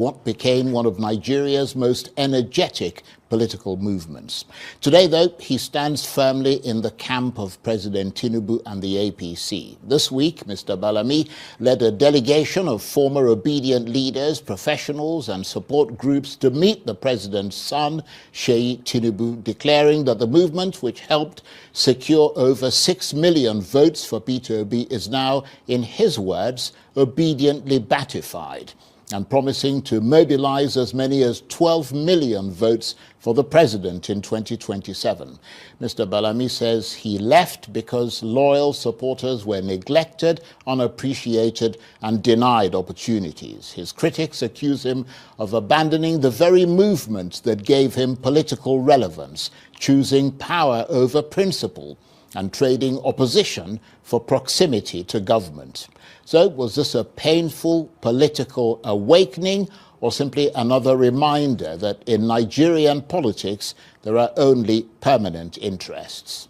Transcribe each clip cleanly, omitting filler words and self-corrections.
what became one of Nigeria's most energetic political movements. Today, though, he stands firmly in the camp of President Tinubu and the APC. This week, Mr. Bellamy led a delegation of former obedient leaders, professionals and support groups to meet the president's son, Sheyi Tinubu, declaring that the movement, which helped secure over 6 million votes for Peter Obi, is now, in his words, obediently batified, and promising to mobilize as many as 12 million votes for the president in 2027. Mr. Bellamy says he left because loyal supporters were neglected, unappreciated, and denied opportunities. His critics accuse him of abandoning the very movement that gave him political relevance, choosing power over principle, and trading opposition for proximity to government. So, was this a painful political awakening, or simply another reminder that in Nigerian politics there are only permanent interests?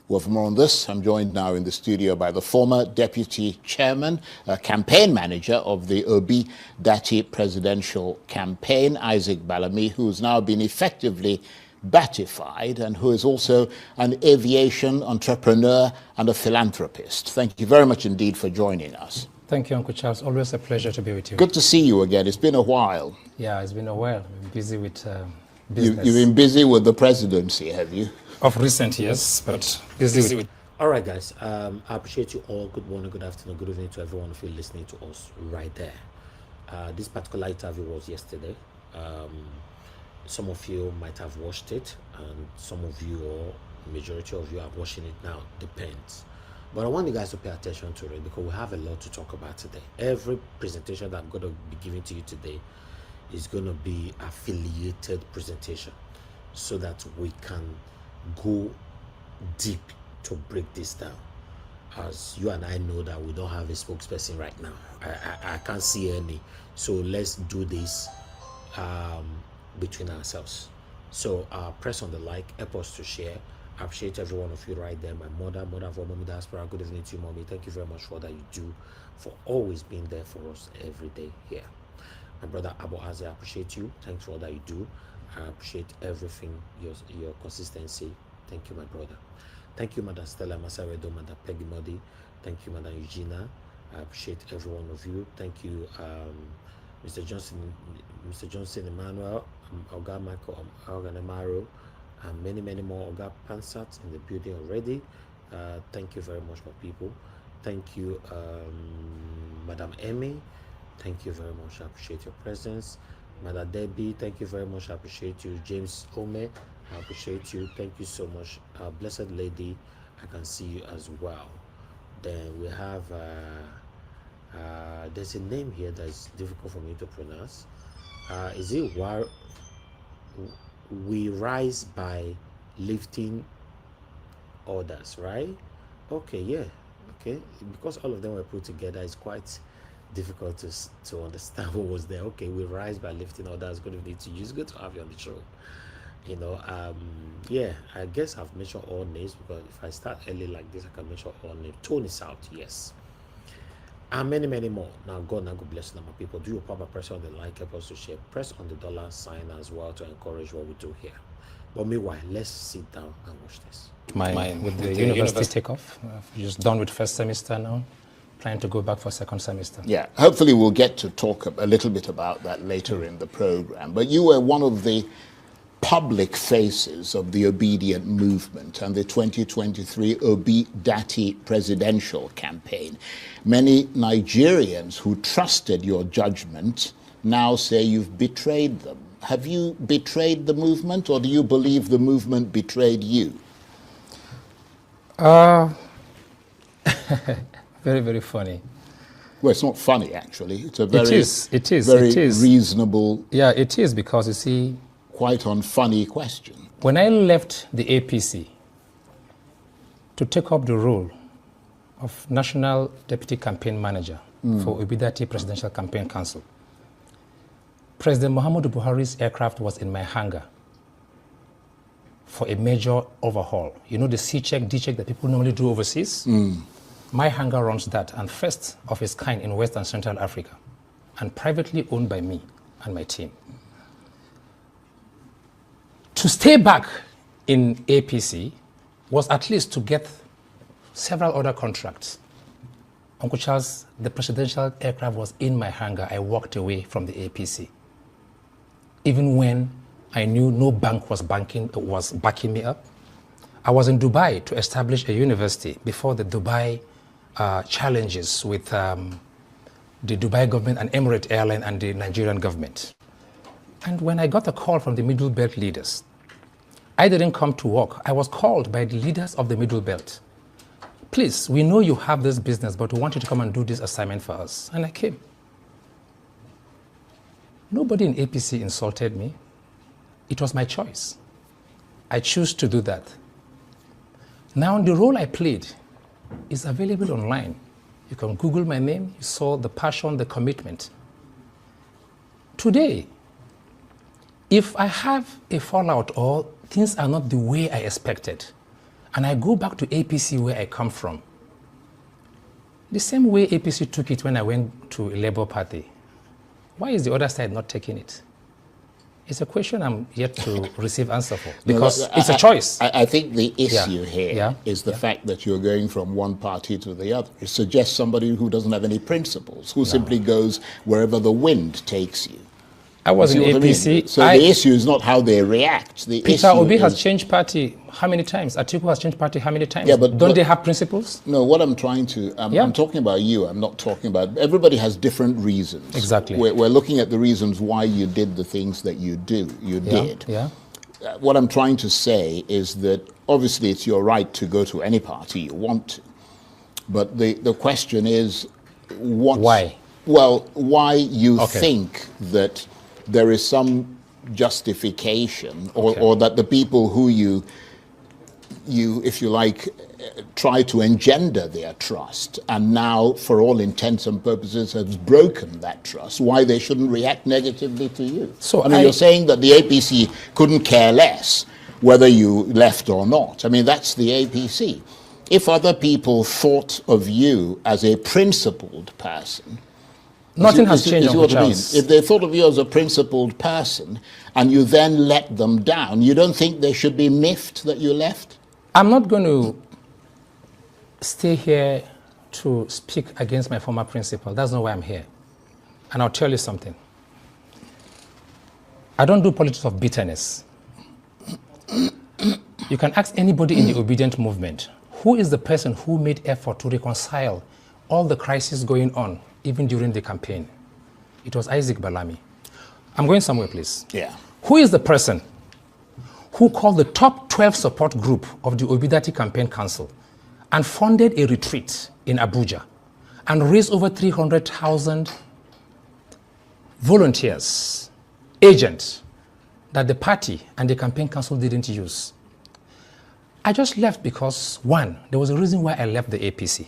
Well, for more on this, I'm joined now in the studio by the former deputy chairman, campaign manager of the Obi Datti presidential campaign, Isaac Bellamy, who's now been effectively batified and who is also an aviation entrepreneur and a philanthropist. Thank you very much indeed for joining us. Thank you, Uncle Charles. Always a pleasure to be with you. Good to see you again. It's been a while. Yeah, it's been a while. I've been busy with business. You've been busy with the presidency, have you? Of recent years, but busy with... All right, guys. I appreciate you all. Good morning, good afternoon, good evening to every one of you listening to us right there. This particular interview was yesterday. Some of you might have watched it, and some of you, or majority of you, are watching it now. Depends. But I want you guys to pay attention to it because we have a lot to talk about today. Every presentation that I'm going to be giving to you today is going to be affiliated presentation so that we can go deep to break this down. As you and I know that we don't have a spokesperson right now. I can't see any. So let's do this between ourselves. So press on the like, help us to share. I appreciate every one of you right there. My mother for Mommy Diaspora, good evening to you, Mommy. Thank you very much for all that you do, for always being there for us every day here. My brother Abu Aze, I appreciate you. Thanks for all that you do. I appreciate everything, your consistency. Thank you, my brother. Thank you, Madam Stella Masaredo, Madam Peggy Modi. Thank you, Madam Eugenia. I appreciate every one of you. Thank you, Mr. Johnson Emmanuel, Oga Michael Organemaro, and many more Oga Pansat in the building already. Thank you very much, my people. Thank you, Madam Emmy. Thank you very much. I appreciate your presence. Madam Debbie, thank you very much. I appreciate you. James Ome, I appreciate you. Thank you so much. Blessed Lady, I can see you as well. Then we have there's a name here that is difficult for me to pronounce. Is it we rise by lifting others, right? Okay, yeah, okay. Because all of them were put together, it's quite difficult to understand what was there. Okay, we rise by lifting others. Good evening to you. It's good to have you on the show. You know, yeah, I guess I've mentioned all names because if I start early like this, I can mention all names. Tony South, yes. And many more. Now God bless you, my people. Do your proper press on the like, help us to share. Press on the dollar sign as well to encourage what we do here. But meanwhile, let's sit down and watch this. With the university takeoff, just done with first semester now, planning to go back for second semester. Yeah, hopefully we'll get to talk a little bit about that later in the program. But you were one of the public faces of the obedient movement and the 2023 Obi Datti presidential campaign. Many Nigerians who trusted your judgment now say you've betrayed them. Have you betrayed the movement, or do you believe the movement betrayed you? Very funny. Well, it's not funny, actually. It's a very, it is very reasonable. Yeah, it is, because you see, quite unfunny question. When I left the APC to take up the role of National Deputy Campaign Manager for Obi Datti Presidential Campaign Council, President Muhammadu Buhari's aircraft was in my hangar for a major overhaul. You know the C-check, D-check that people normally do overseas? My hangar runs that, and first of its kind in West and Central Africa. and privately owned by me and my team. To stay back in APC was at least to get several other contracts. Uncle Charles, the presidential aircraft was in my hangar. I walked away from the APC. Even when I knew no bank was backing me up. I was in Dubai to establish a university before the Dubai challenges with the Dubai government and Emirates Airline and the Nigerian government. And when I got a call from the Middle Belt leaders, I didn't come to work. I was called by the leaders of the Middle Belt. Please, we know you have this business, but we want you to come and do this assignment for us. And I came. Nobody in APC insulted me. It was my choice. I choose to do that. Now, the role I played is available online. You can Google my name. You saw the passion, the commitment. Today, if I have a fallout or things are not the way I expected, and I go back to APC where I come from, the same way APC took it when I went to a Labour Party, why is the other side not taking it? It's a question I'm yet to receive answer for, because it's a choice. I think the issue here is the fact that you're going from one party to the other. It suggests somebody who doesn't have any principles, who simply goes wherever the wind takes you. I was in APC. I mean? So the issue is not how they react. The Peter Obi has changed party how many times? Atiku has changed party how many times? Yeah, but don't they have principles? No, what I'm trying to, I'm talking about you. I'm not talking about, everybody has different reasons. Exactly. We're looking at the reasons why you did the things that you did. Yeah. What I'm trying to say is that obviously it's your right to go to any party you want to. But the question is, why? Well, why you think that there is some justification or that the people who you, if you like, try to engender their trust and now, for all intents and purposes, has broken that trust, why they shouldn't react negatively to you. So I mean, you're saying that the APC couldn't care less whether you left or not. I mean, that's the APC. If other people thought of you as a principled person, nothing has changed. What I mean? If they thought of you as a principled person and you then let them down, you don't think they should be miffed that you left? I'm not going to stay here to speak against my former principal. That's not why I'm here. And I'll tell you something. I don't do politics of bitterness. You can ask anybody in the obedient movement, who is the person who made effort to reconcile all the crises going on, even during the campaign? It was Isaac Balami. I'm going somewhere, please. Yeah. Who is the person who called the top 12 support group of the Obidati Campaign Council and funded a retreat in Abuja and raised over 300,000 volunteers, agents, that the party and the campaign council didn't use? I just left because, one, there was a reason why I left the APC.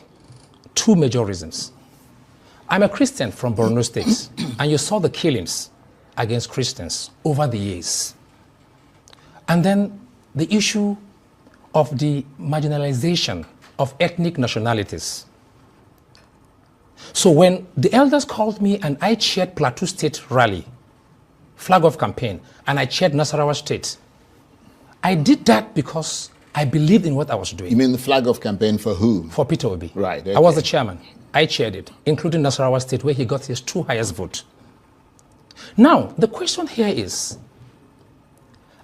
Two major reasons. I'm a Christian from Borno State, and you saw the killings against Christians over the years. And then the issue of the marginalization of ethnic nationalities. So when the elders called me and I chaired Plateau State rally, flag of campaign, and I chaired Nasarawa State, I did that because I believed in what I was doing. You mean the flag of campaign for whom? For Peter Obi. Right. Okay. I was the chairman. I chaired it, including Nasarawa State, where he got his 2 highest votes. Now, the question here is,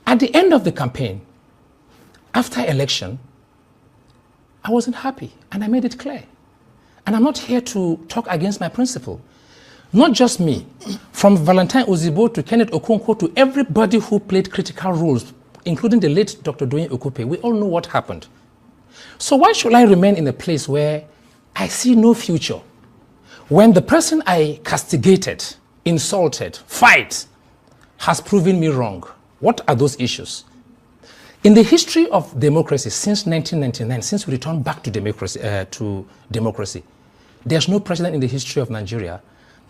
at the end of the campaign, after election, I wasn't happy, and I made it clear. And I'm not here to talk against my principle. Not just me. From Valentine Ozibo to Kenneth Okonkwo to everybody who played critical roles, including the late Dr. Doyin Okupe, we all know what happened. So why should I remain in a place where I see no future, when the person I castigated, insulted, fight, has proven me wrong? What are those issues? In the history of democracy since 1999, since we returned back to democracy, there's no president in the history of Nigeria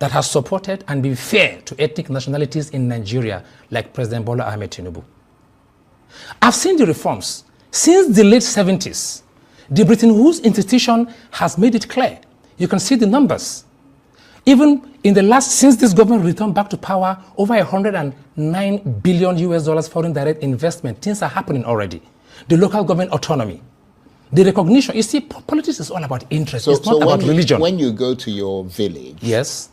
that has supported and been fair to ethnic nationalities in Nigeria like President Bola Ahmed Tinubu. I've seen the reforms. Since the late 70s, the Bretton Woods institution has made it clear. You can see the numbers. Even in the last, since this government returned back to power, over 109 billion US dollars foreign direct investment, things are happening already. The local government autonomy, the recognition. You see, politics is all about interest. It's not about religion. When you go to your village, yes,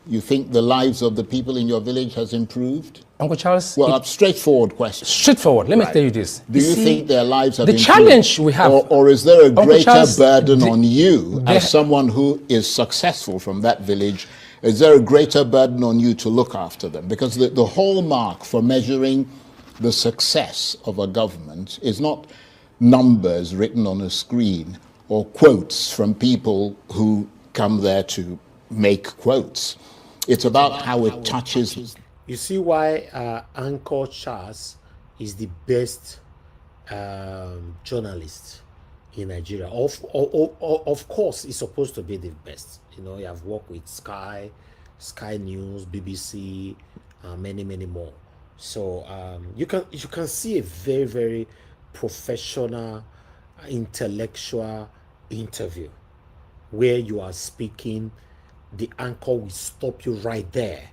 you think the lives of the people in your village has improved? Uncle Charles, well, a straightforward question. Straightforward. Let me tell you this. Do you think their lives have improved? The challenge we have, or is there a greater burden on you as someone who is successful from that village? Is there a greater burden on you to look after them? Because the hallmark for measuring the success of a government is not numbers written on a screen or quotes from people who come there to make quotes. It's about how it touches. You see why Anchor Charles is the best journalist in Nigeria. Of course, he's supposed to be the best. You know, you have worked with Sky News, BBC, many more. So you can see a very, very professional, intellectual interview where you are speaking. The anchor will stop you right there,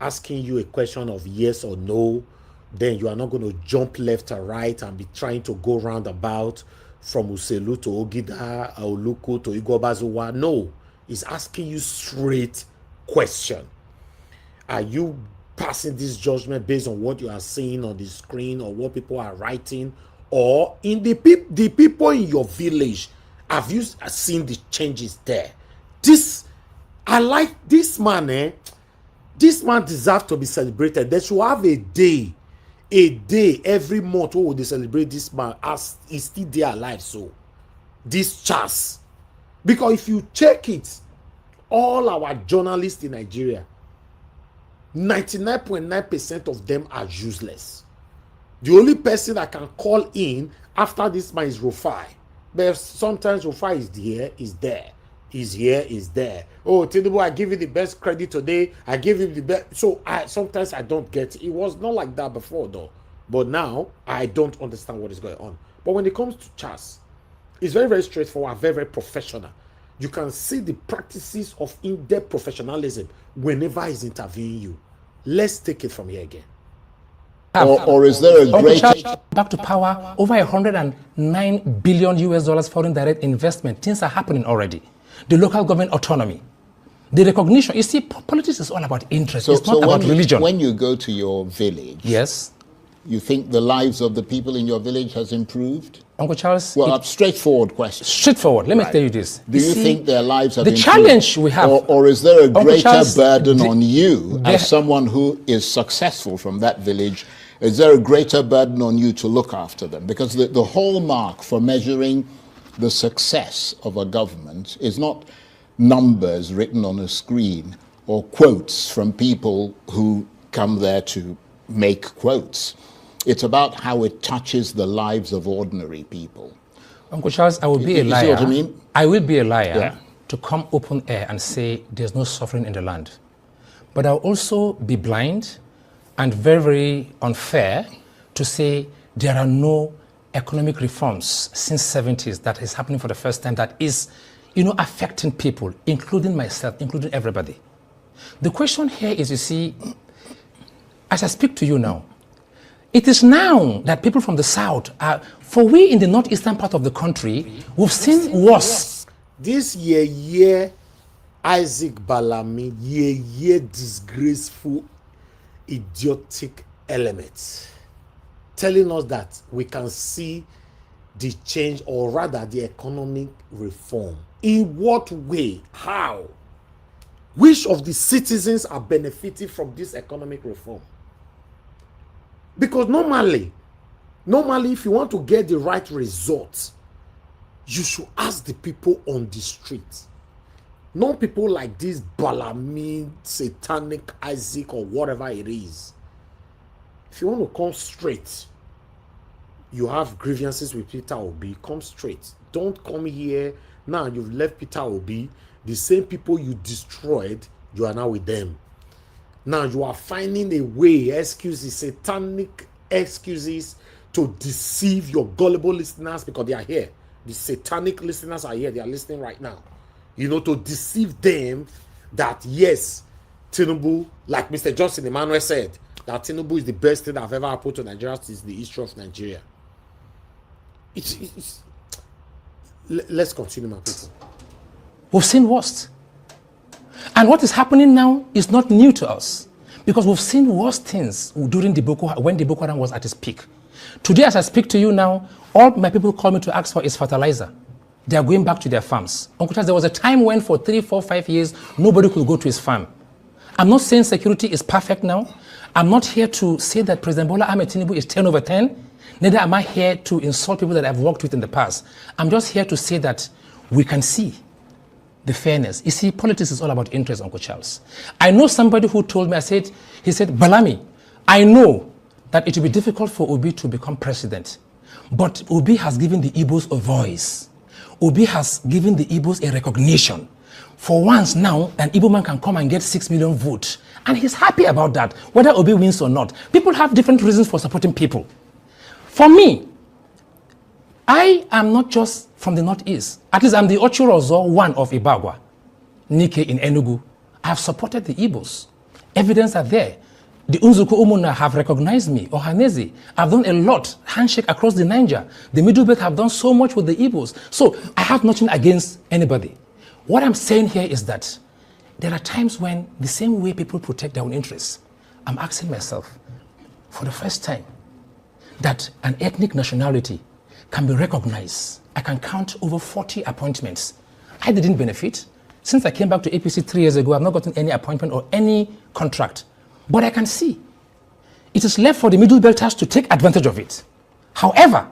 asking you a question of yes or no. Then you are not going to jump left or right and be trying to go roundabout from Uselu to Ogida, Oluku to Igobazuwa. No, he's asking you straight question. Are you passing this judgment based on what you are seeing on the screen or what people are writing, or in the people in your village? Have you seen the changes there? I like this man. This man deserves to be celebrated. They should have a day every month where they celebrate this man as he's still there alive. So this chance, because if you check it, all our journalists in Nigeria, 99.9% of them are useless. The only person that can call in after this man is Rufai. But sometimes Rufai is here, is there. Is here, is there. Oh, Tinubu, I give you the best credit today. I give him the best. So sometimes I don't get it. It was not like that before, though. But now I don't understand what is going on. But when it comes to Charles, it's very, very straightforward, very, very professional. You can see the practices of in-depth professionalism whenever he's interviewing you. Let's take it from here again. Or is there a greater... Back to power, over 109 billion US dollars foreign direct investment. Things are happening already. The local government autonomy, the recognition. You see, politics is all about interest. It's not about religion. When you go to your village, yes, you think the lives of the people in your village has improved? Uncle Charles, well, a straightforward question. Straightforward. Let me tell you this. Do you think their lives have improved? The challenge we have, or is there a greater burden on you as someone who is successful from that village? Is there a greater burden on you to look after them? Because the hallmark for measuring the success of a government is not numbers written on a screen or quotes from people who come there to make quotes. It's about how it touches the lives of ordinary people. Uncle Charles, I will be a liar. You see what I mean? I will be a liar to come open air and say there's no suffering in the land. But I'll also be blind and very, very unfair to say there are no economic reforms since 70s that is happening for the first time that is, affecting people, including myself, including everybody. The question here is, you see, as I speak to you now, it is now that people from the south are, for we in the northeastern part of the country, we've seen worse. This year, Isaac Balami, year disgraceful, idiotic elements, telling us that we can see the change, or rather the economic reform. In what way? How? Which of the citizens are benefiting from this economic reform? Because normally, if you want to get the right results, you should ask the people on the street. Not people like this Balami, satanic Isaac, or whatever it is. If you want to come straight, you have grievances with Peter Obi, come straight. Don't come here. Now you've left Peter Obi. The same people you destroyed, you are now with them. Now you are finding a way, excuses, satanic excuses, to deceive your gullible listeners, because they are here. The satanic listeners are here. They are listening right now. To deceive them that yes, Tinubu, like Mr. Johnson Emmanuel said, that Tinubu is the best thing that have ever happened to Nigeria since the history of Nigeria. Let's continue, my people. We've seen worse. And what is happening now is not new to us, because we've seen worse things during when the Boko Haram was at its peak. Today, as I speak to you now, all my people call me to ask for is fertilizer. They are going back to their farms. Uncle Charles, there was a time when for 3, 4, 5 years, nobody could go to his farm. I'm not saying security is perfect now. I'm not here to say that President Bola Ahmed Tinubu is 10 over 10. Neither am I here to insult people that I've worked with in the past. I'm just here to say that we can see the fairness. You see, politics is all about interest, Uncle Charles. I know somebody who told me, he said, Balami, I know that it will be difficult for Obi to become president, but Obi has given the Igbos a voice. Obi has given the Igbos a recognition. For once now, an Igbo man can come and get 6 million votes. And he's happy about that, whether Obi wins or not. People have different reasons for supporting people. For me, I am not just from the Northeast. At least I'm the Ochurozo one of Ibagwa, Nike in Enugu. I have supported the Igbos. Evidence are there. The Unzuku Umuna have recognized me, Ohanese. I've done a lot, handshake across the Niger. The Middle Belt have done so much with the Igbos. So I have nothing against anybody. What I'm saying here is that there are times when the same way people protect their own interests, I'm asking myself, for the first time, that an ethnic nationality can be recognized. I can count over 40 appointments. I didn't benefit. Since I came back to APC 3 years ago, I've not gotten any appointment or any contract. But I can see it is left for the Middle Belters to take advantage of it. However,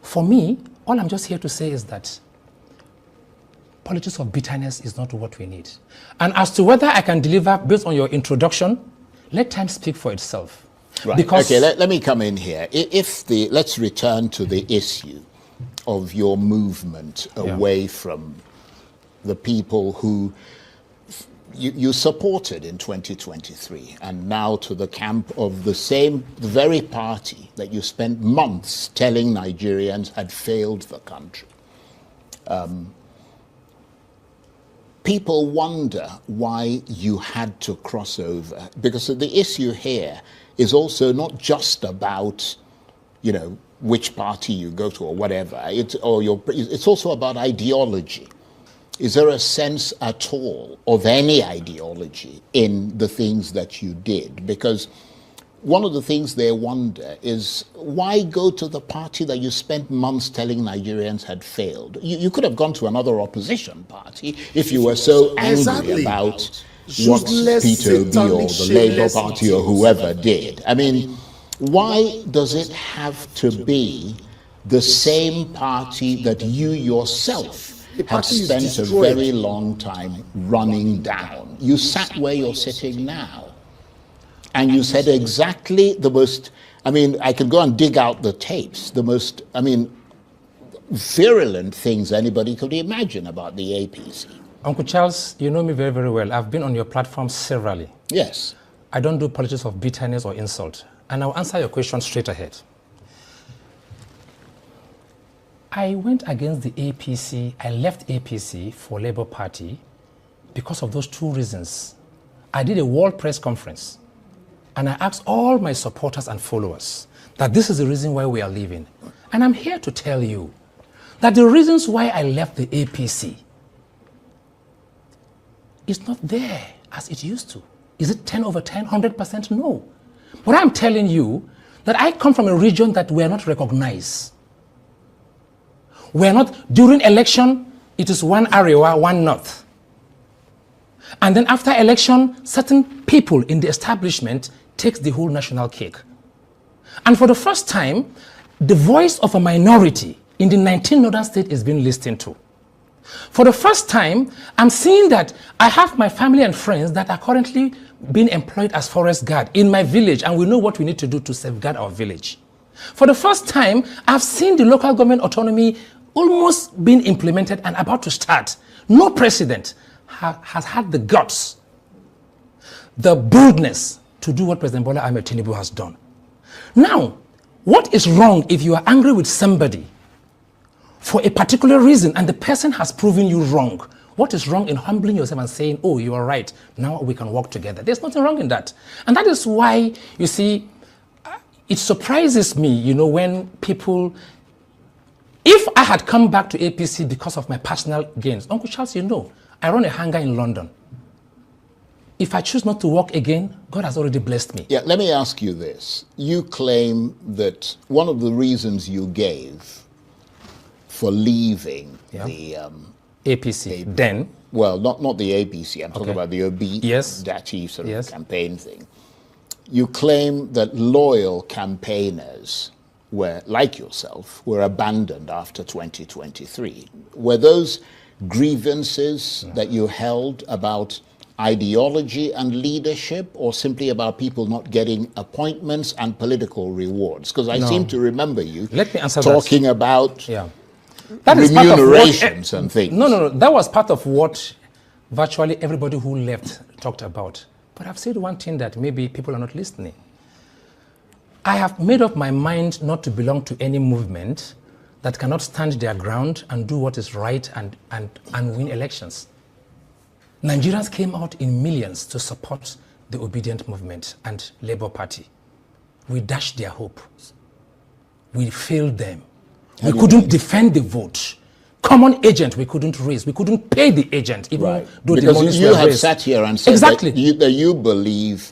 for me, all I'm just here to say is that politics of bitterness is not what we need. And as to whether I can deliver based on your introduction, let time speak for itself. Right. Because okay, let me come in here. Let's return to the issue of your movement away from the people who you supported in 2023, and now to the camp of the very party that you spent months telling Nigerians had failed the country. People wonder why you had to cross over, because the issue here is also not just about, which party you go to or whatever. It's also about ideology. Is there a sense at all of any ideology in the things that you did? Because one of the things they wonder is, why go to the party that you spent months telling Nigerians had failed? You could have gone to another opposition party if you were so angry about what Peter Obi or the Labour Party or whoever did. I mean, why does it have to be the same party that you yourself had spent a very long time running down? You sat where you're sitting now, and you said exactly the most, I could go and dig out the tapes, the most, virulent things anybody could imagine about the APC. Uncle Charles, you know me very, very well. I've been on your platform severally. Yes. I don't do politics of bitterness or insult. And I'll answer your question straight ahead. I went against the APC. I left APC for Labour Party because of those two reasons. I did a world press conference, and I asked all my supporters and followers that this is the reason why we are leaving. And I'm here to tell you that the reasons why I left the APC is not there as it used to. Is it 10 over 10, 100%? No. But I'm telling you that I come from a region that we are not recognized. We are not, during election, it is one Arewa, one North. And then after election, certain people in the establishment takes the whole national cake. And for the first time, the voice of a minority in the 19 northern states is being listened to. For the first time, I'm seeing that I have my family and friends that are currently being employed as forest guard in my village, and we know what we need to do to safeguard our village. For the first time, I've seen the local government autonomy almost being implemented and about to start. No president has had the guts, the boldness to do what President Bola Ahmed Tinubu has done. Now, what is wrong if you are angry with somebody for a particular reason and the person has proven you wrong? What is wrong in humbling yourself and saying, oh, you are right, now we can work together? There's nothing wrong in that. And that is why, you see, it surprises me, you know, when people, if I had come back to APC because of my personal gains, Uncle Charles, you know, I run a hangar in London. If I choose not to work again, God has already blessed me. Yeah, let me ask you this. You claim that one of the reasons you gave for leaving the APC, then. Well, not the APC, I'm talking about the Obi, yes. Dachi sort of campaign thing. You claim that loyal campaigners were, like yourself, were abandoned after 2023. Were those grievances that you held about ideology and leadership, or simply about people not getting appointments and political rewards? Because I seem to remember you talking about that remunerations and things. No. That was part of what virtually everybody who left talked about. But I've said one thing that maybe people are not listening. I have made up my mind not to belong to any movement that cannot stand their ground and do what is right and win elections. Nigerians came out in millions to support the Obedient Movement and Labour Party. We dashed their hopes. We failed them. We couldn't defend the vote. Common agent we couldn't raise. We couldn't pay the agent, even though the monies were raised. Because you have sat here and said that you believe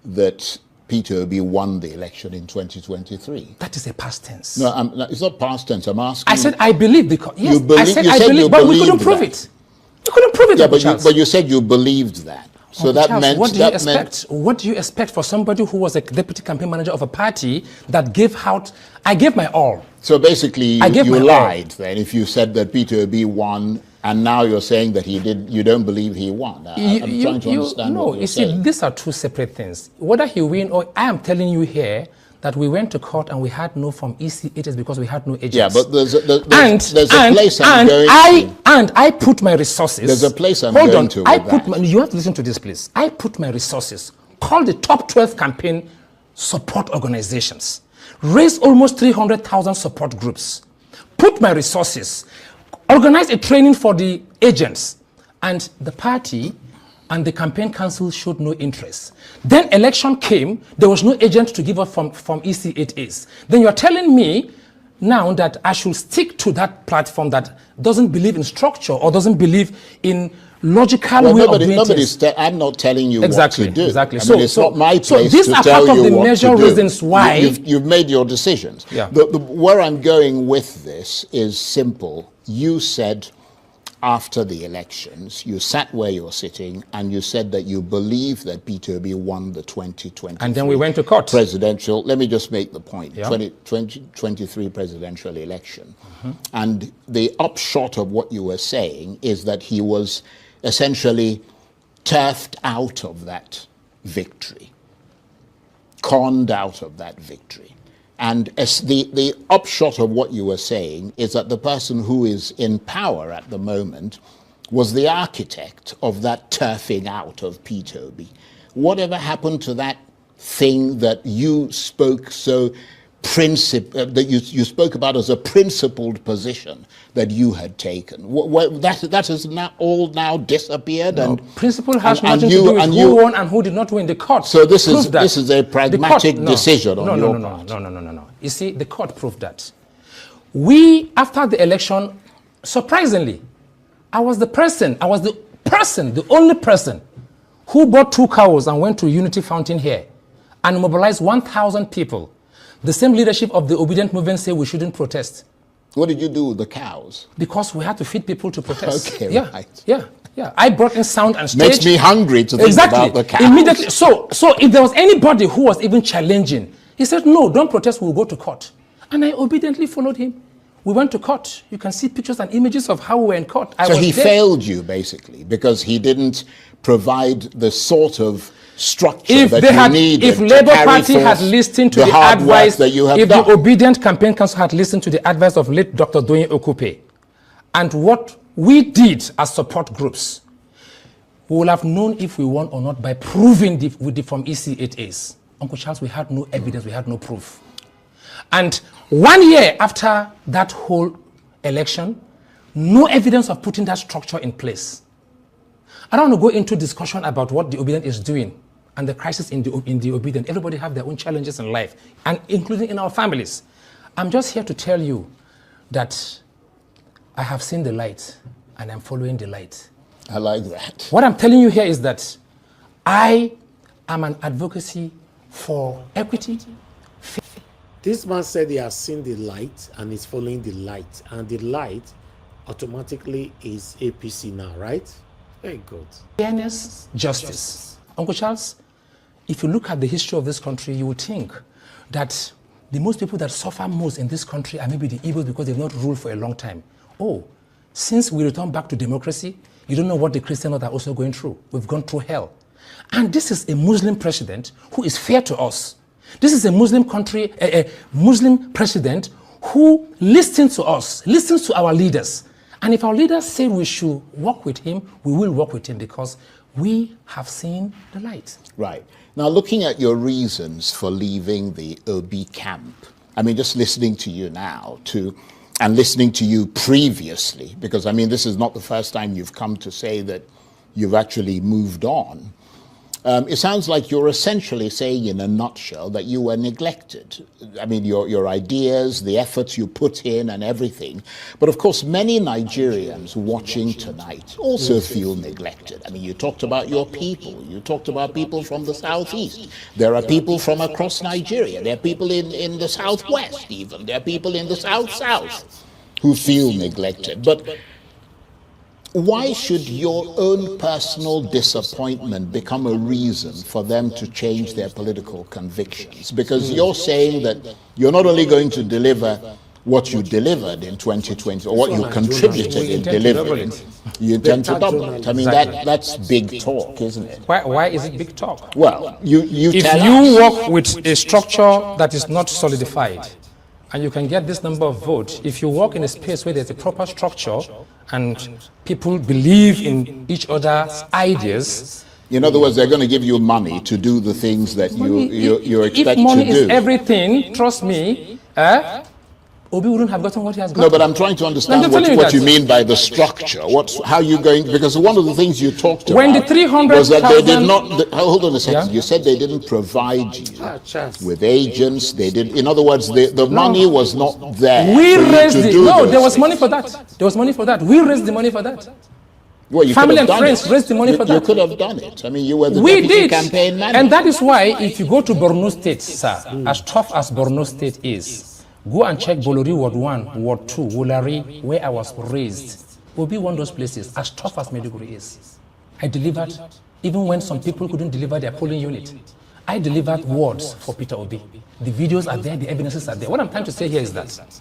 that Peter Obi won the election in 2023. That is a past tense. No, it's not past tense. I'm asking. I said I believe because yes, I said I believe, but we couldn't prove it. We couldn't prove it. Yeah, but you said you believed that. So Uncle that Charles, meant what do you expect? What do you expect for somebody who was a deputy campaign manager of a party that gave out? I gave my all. So basically, you lied then if you said that Peter Obi won, and now you're saying that he did. You don't believe he won. I'm trying to understand. No, what you're you see, saying. these are two separate things. Whether he win or I am telling you here that we went to court and we had no from EC agents because we had no agents. Yeah, but there's a place I'm going to. And I put my resources. There's a place I'm going to. You have to listen to this, please. I put my resources, call the top 12 campaign support organizations, raise almost 300,000 support groups, put my resources, organize a training for the agents, and the party and the campaign council showed no interest. Then election came, there was no agent to give up from EC8As. Then you're telling me now that I should stick to that platform that doesn't believe in structure or doesn't believe in logical way of doing things. I'm not telling you what to do. Exactly. I mean, it's not my place so these to are tell part of you the what major to do. reasons why you've made your decisions. Yeah. Where I'm going with this is simple. You said after the elections, you sat where you're sitting and you said that you believe that Peter Obi won the 2023 and then we went to court. Presidential, let me just make the point, 2023 presidential election. And the upshot of what you were saying is that he was essentially turfed out of that victory, conned out of that victory. And as the upshot of what you were saying is that the person who is in power at the moment was the architect of that turfing out of Peter Obi. Whatever happened to that thing that you spoke so that you spoke about as a principled position that you had taken? That has now disappeared. No, and principle has nothing to do with who won and who did not win. The court. So this is a pragmatic decision on your part. No. You see, the court proved that. We, after the election, surprisingly, I was the only person who bought 2 cows and went to Unity Fountain here and mobilized 1,000 people. The same leadership of the Obedient Movement say we shouldn't protest. What did you do with the cows? Because we had to feed people to protest. Okay, right. Yeah. I brought in sound and stage. Makes me hungry to think about the cows. Immediately. So if there was anybody who was even challenging, he said, no, don't protest, we'll go to court. And I obediently followed him. We went to court. You can see pictures and images of how we were in court. So he failed you, basically, because he didn't provide the sort of structure that you needed. If Labour Party had listened to the advice, if the Obedient Campaign Council had listened to the advice of late Dr. Doyin Okupe, and what we did as support groups, we would have known if we won or not by proving from EC8As. Uncle Charles, we had no evidence, we had no proof. And 1 year after that whole election, no evidence of putting that structure in place. I don't want to go into discussion about what the Obedient is doing and the crisis in the Obedient. Everybody have their own challenges in life, and including in our families. I'm just here to tell you that I have seen the light and I'm following the light. I like that. What I'm telling you here is that I am an advocacy for equity. This man said he has seen the light and is following the light, and the light automatically is APC now, right? Very good. Fairness, justice. Uncle Charles, if you look at the history of this country, you would think that the most people that suffer most in this country are maybe the Igbos because they've not ruled for a long time. Oh, since we return back to democracy, you don't know what the Christians are also going through. We've gone through hell. And this is a Muslim president who is fair to us. This is a Muslim country, a Muslim president who listens to us, listens to our leaders. And if our leaders say we should work with him, we will work with him because we have seen the light. Right. Now, looking at your reasons for leaving the Obi camp, I mean, just listening to you now and listening to you previously, because, I mean, this is not the first time you've come to say that you've actually moved on. It sounds like you're essentially saying in a nutshell that you were neglected. I mean, your ideas, the efforts you put in and everything. But of course, many Nigerians watching tonight also feel neglected. I mean, you talked about your people. You talked about people from the southeast. There are people from across Nigeria. There are people in the southwest even. There are people in the south who feel neglected. But why should your own personal disappointment become a reason for them to change their political convictions? Because you're saying that you're not only going to deliver what you delivered in 2020, or what you contributed in delivering, you intend to double it. I mean, that's big talk, isn't it? Why is it big talk? Well, if you work with a structure that is not solidified, and you can get this number of votes, if you work in a space where there's a proper structure and people believe in each other's ideas. In other words, they're going to give you money to do the things that you expect to do. If money is everything, trust me, Obi wouldn't have gotten what he has gotten. No, but I'm trying to understand what you mean by the structure. How you going? Because one of the things you talked about when the 300,000 was that they did not. Hold on a second. Yeah? You said they didn't provide you with agents. They did. In other words, the money was not there. We raised it. No, there was money for that. There was money for that. We raised the money for that. Well, you family and friends raised the money for that. You could have done it. I mean, you were the deputy campaign manager. And that is why, if you go to Borno State, sir, as tough as Borno State is, go and check Bolori Ward 1, Ward 2, Wulari, where I was raised. Will be one of those places, as tough as Maiduguri is. I delivered, even when some people couldn't deliver their polling unit. I delivered wards for Peter Obi. The videos are there, the evidences are there. What I'm trying to say here is that,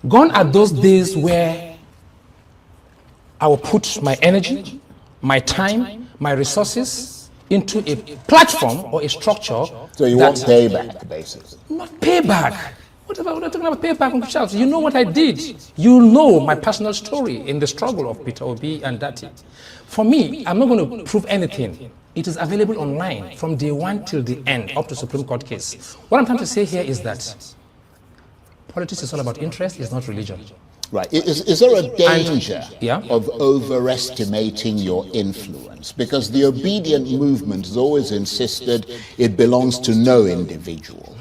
gone are those days where I will put my energy, my time, my resources into a platform or a structure. So you want payback, basically? Not payback. What about talking about payback, Uncle Charles? You know what I did. You know my personal story in the struggle of Peter Obi and Dati. For me, I'm not going to prove anything. It is available online from day one till the end, up to Supreme Court case. What I'm trying to say here is that politics is all about interest, it's not religion. Right. Is there a danger of overestimating your influence? Because the obedient movement has always insisted it belongs to no individual.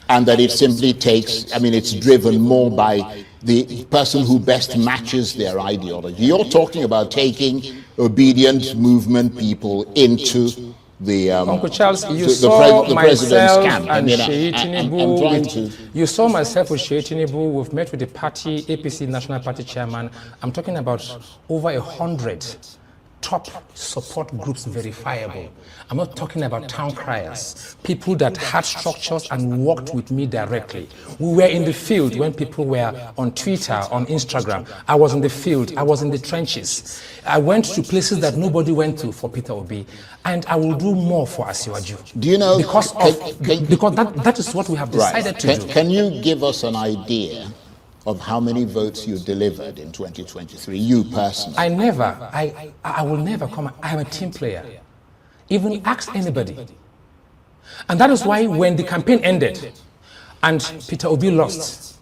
And that it simply takes, I mean, it's driven more by the person who best matches their ideology. You're talking about taking obedient movement people into the Uncle Charles, you saw myself and Sheyi Tinubu. You saw myself with Sheyi Tinubu. We've met with the party, APC National Party Chairman. I'm talking about over 100 top support groups verifiable. I'm not talking about town criers, people that had structures and worked with me directly. We were in the field when people were on Twitter, on Instagram. I was in the field, I was in the trenches. I went to places that nobody went to for Peter Obi, and I will do more for Asiwaju. Do you know? Because that is what we have decided to do. Can you give us an idea of how many votes you delivered in 2023, you personally? I will never come. I'm a team player. Even ask anybody. And that is why when the campaign ended and Peter Obi lost,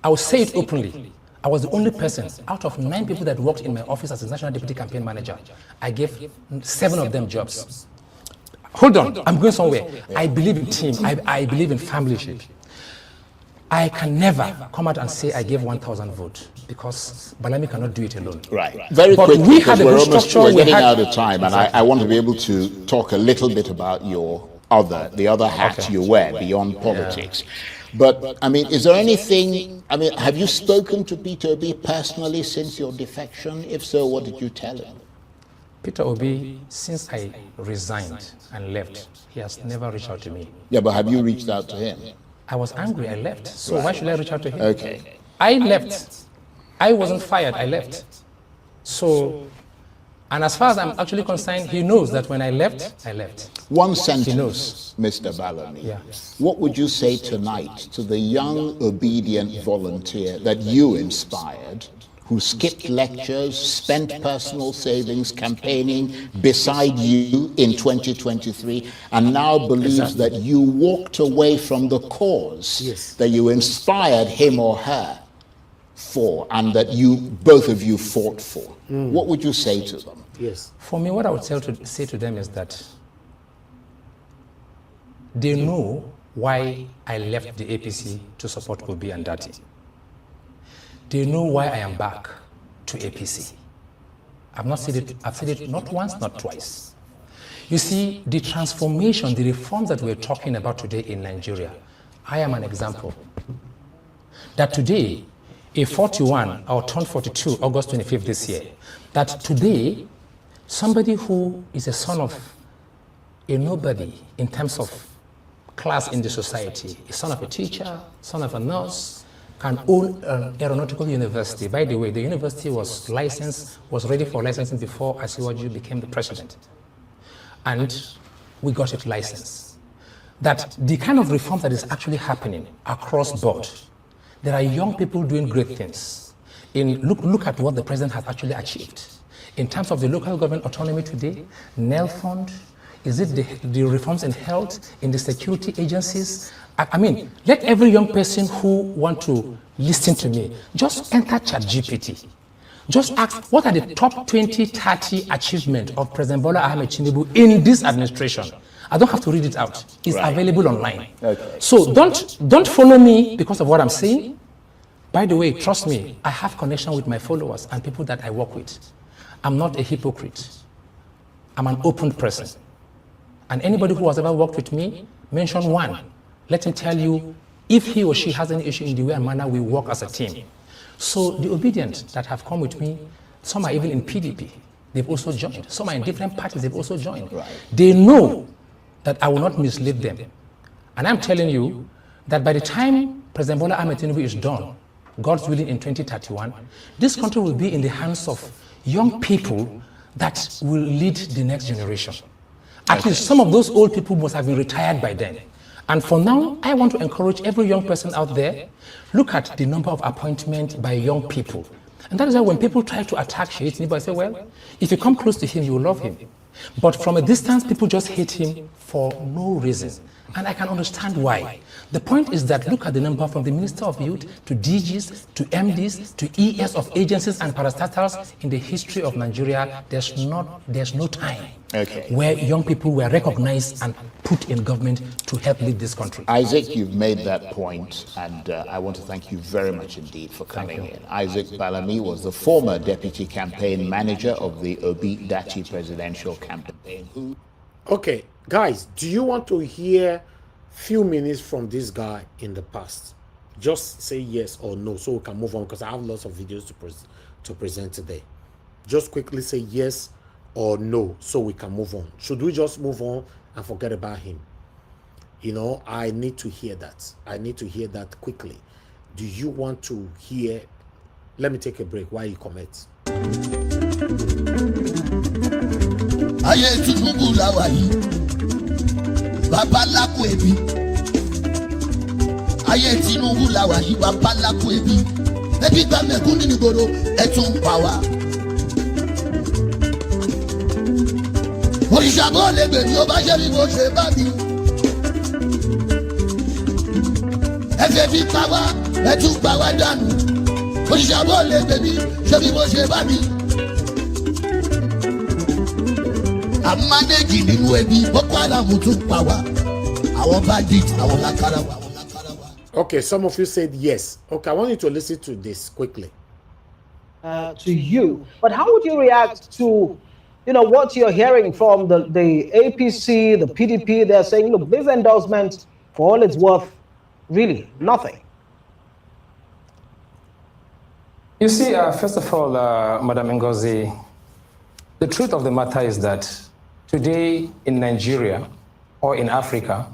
I will say it openly. I was the only person out of 9 people that worked in my office as a national deputy campaign manager. I gave 7 of them jobs. Hold on, I'm going somewhere. I believe in team. I believe in familyship. I can never come out and say I gave 1,000 votes because Balami cannot do it alone. Right. Very but quickly, we had a good structure. We're getting out of time, and I want to be able to talk a little bit about the other hats you wear beyond politics. But, I mean, is there anything, I mean, have you spoken to Peter Obi personally since your defection? If so, what did you tell him? Peter Obi, since I resigned and left, he has never reached out to me. Yeah, but have you reached out to him? I was angry, I left. So why should I reach out to him? Okay. I left. I wasn't fired, I left. So, and as far as I'm actually concerned, he knows that when I left, I left. One sentence, He knows. Mr. Balami. Yeah. What would you say tonight to the young, obedient volunteer that you inspired, who skipped lectures, spent personal savings campaigning beside you in 2023, and now believes that you walked away from the cause that you inspired him or her for, and that both of you fought for? What would you say to them? Yes. For me, what I would say to them is that they know why I left the APC to support Obi and Dati. They know why I am back to APC. I've said it not once, not twice. You see, the transformation, the reforms that we're talking about today in Nigeria, I am an example. That today, a 41, or turned 42, August 25th this year, that today, somebody who is a son of a nobody in terms of class in the society, a son of a teacher, son of a nurse, can own an aeronautical university. By the way, the university was ready for licensing before Asiwaju became the president. And we got it licensed. That the kind of reform that is actually happening across board, there are young people doing great things. Look at what the president has actually achieved. In terms of the local government autonomy today, NEL Fund, is it the reforms in health, in the security agencies? I mean, let every young person who want to listen to me, just enter ChatGPT. Just ask, what are the top 20, 30 achievements of President Bola Ahmed Tinubu in this administration? I don't have to read it out. It's available online. Okay. So don't follow me because of what I'm saying. By the way, trust me, I have connection with my followers and people that I work with. I'm not a hypocrite. I'm an open person. And anybody who has ever worked with me, mention one. Let him tell you if he or she has any issue in the way and manner we work as a team. So the obedient that have come with me, some are even in PDP. They've also joined. Some are in different parties. They've also joined. Right. They know that I will not mislead them. And I'm telling you that by the time President Bola Ahmed Tinubu is done, God's willing in 2031, this country will be in the hands of young people that will lead the next generation. At least some of those old people must have been retired by then. And for now, I want to encourage every young person out there, look at the number of appointments by young people. And that is why when people try to attack Sheikh Tinubu, I say, well, if you come close to him, you will love him. But from a distance, people just hate him for no reason. And I can understand why. The point is that look at the number from the Minister of Youth to DGs, to MDs, to ES of agencies and parastatals in the history of Nigeria. There's no time where young people were recognized and put in government to help lead this country. Isaac, you've made that point, and I want to thank you very much indeed for coming in. Isaac Balami was the former deputy campaign manager of the Obi Dati presidential campaign. Okay, guys, do you want to hear few minutes from this guy in the past? Just say yes or no so we can move on, because I have lots of videos to present today. Just quickly say yes or no so we can move on. Should we just move on and forget about him? You know, I need to hear that. I need to hear that quickly. Do you want to hear? Let me take a break while you comment. Ayé Tinubu la wà yìí, bàbá lákò ẹbí. Ayé Tinubu la wà yìí, bàbá lákò ẹbí. Ẹbí gba mẹ̀kún nínú ìgboro, ẹ tún pa wá. Òrìṣà bó lè gbè ní ó bá ṣe bí mo ṣe bá mi. Ẹ fẹ́ fi pa wá, ẹ tún pa wá dànù. òṣìṣàbọ̀ lè bèbí ṣé bí mo ṣe bá mi. àmánéjì nínú ẹbí Boko Haram tún pa wá àwọn bandit àwọn lákàrà wá. Okay, some of you said yes. Okay, I want you to listen to this quickly. To you, but how would you react to, what you're hearing from the APC, the PDP? They're saying, look, this endorsement, for all it's worth, really nothing. You see, first of all, Madam Ngozi, the truth of the matter is that today in Nigeria or in Africa,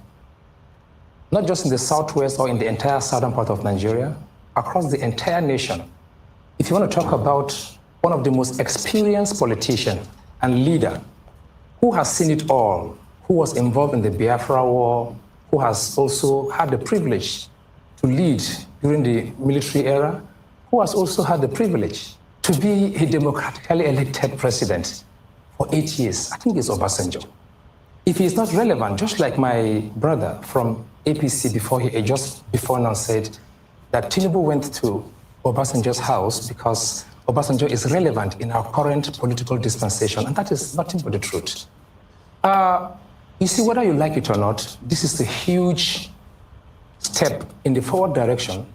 not just in the southwest or in the entire southern part of Nigeria, across the entire nation, if you want to talk about one of the most experienced politicians and leader who has seen it all, who was involved in the Biafra War, who has also had the privilege to lead during the military era, who has also had the privilege to be a democratically elected president for 8 years, I think it's Obasanjo. If he is not relevant, just like my brother from APC just before now said that Tinubu went to Obasanjo's house because Obasanjo is relevant in our current political dispensation, and that is nothing but the truth. You see, whether you like it or not, this is a huge step in the forward direction,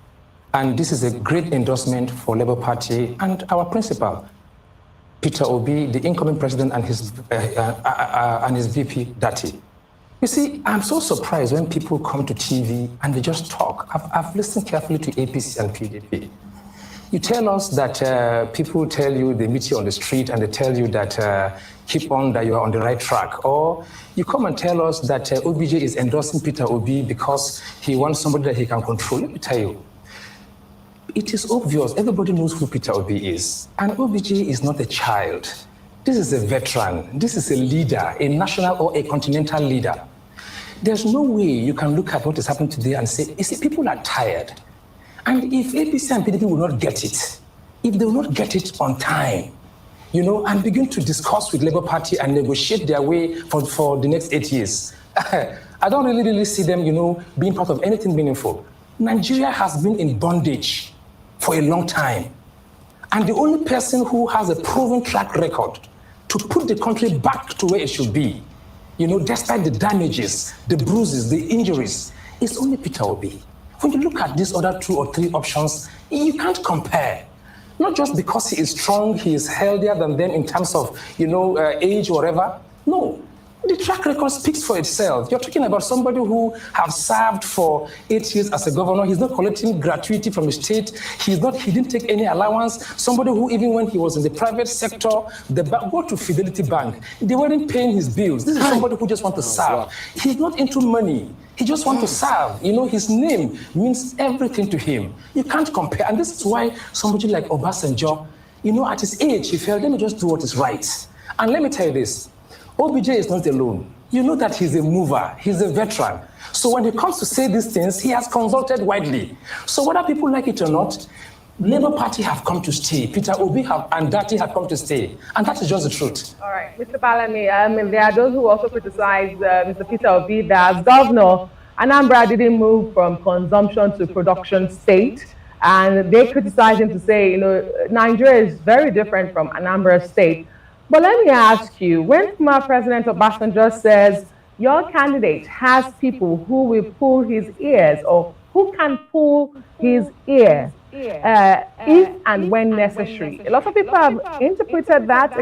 and this is a great endorsement for Labour Party and our principal, Peter Obi, the incoming president, and his VP, Dati. You see, I'm so surprised when people come to TV and they just talk. I've listened carefully to APC and PDP. You tell us that people tell you, they meet you on the street and they tell you that keep on, that you are on the right track. Or you come and tell us that OBJ is endorsing Peter Obi because he wants somebody that he can control. Let me tell you, it is obvious, everybody knows who Peter Obi is. And OBJ is not a child. This is a veteran. This is a leader, a national or a continental leader. There's no way you can look at what is happening today and say, you see, people are tired. And if APC and PDP will not get it, if they will not get it on time, and begin to discuss with Labour Party and negotiate their way for the next 8 years, I don't really see them, being part of anything meaningful. Nigeria has been in bondage for a long time. And the only person who has a proven track record to put the country back to where it should be, despite the damages, the bruises, the injuries, is only Peter Obi. When you look at these other 2 or 3 options, you can't compare. Not just because he is strong, he is healthier than them in terms of, age or whatever. No, the track record speaks for itself. You're talking about somebody who has served for 8 years as a governor. He's not collecting gratuity from the state. He didn't take any allowance. Somebody who, even when he was in the private sector, go to Fidelity Bank, they weren't paying his bills. This is somebody who just wants to serve. He's not into money. He just wants to serve. His name means everything to him. You can't compare. And this is why somebody like Obasanjo, at his age, he felt, let me just do what is right. And let me tell you this, OBJ is not alone. You know that he's a mover, he's a veteran. So when he comes to say these things, he has consulted widely. So whether people like it or not, Labour Party have come to stay. Peter Obi and Dati have come to stay. And that is just the truth. All right, Mr. Balami, there are those who also criticize Mr. Peter Obi that as governor, Anambra didn't move from consumption to production state. And they criticize him to say, Nigeria is very different from Anambra state. But let me ask you, when former President Obasanjo says your candidate has people who will pull his ears or who can pull his ear if and when necessary, a lot of people have interpreted that,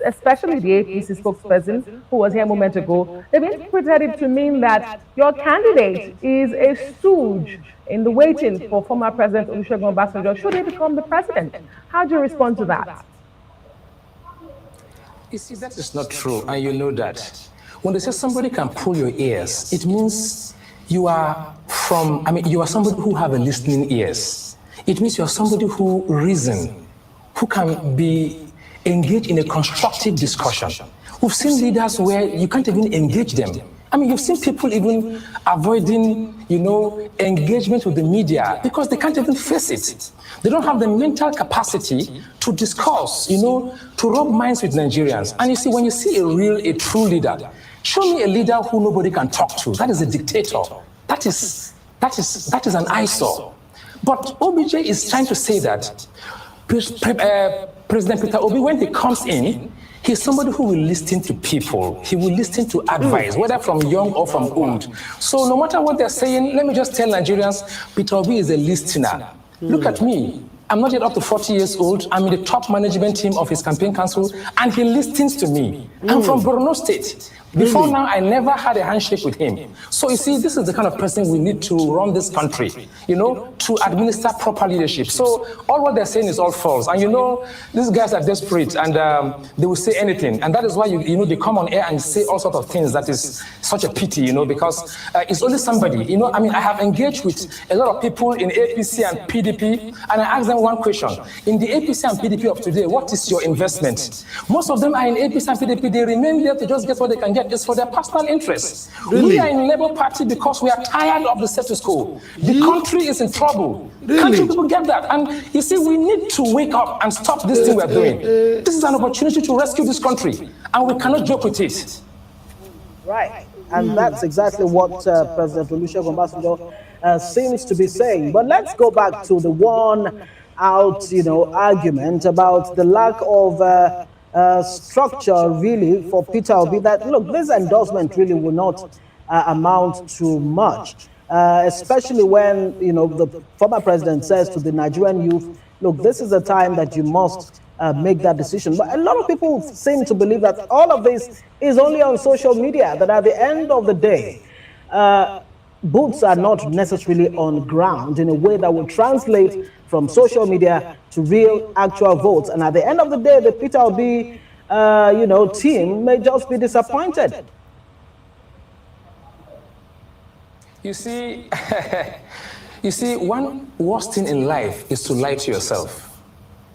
especially the APC spokesperson who was here a moment ago, they've interpreted it to mean that your candidate is a stooge in the waiting for former President Olusegun Obasanjo should he become the president. How do you respond to that? You see, that is not true, and you know that. When they say somebody can pull your ears, it means you are somebody who have a listening ears. It means you are somebody who reason, who can be engaged in a constructive discussion. We've seen leaders where you can't even engage them. You've seen people even avoiding, engagement with the media because they can't even face it. They don't have the mental capacity to discuss, to rub minds with Nigerians. And you see, when you see a true leader, show me a leader who nobody can talk to. That is a dictator. That is an eyesore. But OBJ is trying to say that President Peter Obi, when he comes in, he's somebody who will listen to people. He will listen to advice, whether from young or from old. So no matter what they're saying, let me just tell Nigerians, Peter Obi is a listener. Look at me. I'm not yet up to 40 years old. I'm in the top management team of his campaign council, and he listens to me. I'm from Borno State. Before now, I never had a handshake with him. So you see, this is the kind of person we need to run this country, you know, to administer proper leadership. So all what they're saying is all false. And you know, these guys are desperate, and they will say anything. And that is why, you know, they come on air and say all sorts of things. That is such a pity, you know, because it's only somebody, you know, I mean, I have engaged with a lot of people in APC and PDP, and I asked them one question. In the APC and PDP of today, what is your investment? Most of them are in APC and PDP. They remain there to just get what they can get. It's for their personal interests. Really? We are in Labour Party because we are tired of the status quo. The country is in trouble. Really? Can't you people get that? And you see, we need to wake up and stop this thing we're doing. This is an opportunity to rescue this country, and we cannot joke with it. Right. And that's exactly what President Olusegun Obasanjo seems to be saying. But let's go back to the one out, you know, argument about the lack of structure really for Peter Obi, that look, this endorsement really will not amount to much, especially when, you know, the former president says to the Nigerian youth, look, this is a time that you must make that decision. But a lot of people seem to believe that all of this is only on social media, that at the end of the day, boots are not necessarily on ground in a way that will translate from social media to real actual votes. And at the end of the day, the Peter Obi, you know, team may just be disappointed. You see, one worst thing in life is to lie to yourself.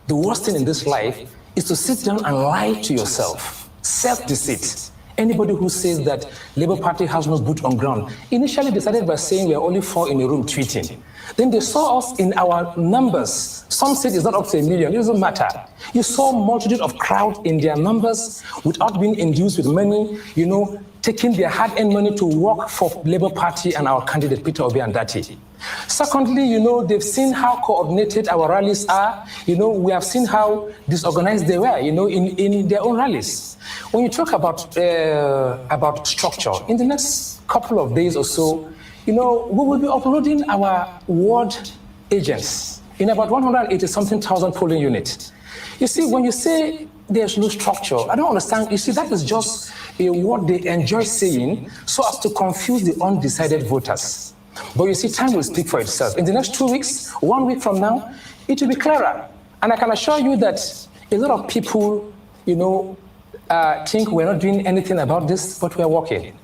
The worst thing in this life is to sit down and lie to yourself. Self-deceit. Anybody who says that Labour Party has no boot on ground initially decided by saying we are only 4 in a room tweeting. Then they saw us in our numbers. Some said it's not up to 1 million. It doesn't matter. You saw a multitude of crowd in their numbers without being induced with money, you know, taking their hard-earned money to work for Labour Party and our candidate Peter Obi and Dati. Secondly, you know, they've seen how coordinated our rallies are. You know, we have seen how disorganized they were, you know, in their own rallies. When you talk about structure, in the next couple of days or so, you know, we will be uploading our ward agents in about 180-something thousand polling units. You see, when you say there's no structure, I don't understand. You see, that is just a word they enjoy saying so as to confuse the undecided voters. But you see, time will speak for itself. In the next 2 weeks, 1 week from now, it will be clearer. And I can assure you that a lot of people, you know, think we're not doing anything about this, but we're working.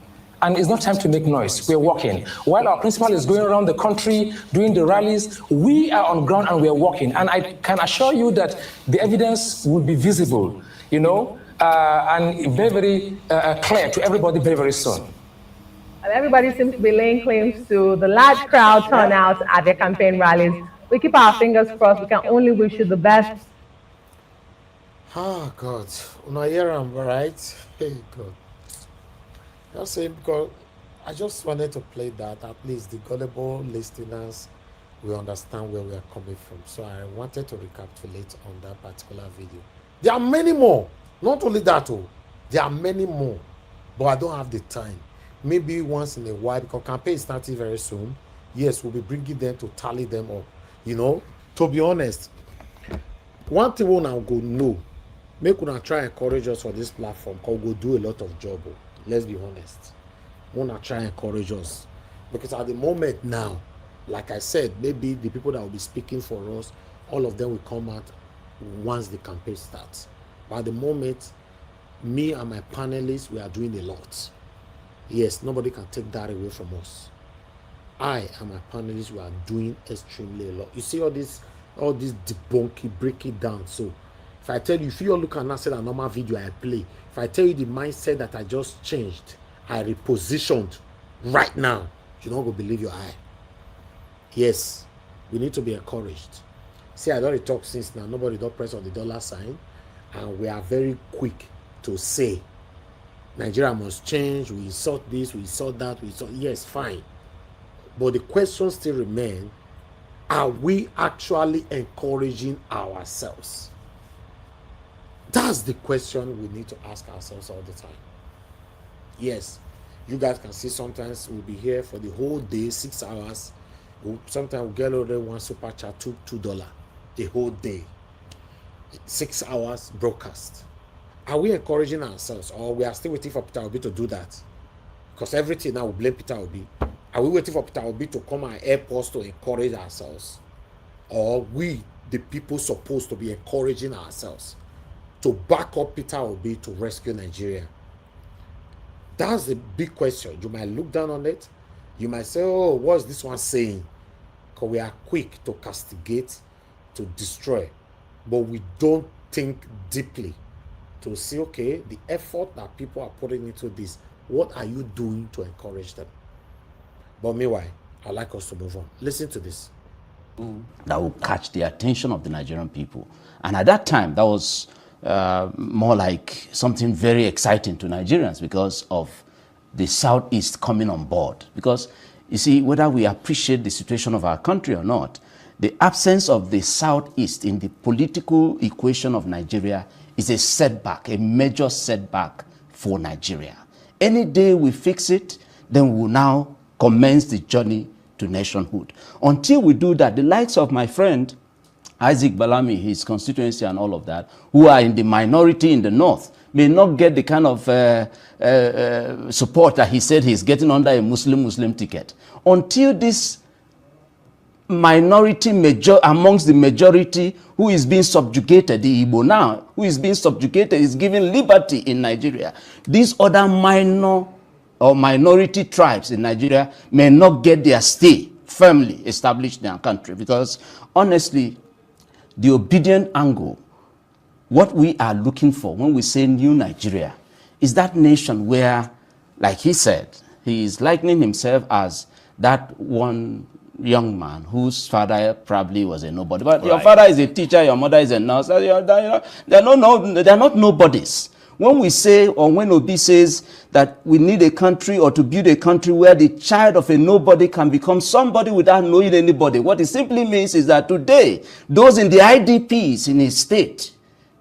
And it's not time to make noise. We're working. While our principal is going around the country doing the rallies, we are on ground and we're working. And I can assure you that the evidence will be visible, you know, and very, very clear to everybody very, very soon. And everybody seems to be laying claims to the large crowd turnout at their campaign rallies. We keep our fingers crossed. We can only wish you the best. Oh, God. Una hear am, right? Hey, God. Just saying, because I just wanted to play that. At least the gullible listeners will understand where we are coming from. So I wanted to recapitulate on that particular video. There are many more. Not only that, there are many more. But I don't have the time. Maybe once in a while, because campaign is starting very soon. Yes, we'll be bringing them to tally them up. You know, to be honest, one thing we now go know, make una try and encourage us for this platform, because we'll do a lot of job. Let's be honest. We want to try and encourage us. Because at the moment now, like I said, maybe the people that will be speaking for us, all of them will come out once the campaign starts. But at the moment, me and my panelists, we are doing a lot. Yes, nobody can take that away from us. I and my panelists, we are doing extremely a lot. You see all this debunking, break it down. So if I tell you, if you all look at that, say a normal video I play, if I tell you the mindset that I just changed, I repositioned right now, you're not going to believe your eye. Yes, we need to be encouraged. See, I don't talk since now. Nobody don't press on the dollar sign. And we are very quick to say, Nigeria must change, we insult this, we insult that, we insult, yes, fine. But the question still remains, are we actually encouraging ourselves? That's the question we need to ask ourselves all the time. Yes, you guys can see sometimes we'll be here for the whole day, 6 hours. Sometimes we'll get already one super chat, $2 the whole day. 6 hours broadcast. Are we encouraging ourselves, or we are still waiting for Peter Obi to do that? Because everything now will blame Peter Obi. Are we waiting for Peter Obi to come and help us to encourage ourselves? Or we, the people, supposed to be encouraging ourselves to back up Peter Obi to rescue Nigeria? That's the big question. You might look down on it. You might say, oh, what's this one saying? Because we are quick to castigate, to destroy, but we don't think deeply to see, okay, the effort that people are putting into this, what are you doing to encourage them? But meanwhile, I'd like us to move on. Listen to this. That will catch the attention of the Nigerian people. And at that time, that was more like something very exciting to Nigerians because of the Southeast coming on board. Because, you see, whether we appreciate the situation of our country or not, the absence of the Southeast in the political equation of Nigeria is a setback, a major setback for Nigeria. Any day we fix it, then we will now commence the journey to nationhood. Until we do that, the likes of my friend Isaac Balami, his constituency and all of that, who are in the minority in the north, may not get the kind of support that he said he's getting under a Muslim ticket. Until this minority amongst the majority who is being subjugated, the Igbo now, who is being subjugated, is given liberty in Nigeria. These other minor or minority tribes in Nigeria may not get their stay firmly established in their country, because honestly, the obedient angle, what we are looking for when we say new Nigeria, is that nation where, like he said, he is likening himself as that one young man whose father probably was a nobody. But right. Your father is a teacher, your mother is a nurse. They're not nobodies. When we say, or when Obi says that we need a country or to build a country where the child of a nobody can become somebody without knowing anybody, what it simply means is that today, those in the IDPs in his state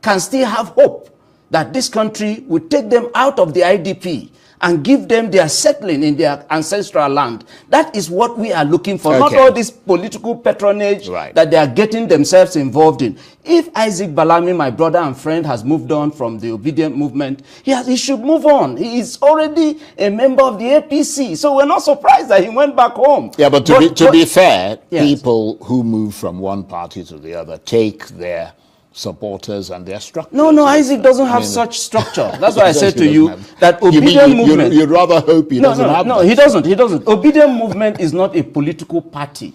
can still have hope that this country will take them out of the IDP and give them their settling in their ancestral land. That is what we are looking for, not all this political patronage that they are getting themselves involved in. If Isaac Balami, my brother and friend, has moved on from the obedient movement, he should move on. He is already a member of the APC, so we're not surprised that he went back home. Yeah, but to be fair, yes, people who move from one party to the other take their supporters and their structure. No, Isaac doesn't have such structure. That's why I said to you that obedient movement. You'd rather hope he doesn't have. No, he doesn't. Obedient movement is not a political party.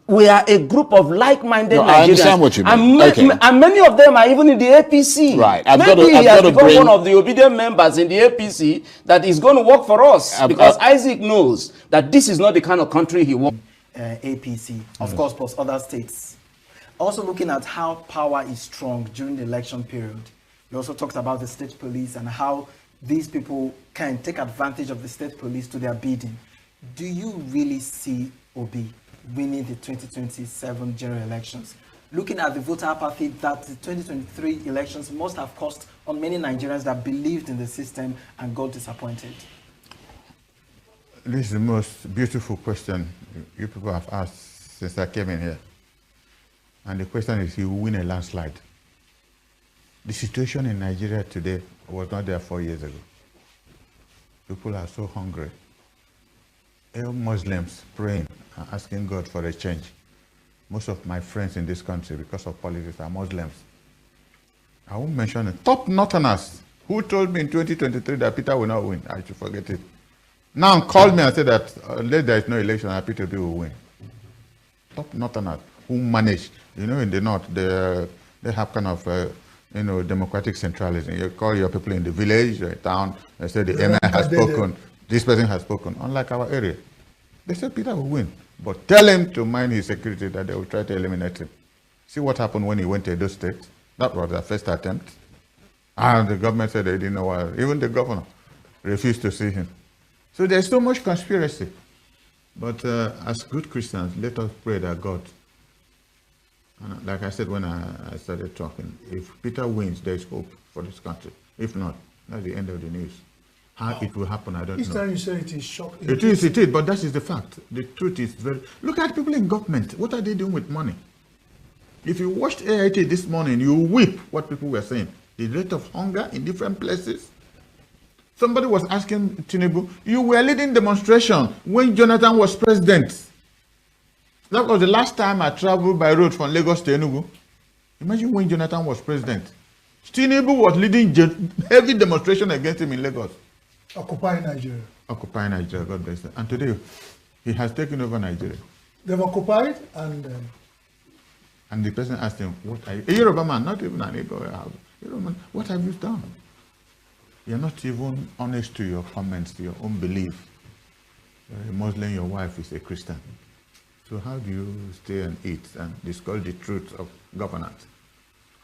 We are a group of like-minded Nigerians. I understand what you mean. And many of them are even in the APC. Right. Maybe he has become one of the obedient members in the APC that is going to work for us, because Isaac knows that this is not the kind of country he wants. APC, of course, plus other states. Also looking at how power is strong during the election period. You also talked about the state police and how these people can take advantage of the state police to their bidding. Do you really see Obi winning the 2027 general elections? Looking at the voter apathy that the 2023 elections must have cost on many Nigerians that believed in the system and got disappointed. This is the most beautiful question you people have asked since I came in here. And the question is, he will win a landslide. The situation in Nigeria today was not there 4 years ago. People are so hungry. All Muslims praying and asking God for a change. Most of my friends in this country, because of politics, are Muslims. I won't mention it. Top Northerners who told me in 2023 that Peter will not win. I should forget it. Now call me and say that unless there is no election, Peter Obi will win. Top Northerners who manage. You know, in the north, they have kind of, democratic centralism. You call your people in the village, your town, they say the emir has spoken, this person has spoken. Unlike our area, they say Peter will win, but tell him to mind his security, that they will try to eliminate him. See what happened when he went to Edo State? That was their first attempt. And the government said they didn't know why. Even the governor refused to see him. So there's so much conspiracy. But as good Christians, let us pray that God And like I said when I started talking, if Peter wins, there is hope for this country. If not, that's the end of the news. How it will happen, I don't know. Each time you say it is shocking. It is, but that is the fact. The truth is very... Look at people in government. What are they doing with money? If you watched AIT this morning, you weep what people were saying. The rate of hunger in different places. Somebody was asking Tinubu, you were leading demonstration when Jonathan was president. That was the last time I traveled by road from Lagos to Enugu. Imagine when Jonathan was president. Tinubu was leading heavy demonstration against him in Lagos. Occupying Nigeria. Occupying Nigeria, God bless them. And today, he has taken over Nigeria. They've occupied and the person asked him, what are you? A Yoruba man, not even an Igbo. Yoruba man, what have you done? You're not even honest to your comments, to your own belief. You're a Muslim, your wife is a Christian. So how do you stay and eat and discuss the truth of governance?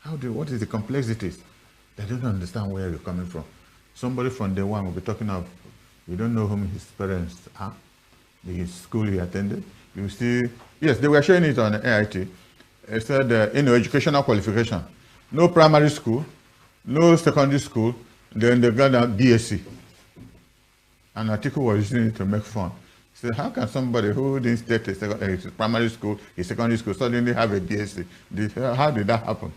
What is the complexities? They don't understand where you're coming from. Somebody from day one will be talking of, you don't know whom his parents are, the school he attended. You see, yes, they were showing it on AIT. It said, educational qualification. No primary school, no secondary school, then they got a BSc. An article was using it to make fun. So how can somebody who didn't start a primary school, a secondary school, suddenly have a BSc? How did that happen?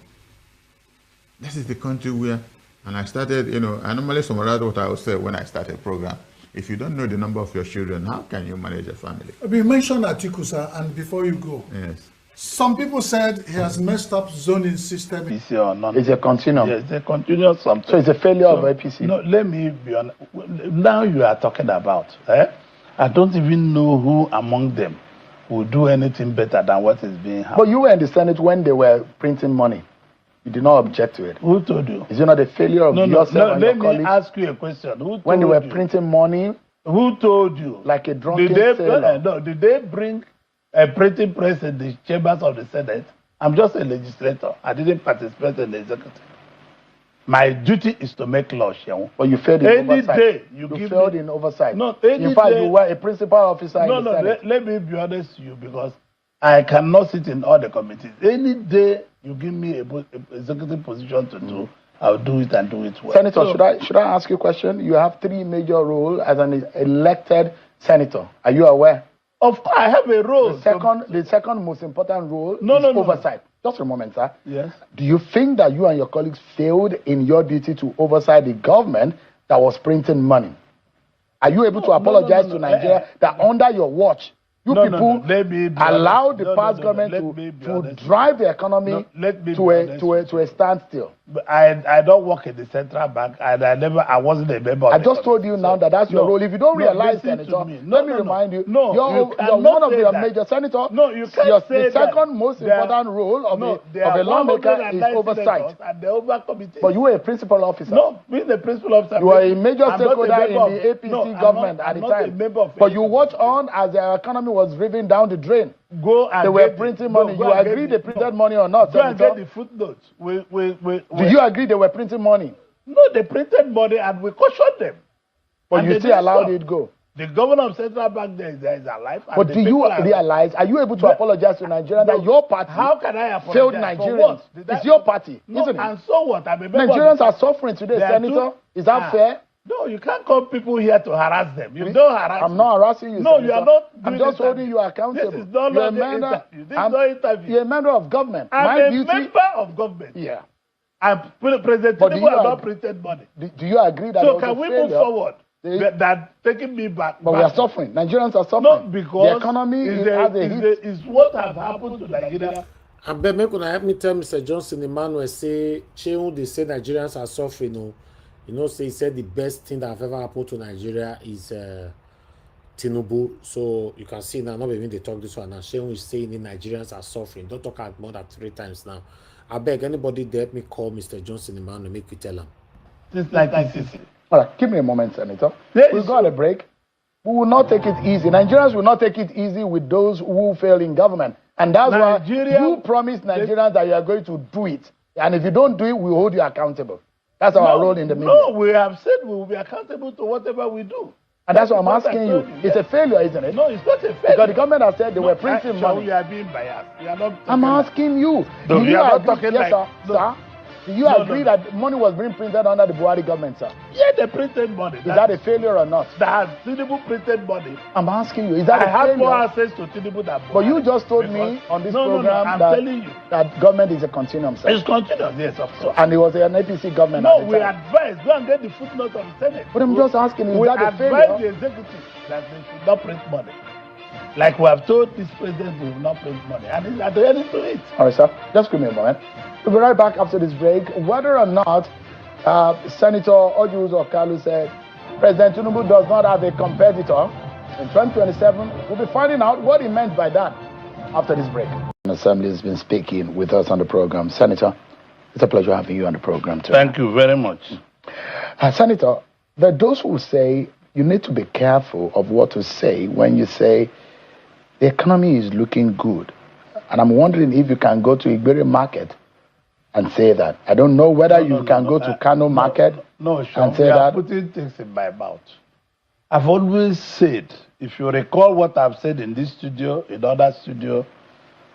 This is the country where, and I started, I normally summarize what I would say when I start a program. If you don't know the number of your children, how can you manage a family? You mentioned Atiku, sir, and before you go, yes. Some people said he has messed up zoning system. It's a continuum. Yes, it's a continuous something. So it's a failure of APC. No, let me be honest. Now you are talking about, I don't even know who among them will do anything better than what is being happened. But you were in the Senate when they were printing money. You did not object to it. Who told you? Is it not a failure of yourself and your colleagues? Let me ask you a question. Who told when they were you? Printing money? Who told you? Like a drunken sailor. Did they bring a printing press in the chambers of the Senate? I'm just a legislator. I didn't participate in the executive. My duty is to make laws. But you failed in oversight. Day you failed in oversight. No, in fact, you were a principal officer in the Senate. Let me be honest with you, because I cannot sit in all the committees. Any day you give me a executive position to do, I'll do it and do it well. Senator, should I ask you a question? You have 3 major roles as an elected senator. Are you aware? Of course, I have a role. The second most important role is oversight. Just a moment, sir. Yes. Do you think that you and your colleagues failed in your duty to oversight the government that was printing money? Are you able to apologize to Nigeria that under your watch, you people allowed the past government to drive the economy to a standstill? I don't work in the central bank, and I wasn't a member. I just told you now that that's your role. If you don't realize, Senator, let me remind you, you're one of your major senators. No, you can't say the second most important role of a lawmaker is oversight. And the overcommittee. But you were a principal officer. No, being the principal officer. You are a major stakeholder in the APC government at the time. But you watched on as the economy was driven down the drain. They were printing money. You agree they printed money or not, Senator? Go and get the footnotes. Do you agree they were printing money? No, they printed money and we cautioned them. But you still allowed it go. The governor of Central Bank there is alive. But do you realize, are you able to apologize to Nigeria that your party failed Nigerians? It's your party, isn't it? And so what? Nigerians are suffering today, Senator. Is that fair? No, you can't call people here to harass them. You don't harass I'm not harassing you, No, Senator. You are not. I'm just holding you accountable. This is not you're a member. You're a member of government. I'm a member of government. Yeah. And President Tinubu has not printed money. Do you agree that? So can we move forward? That taking me back. But we are suffering. Nigerians are suffering. Not because the economy is what has happened to Nigeria. And Ben, make una help me tell Mr. Johnson Emmanuel say, they say Nigerians are suffering. Say he said the best thing that have ever happened to Nigeria is Tinubu. So you can see now, not even they talk this one now. Shehu is saying the Nigerians are suffering. Don't talk out more than 3 times now. I beg anybody there, help me call Mr. Johnson Emmanuel, make you tell him. Just like this. All right, give me a moment, Senator. We'll go on a break. We will not take it easy. Nigerians will not take it easy with those who fail in government. And that's why you promised Nigerians that you are going to do it. And if you don't do it, we'll hold you accountable. That's our role in the media. No, we have said we will be accountable to whatever we do. And that's what I'm asking you. It's a failure, isn't it? No, it's not a failure. Because the government has said they were printing money. You are being biased. You are not. I'm asking you. No, you are not talking yes, like. Sir. Do you agree that money was being printed under the Buhari government, sir? Yeah, they printed money. Is that a failure or not? That Tinubu printed money. I'm asking you, is that a failure? I have more access to Tinubu than Buhari. But you just told me on this program I'm telling you that government is a continuum, sir. It's continuum, yes, of course. And it was an APC government. No, we advise. Go and get the footnote of the Senate. But I'm just asking, is that a failure? We advise the executive that they should not print money. Like we have told this president, we will not print money. And he's adhering to it. All right, sir. Just give me a moment. We'll be right back after this break. Whether or not Senator Ojuuzu Okalu said President Tinubu does not have a competitor in 2027, we'll be finding out what he meant by that after this break. The Assembly has been speaking with us on the program. Senator, it's a pleasure having you on the program too. Thank you very much. Senator, there are those who say you need to be careful of what to say when you say the economy is looking good. And I'm wondering if you can go to Igbere Market and say that. I don't know whether you can go to Kano Market and say that. Putting things in my mouth. I've always said, if you recall what I've said in this studio, in other studio,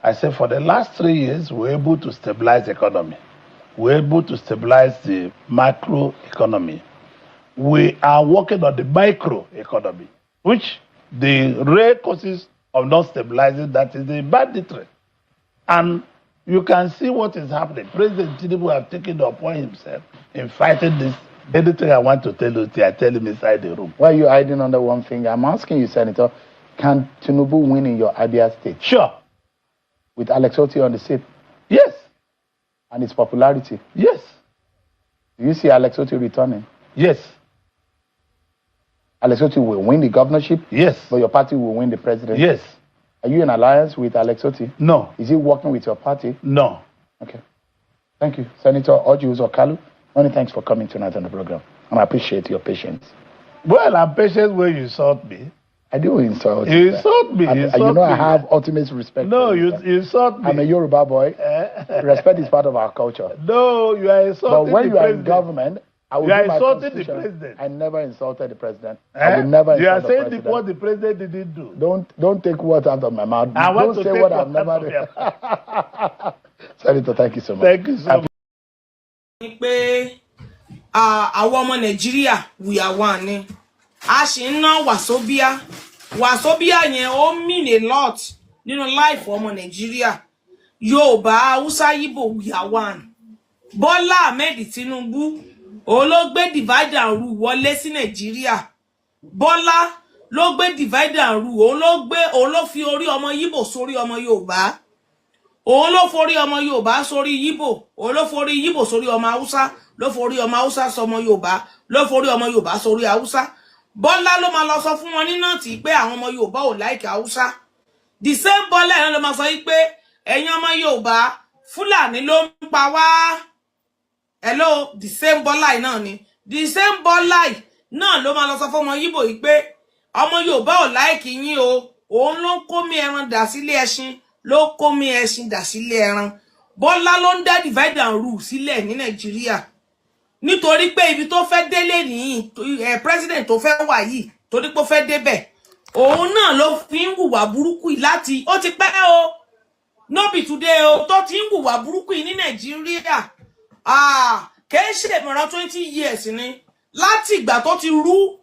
I said for the last 3 years, we're able to stabilize the economy. We're able to stabilize the macro economy. We are working on the micro economy, which the real causes of not stabilizing that is the banditry. And you can see what is happening. President Tinubu has taken it upon himself in fighting this. Anything I want to tell you, I tell him inside the room. Why are you hiding under one finger? I'm asking you, Senator, can Tinubu win in your Abia state? Sure. With Alex Otti on the seat? Yes. And its popularity? Yes. Do you see Alex Otti returning? Yes. Alex Otti will win the governorship? Yes. But your party will win the presidency? Yes. Are you in alliance with Alex Otti? No. Is he working with your party? No. Okay. Thank you. Senator Ojuuzu Okalu, many thanks for coming tonight on the program. And I appreciate your patience. Well, I'm patient when you insult me. I do insult you. You insult me. You know I have ultimate respect. No, you insult me. I'm a Yoruba boy. Respect is part of our culture. No, you are insulting But when you are president. in government, I will you are do my insulting the president. I never insulted the president. I will never you insult the president. You are saying what the president didn't do. Don't take words out of my mouth. Don't say what I've never done. Senator, thank you so much. Thank you so much. Àwọn ọmọ Nàìjíríà we are one ni a ṣì ń ná wàsóbíà yẹn ó mean a lot nínú life ọmọ Nàìjíríà Yorùbá Hausa Igbo we are one Bọ́lá Ahmed Tinubu ó ló gbé divide and rule wọlé sí Nàìjíríà Bọ́lá ló gbé divide and rule ó ló fi orí ọmọ Igbo sórí ọmọ Yorùbá òun ló forí ọmọ Yorùbá sórí Igbo òun ló forí Igbo sórí ọmọ Hausa ló forí ọmọ Hausa sọmọ Yorùbá ló forí ọmọ Yorùbá sórí Hausa Bọ́lá ló máa lọ sọ fún wọn nínà tí pé àwọn ọmọ Yorùbá ò like Hausa the same Bọ́lá yẹn ló máa sọ pé ẹ̀yin ọmọ Yorùbá Fúlàní ló ń pa wá hello the same Bọ́lá náà ni the same Bọ́lá náà ló máa lọ sọ fún ọmọ Igbo yìí pé ọmọ Yorùbá ò like yín o òun ló ń kó mi ẹran dà sílé ẹṣin ló kó mi ẹṣin dà sílé ẹran Bọ́lá ló ń dá divide and rule sílẹ̀ ní Nàìjíríà nítorí pé ibi tó fẹ́ délé ní president tó fẹ́ wà yìí torí pé ó fẹ́ débẹ̀ òun náà ló fi ń hùwà burúkú yìí láti ó ti pẹ́ o no be today o tó ti ń hùwà burúkú yìí ní Nàìjíríà kìí ṣe ìmọ̀ràn 20 years ni láti ìgbà tó ti rú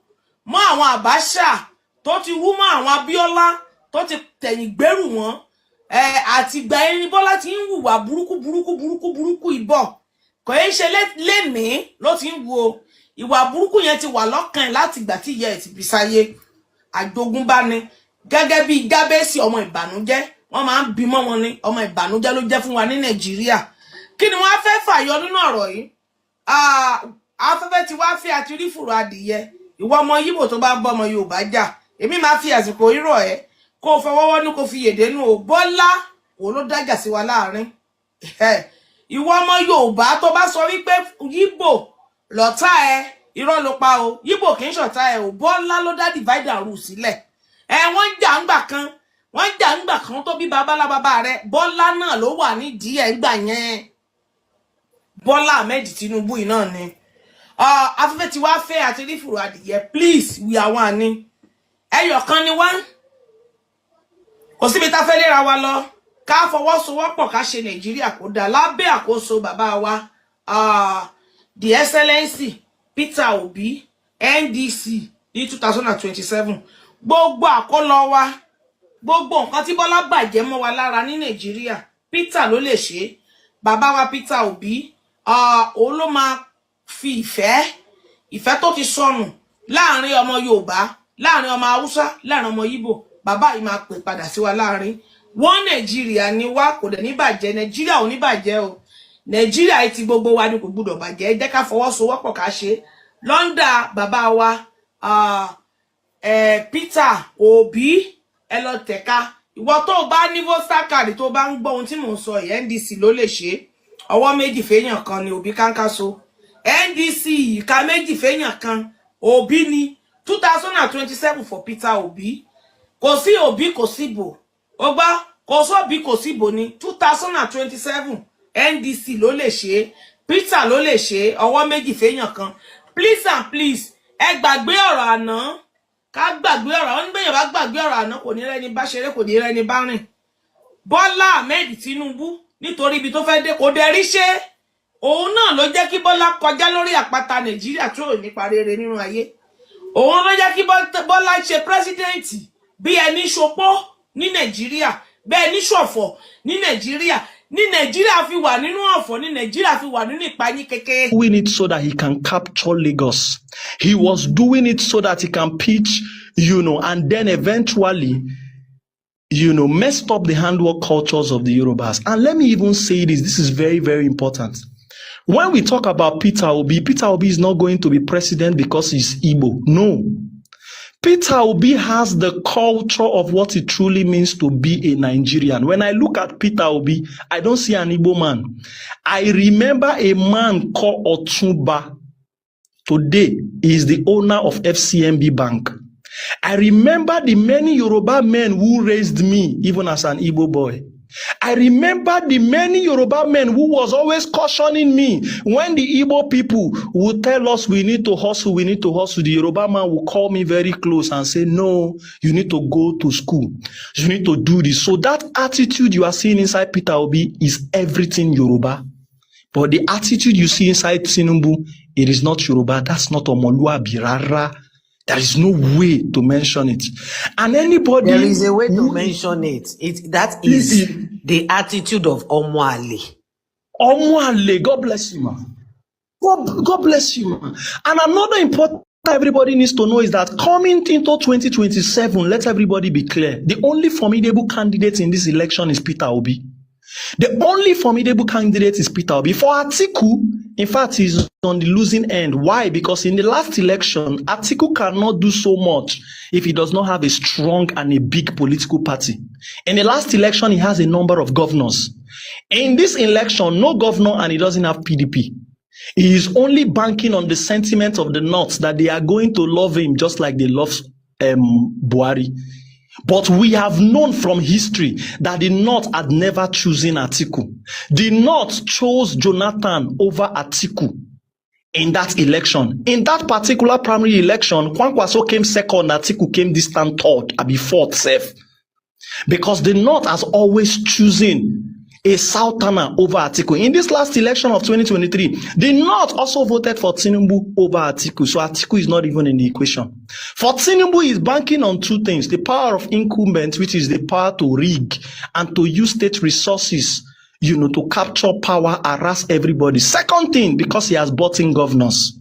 mọ́ àwọn Abacha tó ti rú mọ́ àwọn Abíọ́lá tó ti tẹ̀yìn gbèrú wọn àti ìgbà ẹni Bọ́lá ti ń hùwà burúkú ìbọ̀ kò í ṣe lénìí ló ti ń wo ìwà burúkú yẹn ti wà lọ́kàn láti ìgbà tí ìyá ẹ̀ ti bí sáyé àjogúnbá ni gẹ́gẹ́ bí Jábẹ́sì ọmọ ìbànújẹ́ wọ́n máa ń bímọ wọn ní ọmọ ìbànújẹ́ ló jẹ́ fún wa ní Nàìjíríà kí ni wọ́n fẹ́ fàyọ nínú ọ̀rọ̀ yìí afẹ́fẹ́ ti wá fi àti rí fùrọ̀ adìyẹ ìwọ ọmọ Yíbò tó bá ń bọ́ ọmọ Yorùbá jà èmi máa fi àsìkò ìrọ̀ ẹ́ kó o fọwọ́wọ́ ní kó fi yèdè nù ó Bọ́lá òun ló dájà sí wa láàrin ìwọ ọmọ Yorùbá tó bá sọ wípé Yíbò lọ́tá ẹ irọ́ ló pa o Yíbò kì í ṣọ̀tá ẹ o Bọ́lá ló dá divide and rule sílẹ̀ wọ́n jà ńgbà kan tó bí babalábàbà rẹ Bọ́lá náà ló wà nídìí ẹ̀ ńgbà yẹn Bọ́lá Ahmed Tinubu yìí náà ni afẹ́fẹ́ tí wá fẹ́ àti rí fùrọ̀ adìyẹ please we are one ni ẹyọ kan ni wá kò síbi tá fẹ́ lera wa lọ ká fọwọ́sowọ́pọ̀ ká ṣe Nàìjíríà kó dá lábẹ́ àkóso bàbá wa the excellency Peter Obi NDC ní 2027 gbogbo àkólọ wa gbogbo nǹkan tí Bọ́lá bàjẹ́ mọ́ wa lára ní Nàìjíríà Peter ló lè ṣe bàbá wa Peter Obi òun ló máa fi ìfẹ́ tó ti sọnù láàrin ọmọ Yorùbá láàrin ọmọ Haúsá láàrin ọmọ Ìgbò bàbá yìí máa pè padà sí wa láàrin wọn Nàìjíríà ni wá kò dẹ̀ ní bàjẹ́ Nàìjíríà ò ní bàjẹ́ o Nàìjíríà ti gbogbo wa ni kò gbọ́dọ̀ bàjẹ́ jẹ́ ká fọwọ́sowọ́pọ̀ ká ṣe lọ́ndà bàbá wa Peter Obi ẹ lọ tẹ̀ka ìwọ tó bá ní voter card tó bá ń gbọ́ ohun tí mò ń sọ yìí NDC ló lè ṣe ọwọ́ méjì fẹ́yàn kan ni Obi kankaso NDC ìka méjì fẹ́yàn kan Obi ni 2027 for Peter Obi kò sí Obi kò sí bò ó gbá kò sí Obi kò sí bò ní 2027 NDC ló lè ṣe Peter ló lè ṣe ọwọ́ méjì fẹ́yàn kan please and please ẹ gbàgbé ọ̀rọ̀ àná ká gbàgbé ọ̀rọ̀ wọn nígbẹ̀yàn bá gbàgbé ọ̀rọ̀ àná kò ní rẹ́ni bá ṣeré kò ní rẹ́ni bá rìn Bọ́lá Ahmed Tinubu nítorí ibi tó fẹ́ dé kò dẹ̀ rí ṣe òun náà ló jẹ́ kí Bọ́lá kọjá lórí àpáta Nàìjíríà tí ò nípa rere nínú ayé òun ló jẹ́ kí Bọ́lá ṣe pírẹsidẹ́ǹtì bí ẹni ṣopó ní Nàìjíríà bẹ́ẹ̀ ní ṣọ̀fọ̀ ní Nàìjíríà fi wà nínú ọ̀fọ̀ ní Nàìjíríà fi wà nínú ìpayín kékeré. Doing it so that he can capture Lagos. He was doing it so that he can pitch, and then eventually, messed up the handwork cultures of the Yorubas. And let me even say this is very, very important. When we talk about Peter Obi is not going to be president because he's Igbo. No. Peter Obi has the culture of what it truly means to be a Nigerian. When I look at Peter Obi, I don't see an Igbo man. I remember a man called Otunba. Today, he is the owner of FCMB Bank. I remember the many Yoruba men who raised me, even as an Igbo boy. I remember the many Yoruba men who was always cautioning me when the Igbo people would tell us we need to hustle. The Yoruba man would call me very close and say, no, you need to go to school. You need to do this. So that attitude you are seeing inside Peter Obi is everything Yoruba. But the attitude you see inside Tinubu, it is not Yoruba. That's not Omoluabi rara. There is no way to mention it. And anybody... There is a way to mention it. That is the attitude of Omoale. Omoale, God bless you, man. God bless you, man. And another important everybody needs to know is that coming into 2027, let everybody be clear. The only formidable candidate in this election is Peter Obi. The only formidable candidate is Peter Obi. For Atiku, in fact, he's on the losing end. Why? Because in the last election, Atiku cannot do so much if he does not have a strong and a big political party. In the last election, he has a number of governors. In this election, no governor and he doesn't have PDP. He is only banking on the sentiment of the North that they are going to love him just like they love Buhari. But we have known from history that the North had never chosen Atiku. The North chose Jonathan over Atiku in that election. In that particular primary election, Kwankwaso came second, Atiku came distant third, and fourth safe. Because the North has always chosen a Southerner over Atiku. In this last election of 2023, the North also voted for Tinubu over Atiku. So Atiku is not even in the equation. For Tinubu, is banking on two things. The power of incumbent, which is the power to rig and to use state resources, to capture power, harass everybody. Second thing, because he has bought in governors.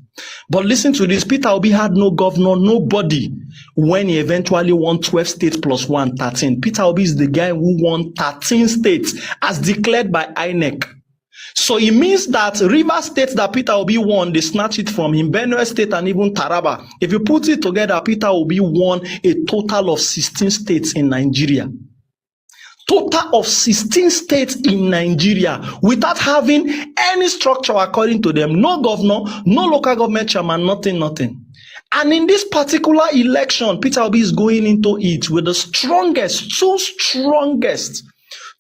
But listen to this, Peter Obi had no governor, nobody, when he eventually won 12 states plus 1, 13. Peter Obi is the guy who won 13 states as declared by INEC. So it means that Rivers State that Peter Obi won, they snatched it from him, Benue State and even Taraba. If you put it together, Peter Obi won a total of 16 states in Nigeria. Total of 16 states in Nigeria without having any structure according to them. No governor, no local government chairman, nothing. And in this particular election, Peter Obi is going into it with the strongest, two strongest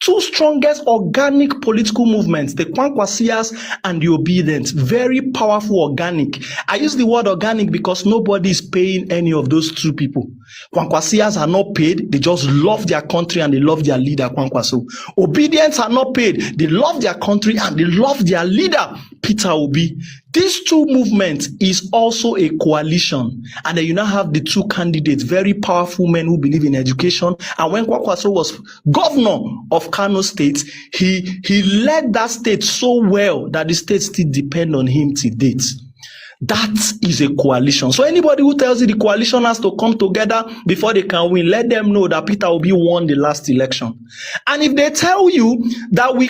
two strongest organic political movements, the Kwankwasias and the Obedience. Very powerful organic. I use the word organic because nobody is paying any of those two people. Kwankwasias are not paid. They just love their country and they love their leader, Kwankwaso. Obedience are not paid. They love their country and they love their leader, Peter Obi. These two movements is also a coalition. And then you now have the two candidates, very powerful men who believe in education. And when Kwankwaso was governor of Kano State, he led that state so well that the state still depend on him to date. That is a coalition. So anybody who tells you the coalition has to come together before they can win, let them know that Peter Obi won the last election. And if they tell you that we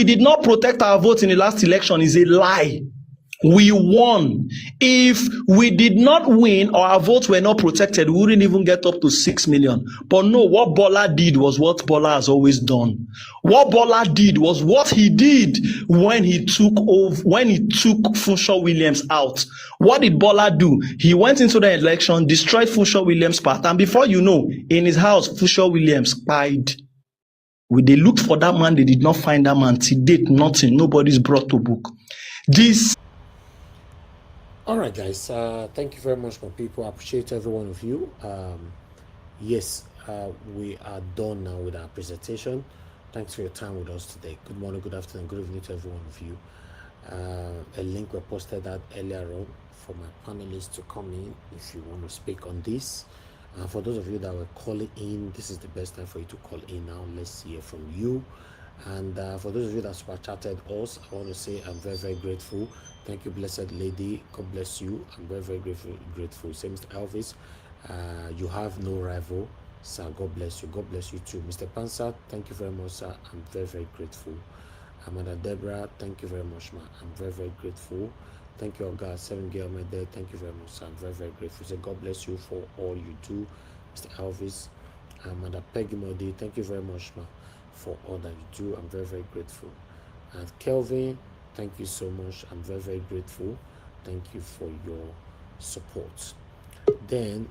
did not protect our votes in the last election, is a lie. We won. If we did not win or our votes were not protected, we wouldn't even get up to 6 million. But no, what Bola did was what Bola has always done. What Bola did was what he did when he took Funshaw Williams out. What did Bola do? He went into the election, destroyed Funshaw Williams' part, and before you know, in his house, Funshaw Williams died. When they looked for that man, they did not find that man. To date, nothing. Nobody's brought to book. All right, guys. Thank you very much, my people. I appreciate every one of you. Yes, we are done now with our presentation. Thanks for your time with us today. Good morning, good afternoon, good evening to every one of you. A link was posted out earlier on for my panelists to come in if you want to speak on this. For those of you that were calling in, this is the best time for you to call in now. Let's hear from you. And for those of you that super chatted us, I want to say I'm very, very grateful. Thank you, blessed lady. God bless you. I'm very, very grateful. Say, Mr. Elvis, you have no rival. Sir, God bless you. God bless you too. Mr. Pansa, thank you very much, sir. I'm very, very grateful. Amanda Deborah, thank you very much, ma. I'm very, very grateful. Thank you, God. 7 girl, my dad. Thank you very much, sir. I'm very, very grateful. Say, God bless you for all you do. Mr. Elvis, Amanda Peggy Modi, thank you very much, ma, for all that you do. I'm very, very grateful. And Kelvin, thank you so much. I'm very, very grateful. Thank you for your support. Then,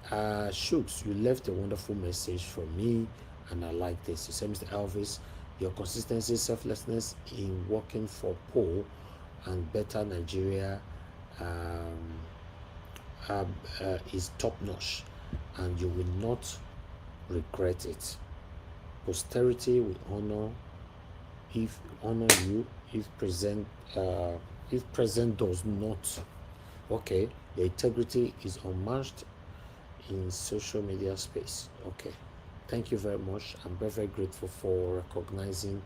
Shooks, you left a wonderful message for me, and I like this. You said, Mr. Elvis, your consistency, selflessness in working for poor and better Nigeria is top-notch, and you will not regret it. Posterity will honor you if present does not. Okay, your integrity is unmatched in social media space. Okay, thank you very much. I'm very, very grateful for recognizing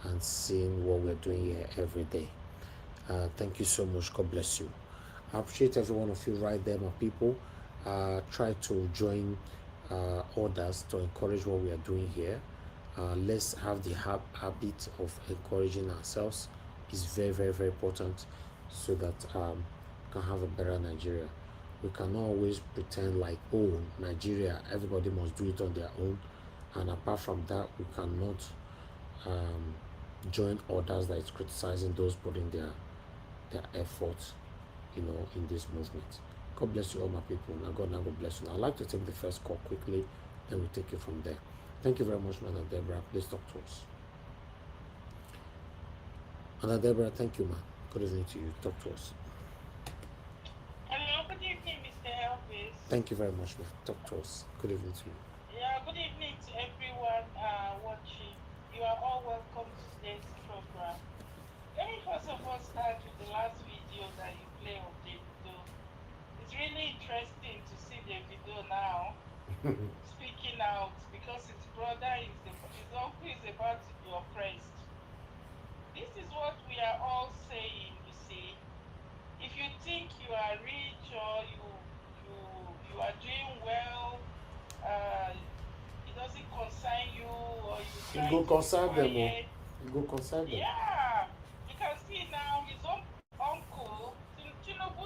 and seeing what we're doing here every day. Thank you so much. God bless you. I appreciate every one of you right there, my people. Try to join others to encourage what we are doing here. Let's have the habit of encouraging ourselves. It's very, very, very important so that we can have a better Nigeria. We cannot always pretend like, oh, Nigeria, everybody must do it on their own. And apart from that, we cannot join others that is criticizing those putting their efforts, in this movement. God bless you all, my people. Now God bless you. I'd like to take the first call quickly, then we take it from there. Thank you very much, Madam Deborah. Please talk to us. Madam Deborah, thank you, ma. Good evening to you. Talk to us. Hello, good evening, Mr. Elvis. Thank you very much, ma. Talk to us. Good evening to you. Yeah, good evening to everyone watching. You are all welcome to today's program. Let me first of all start with the last video that you play of Davido. It's really interesting to see Davido now speaking out because his uncle is about to be oppressed. This is what we are all saying, you see. If you think you are rich or you are doing well, it doesn't concern you, or you go concern them. You go concern them. Yeah, you can see now his own uncle Tinubu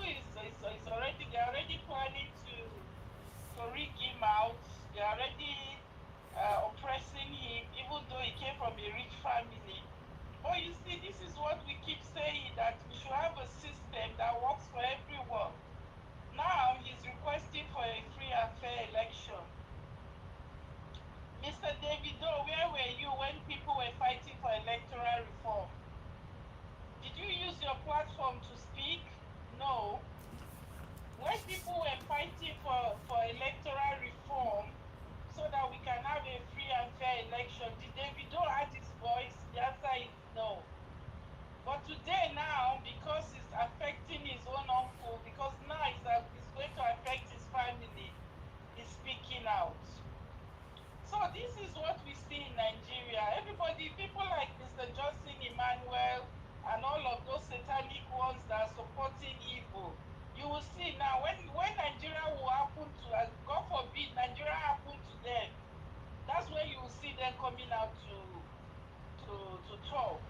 they're already planning to rig him out. They're already oppressing him, even though he came from a rich family. But you see, this is what we keep saying, that we should have a system that works for everyone. Now he's requesting for a free and fair election. Mr. Davido, where were you when when people were fighting for electoral reform? Did you use your platform to speak? No. When people were fighting for electoral reform so that we can have a free and fair election, did Davido add his voice? The answer is no. But today now, because it's affecting his own uncle, because now it's going to affect his family, he's speaking out. So this is what we see in Nigeria. Everybody, people like Mr. Johnson Emmanuel and all of those satanic ones that are supporting evil, you will see now when Nigeria will happen to, God forbid, Nigeria happen to them, that's when you will see them coming out to talk.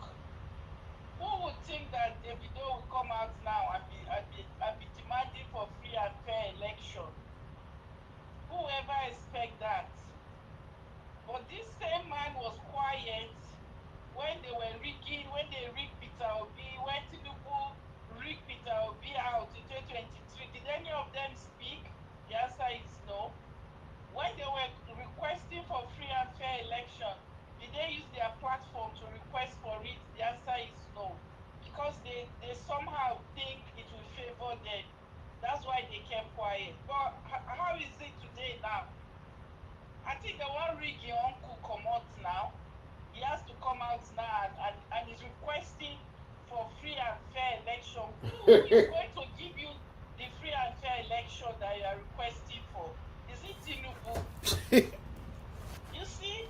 Who would think that Davido will come out now and be demanding for free and fair election? Whoever expect that? But this same man was quiet when they were rigging, when they rigged Peter Obi, when Tinubu rigged Peter Obi out in 2023. Did any of them speak? The answer is no. When they were requesting for free and fair election, did they use their platform to request for it? The answer is no. Because they somehow think it will favor them. That's why they kept quiet. But how is it today now? I think the one rig your uncle come out now. He has to come out now and is requesting for free and fair election. Who is going to give you the free and fair election that you are requesting for? Is it Tinubu? You see,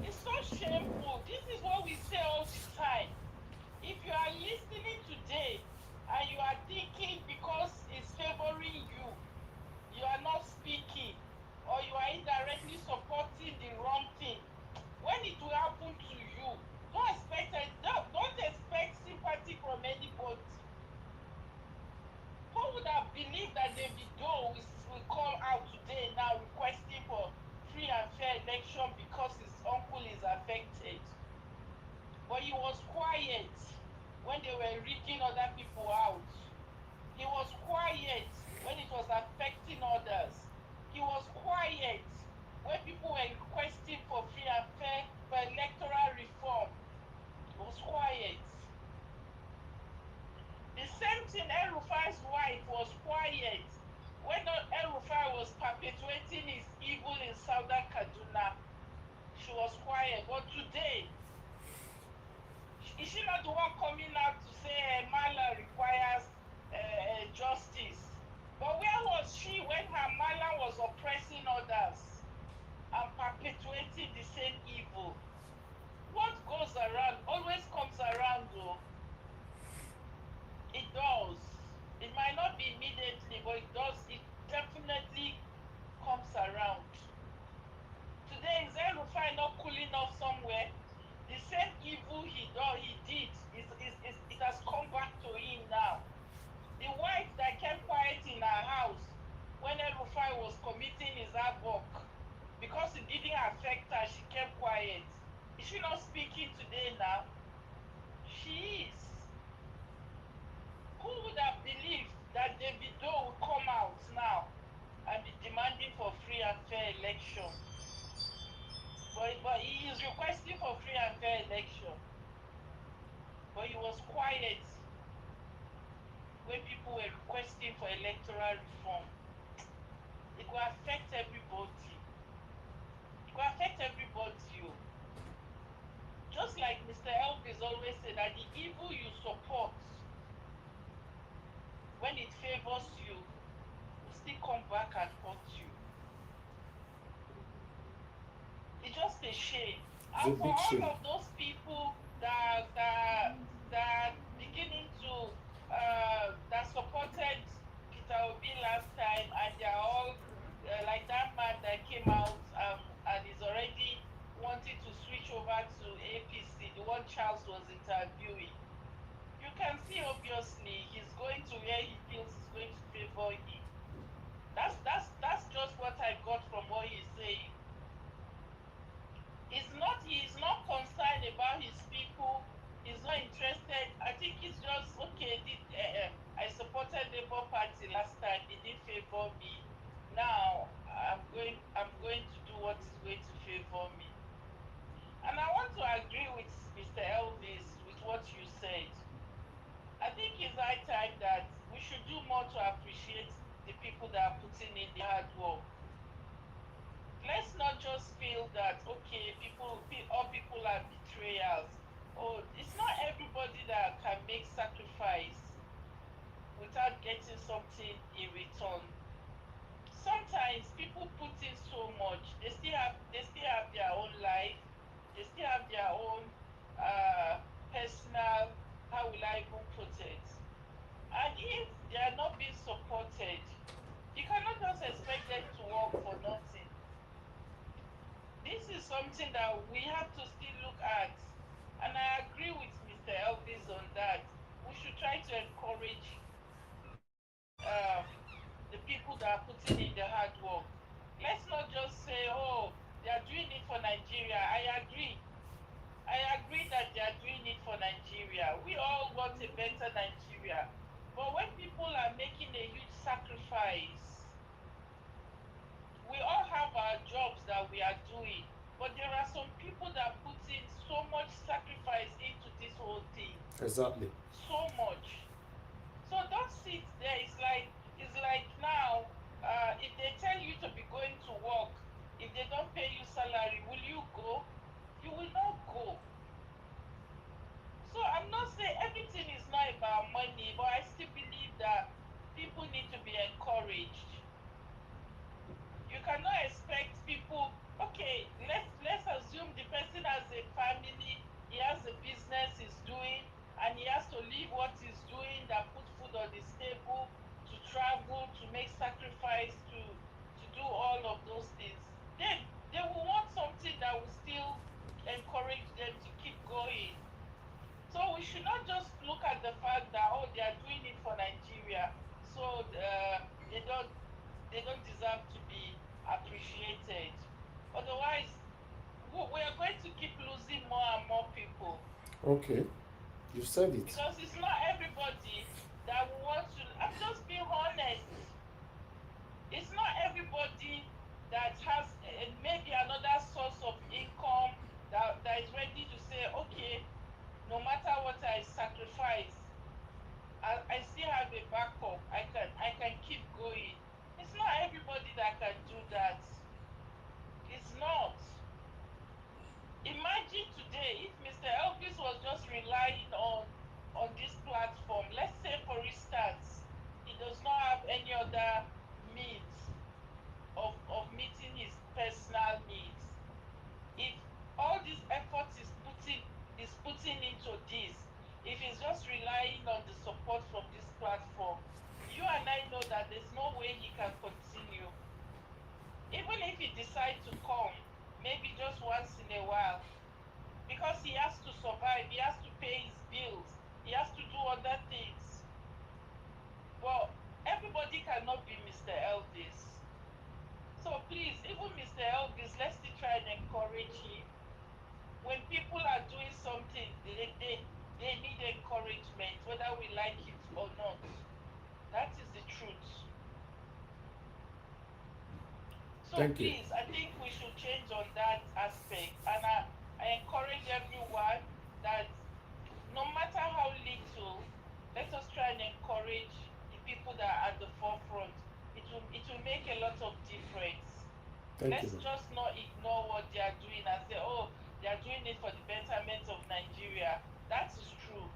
it's so shameful. This is what we say all the time. If you are listening today and you are thinking because it's favoring you, you are not speaking, or you are indirectly supporting the wrong thing, when it will happen to you, don't expect sympathy from anybody. Who would have believed that Davido will come out today now requesting for free and fair election because his uncle is affected? But he was quiet when they were rigging other people out. He was quiet when it was affecting others. He was quiet when people were requesting for free and fair for electoral reform. He was quiet. The same thing, El-Rufai's wife was quiet when El-Rufai was perpetuating his evil in southern Kaduna. She was quiet. But today, is she not the one coming out to say Mala requires justice? But where was she when her Mala was oppressing others and perpetuating the same evil? What goes around always comes around though. It does. It might not be immediately, but it does. It definitely comes around. Today, is El-Rufai not cooling off somewhere? The same evil he did, it has come back to him now. The wife that kept quiet in her house when El-Rufai was committing his havoc, because it didn't affect her, she kept quiet. Is she not speaking today now? She is. Who would have believed that Davido will come out now and be demanding for free and fair election? But he is requesting for free and fair election. But he was quiet when people were requesting for electoral reform. It will affect everybody. It will affect everybody. Just like Mr. Elvis always said, that the evil you support, when it favors you, will still come back and hurt you. It's just a shame. And for all of those people that beginning to that supported Peter Obi last time, and they are all like that man that came out and is already wanting to switch over to APC, the one Charles was interviewing. You can see obviously he's going to where he feels is going to favor him. That's just what I got from what he's saying. He's not concerned about his people. He's not interested. I think he's just okay. I supported Labour Party last time. It didn't favor me. Now I'm going to do what is going to favor me. And I want to agree with Mr. Elvis with what you said. I think it's high time that we should do more to appreciate the people that are putting in the hard work. Let's not just feel that, okay, all people are betrayals. Oh, it's not everybody that can make sacrifice without getting something in return. Sometimes people put in so much, they still have their own life, they still have their own personal, how will I even put it? And if they are not being supported, you cannot just expect them to work for nothing. This is something that we have to still look at. And I agree with Mr. Elvis on that. We should try to encourage the people that are putting in the hard work. Let's not just say, oh, they are doing it for Nigeria. I agree that they are doing it for Nigeria. We all want a better Nigeria. But when people are making a huge sacrifice, we all have our jobs that we are doing. But there are some people that put in so much sacrifice into this whole thing. Exactly. So much. So don't sit there. It's like now, if they tell you to be going to work, if they don't pay you salary, will you go? You will not go. So I'm not saying everything is not about money, but I still believe that people need to be encouraged. You cannot expect people, okay, let's assume the person has a family, he has a business he's doing, and he has to leave what he's doing that put food on his table, to travel, to make sacrifice, to do all of those things. Then they will want something that will still encourage them to keep going. So we should not just look at the fact that, oh, they are doing it for Nigeria, so they don't deserve to be appreciated. Otherwise, we are going to keep losing more and more people. Okay, you said it. Because it's not everybody that will want to. I'm just being honest. It's not everybody that has maybe another source of income that is ready to say, okay, no matter what I sacrifice, I still have a backup. I can keep going. It's not everybody that can do that. It's not. Imagine today if Mr. Elvis was just relying on this platform. Let's say, for instance, he does not have any other means of meeting his personal needs. If all this effort is putting into this, if he's just relying on the support from this platform, you and I know that there's no way he can continue. Even if he decides to come, maybe just once in a while, because he has to survive, he has to pay his bills, he has to do other things. Well, everybody cannot be Mr. Elvis. So please, even Mr. Elvis, let's still try and encourage him. When people are doing something, they need encouragement, whether we like it or not. That is the truth. So Thank you. please, I think we should change on that aspect. And I encourage everyone that no matter how little, let us try and encourage the people that are at the forefront. It will make a lot of difference. Let's just not ignore what they are doing and say, oh, they are doing it for the betterment of Nigeria. That is true.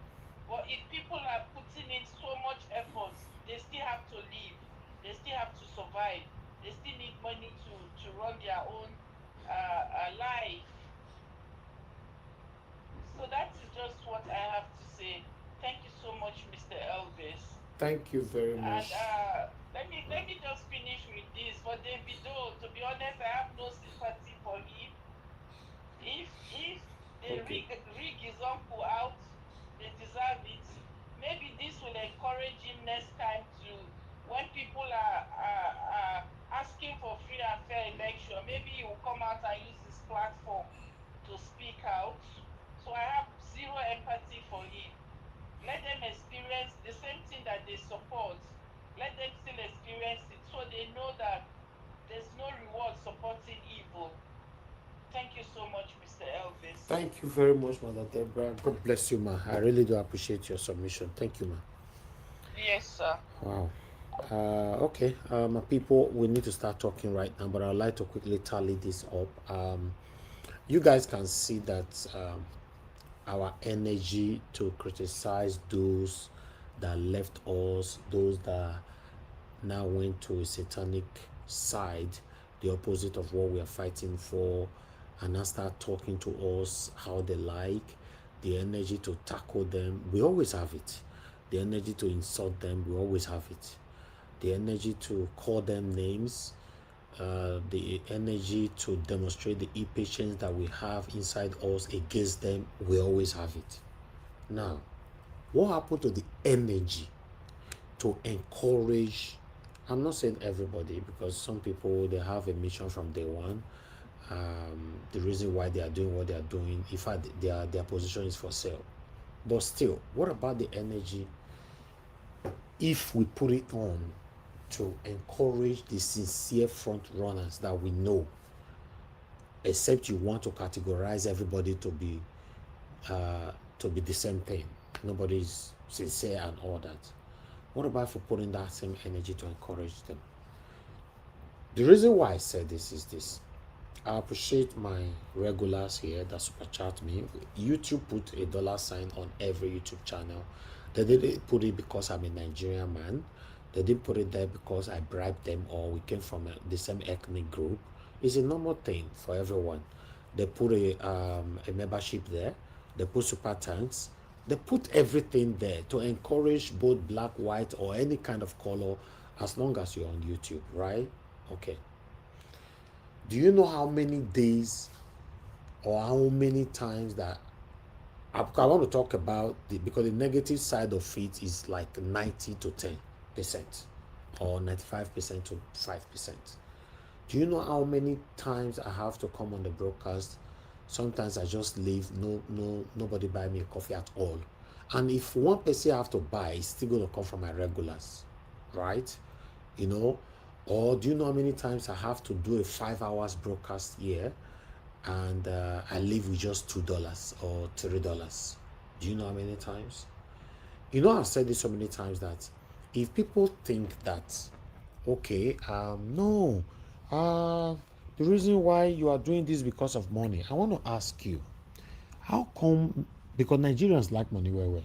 But if people are putting in so much effort, they still have to live. They still have to survive. They still need money to run their own life. So that is just what I have to say. Thank you so much, Mr. Elvis. Thank you very much. And let me just finish with this. For Davido, to be honest, I have no sympathy for him. If they rig his uncle out, they deserve it. Maybe this will encourage him next time to, when people are asking for free and fair election, maybe he will come out and use his platform to speak out. So I have zero empathy for him. Let them experience the same thing that they support. Let them still experience it so they know that there's no reward supporting evil. Thank you so much, Mr. Elvis. Thank you very much, Mother Deborah. God bless you, ma. I really do appreciate your submission. Thank you, ma. Yes, sir. Wow. Okay, my people, we need to start talking right now, but I'd like to quickly tally this up. You guys can see that our energy to criticize those that left us, those that now went to a satanic side, the opposite of what we are fighting for, and now start talking to us how they like, the energy to tackle them, we always have it. The energy to insult them, we always have it. The energy to call them names, the energy to demonstrate the impatience that we have inside us against them, we always have it. Now, what happened to the energy to encourage? I'm not saying everybody, because some people, they have a mission from day one. The reason why they are doing what they are doing, in fact, their position is for sale. But still, what about the energy if we put it on to encourage the sincere front runners that we know, except you want to categorize everybody to be the same thing, nobody is sincere and all that. What about for putting that same energy to encourage them? The reason why I said this is this. I appreciate my regulars here that super chat me. YouTube put a $sign on every YouTube channel. They didn't put it because I'm a Nigerian man. They didn't put it there because I bribed them or we came from the same ethnic group. It's a normal thing for everyone. They put a membership there. They put super thanks. They put everything there to encourage both black, white, or any kind of color, as long as you're on YouTube, right? Okay. Do you know how many days or how many times that I want to talk about because the negative side of it is like 90 to 10% or 95% to 5%. Do you know how many times I have to come on the broadcast? Sometimes I just leave, nobody buy me a coffee at all. And if one person I have to buy, it's still going to come from my regulars, right? You know, or do you know how many times I have to do a 5 hours broadcast here and I leave with just $2 or $3? Do you know how many times? You know, I've said this so many times that if people think that, okay, no, the reason why you are doing this because of money, I want to ask you, how come? Because Nigerians like money well.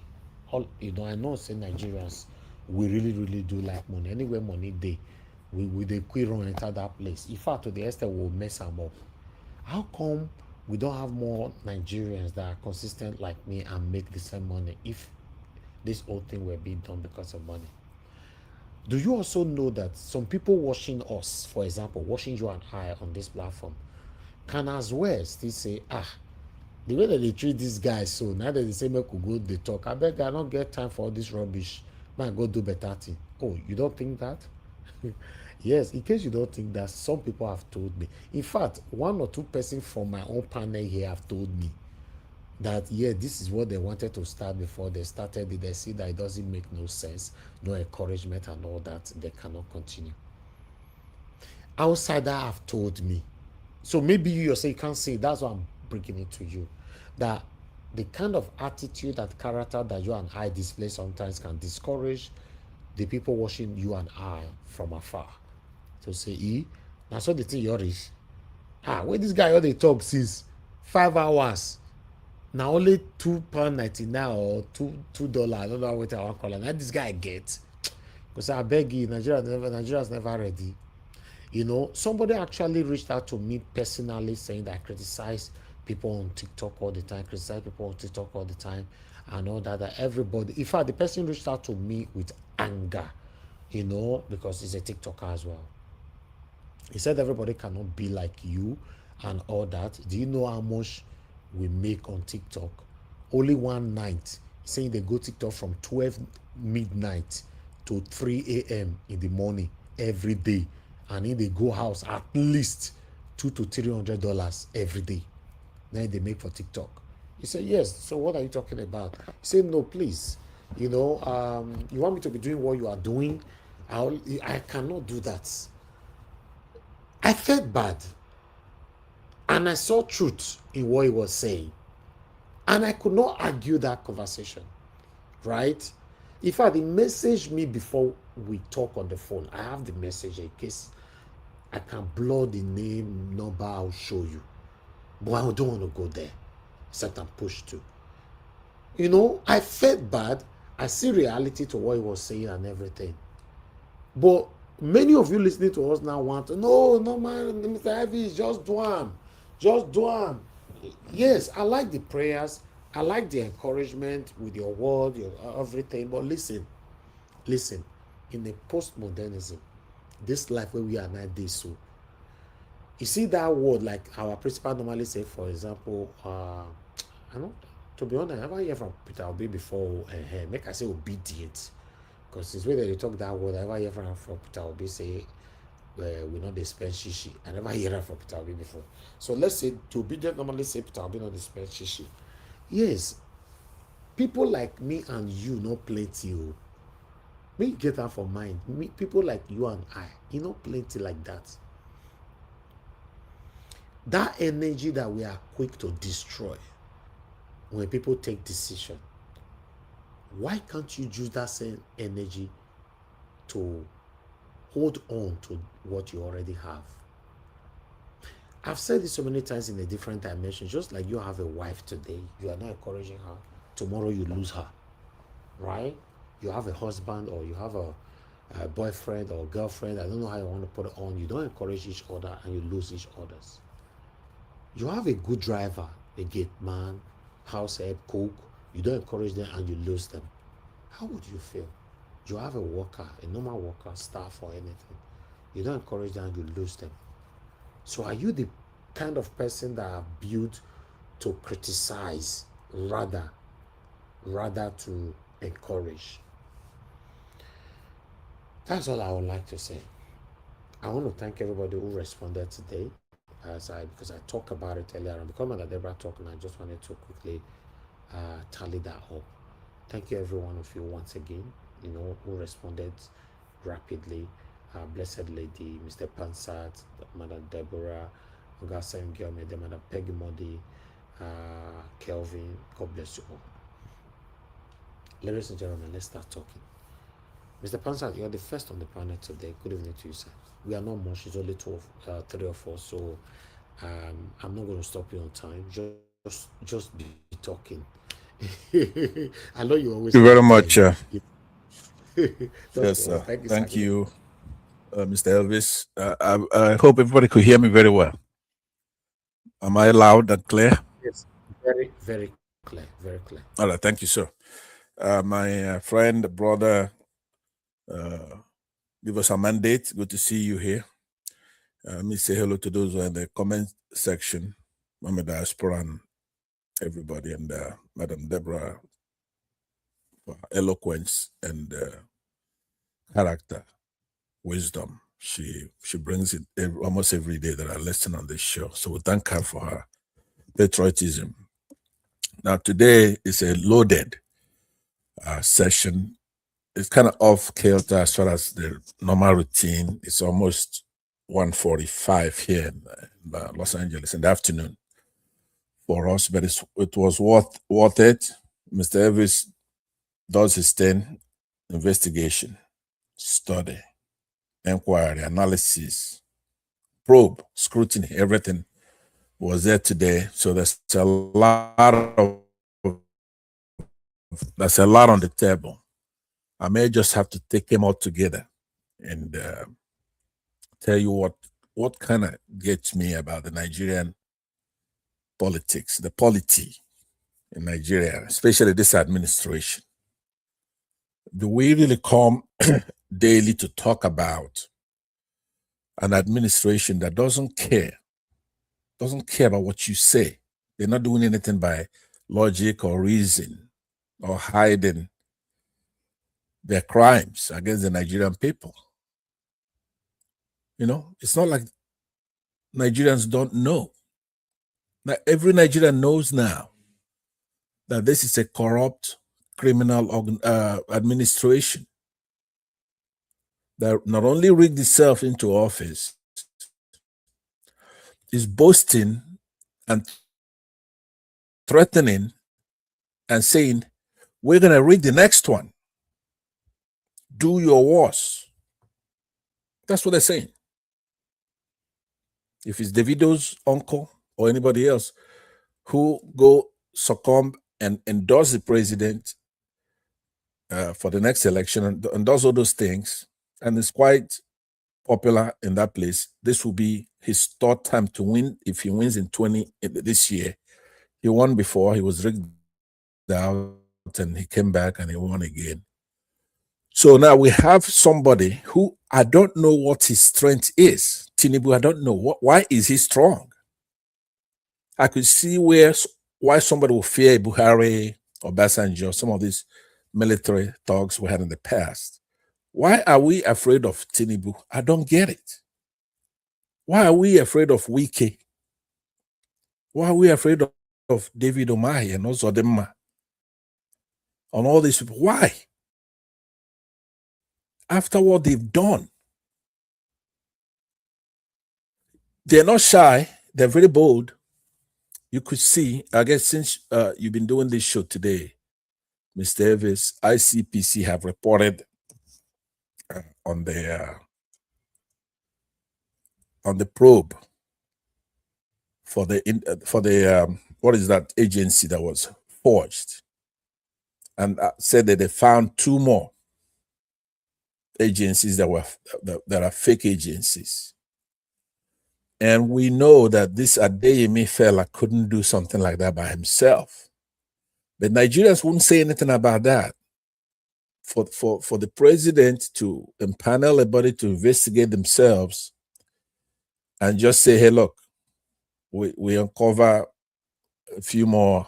All, you know, I know say Nigerians, we really do like money. Anywhere money they, we they quit run enter that place. In fact, to the extent we'll mess them up. How come we don't have more Nigerians that are consistent like me and make the same money if this whole thing were being done because of money? Do you also know that some people watching us, for example, watching you and I on this platform, can as well still say, the way that they treat these guys, so now that they say make we go they talk, I beg I don't get time for all this rubbish, man, go do better thing. Oh, you don't think that? Yes, in case you don't think that, some people have told me. In fact, 1 or 2 persons from my own panel here have told me that, yeah, this is what they wanted to start before they started it. They see that it doesn't make no sense, no encouragement and all that, they cannot continue. Outsider have told me. So maybe you yourself can't say, that's why I'm bringing it to you, that the kind of attitude and character that you and I display sometimes can discourage the people watching you and I from afar. To say, now so the thing you're rich. Where this guy all they talk since 5 hours. Now only £2.99 or $2. I don't know what I want to call it. Now this guy gets. Because I beg you, Nigeria's never ready. You know, somebody actually reached out to me personally saying that I criticize people on TikTok all the time, and all that everybody. In fact, the person reached out to me with anger, you know, because he's a TikToker as well. He said everybody cannot be like you and all that. Do you know how much we make on TikTok? Only one night. Saying they go TikTok from 12 midnight to 3 a.m. in the morning every day. And if they go house at least $200 to $300 every day. Then they make for TikTok. He said, yes. So what are you talking about? He said, no, please. You know, you want me to be doing what you are doing? I cannot do that. I felt bad. And I saw truth in what he was saying. And I could not argue that conversation, right? In fact, he messaged me before we talk on the phone. I have the message in case I can blur the name, number, I'll show you. But I don't want to go there, except I'm pushed to. You know, I felt bad. I see reality to what he was saying and everything. But many of you listening to us now want to, no, man, Mr. Ivy, just do him. Just do him. Yes, I like the prayers. I like the encouragement with your word, your everything. But listen, in a postmodernism, this life where we are now this so. You see that word, like our principal normally say, for example, I know, to be honest, I never hear from Peter Obi before, make I say obedient. Because it's whether they talk that word, I never hear from Peter Obi say, we not dispense shishi. I never hear that from Peter Obi before. So let's say, to obedient normally say Peter Obi not dispense shishi. Yes, people like me and you not plenty. Me get that for mind. Me, people like you and I, plenty like that. That energy that we are quick to destroy when people take decision, why can't you use that same energy to hold on to what you already have? I've said this so many times in a different dimension. Just like you have a wife today, you are not encouraging her. Tomorrow you lose her, right? You have a husband or you have a boyfriend or girlfriend. I don't know how you want to put it on. You don't encourage each other and you lose each other's. You have a good driver, a gate man, house help, cook. You don't encourage them and you lose them. How would you feel? You have a worker, a normal worker, staff or anything. You don't encourage them and you lose them. So are you the kind of person that are built to criticize rather to encourage? That's all I would like to say. I want to thank everybody who responded today. Because I talked about it earlier, and because Mother Deborah talked, and I just wanted to quickly tally that up. Thank you, every one of you, once again, who responded rapidly. Blessed Lady, Mr. Pansat, Mother Deborah, Ogasen Gyomede, Mother Peggy Modi, Kelvin. God bless you all. Ladies and gentlemen, let's start talking. Mr. Pansat, you're the first on the panel today. Good evening to you, sir. We are not much, it's only 3 or 4, so I'm not going to stop you on time. Just be talking. I know you always. Thank you very much. Yes, sir. Thank you, Mr. Elvis. I hope everybody could hear me very well. Am I loud and clear? Yes, very, very clear, very clear. All right, thank you, sir. My friend, brother, give us a mandate. Good to see you here. Let me say hello to those who are in the comment section, Mama Diaspora and everybody, and Madam Deborah, for eloquence and character, wisdom. She brings it almost every day that I listen on this show. So we thank her for her patriotism. Now today is a loaded session. It's kind of off kilter as far as the normal routine. It's almost 1:45 here in Los Angeles in the afternoon for us, but it was worth it. Mr. Elvis does his thing: investigation, study, inquiry, analysis, probe, scrutiny, everything was there today. So there's a lot on the table. I may just have to take them all together and tell you what kind of gets me about the Nigerian politics, the polity in Nigeria, especially this administration. Do we really come daily to talk about an administration that doesn't care about what you say? They're not doing anything by logic or reason or hiding their crimes against the Nigerian people. It's not like Nigerians don't know. Now, every Nigerian knows now that this is a corrupt criminal administration that not only rigged itself into office, is boasting and threatening and saying, we're going to read the next one. Do your worst. That's what they're saying. If it's Davido's uncle or anybody else who go succumb and endorse the president for the next election and does all those things, and is quite popular in that place, this will be his third time to win. If he wins in this year, he won before, he was rigged out, and he came back and he won again. So now we have somebody who I don't know what his strength is. Tinubu, I don't know why is he strong. I could see why somebody will fear Buhari or Obasanjo, some of these military thugs we had in the past. Why are we afraid of Tinubu? I don't get it. Why are we afraid of Wike? Why are we afraid of David Umahi and also Demma? On all these people? Why? After what they've done. They're not shy. They're very bold. You could see, I guess since you've been doing this show today, Mr. Evis, ICPC have reported on the probe for the what is that agency that was forged, and said that they found 2 more agencies that are fake agencies. And we know that this Adeyemi fella couldn't do something like that by himself. But Nigerians wouldn't say anything about that. For the president to empanel a body to investigate themselves and just say, hey, look, we uncover a few more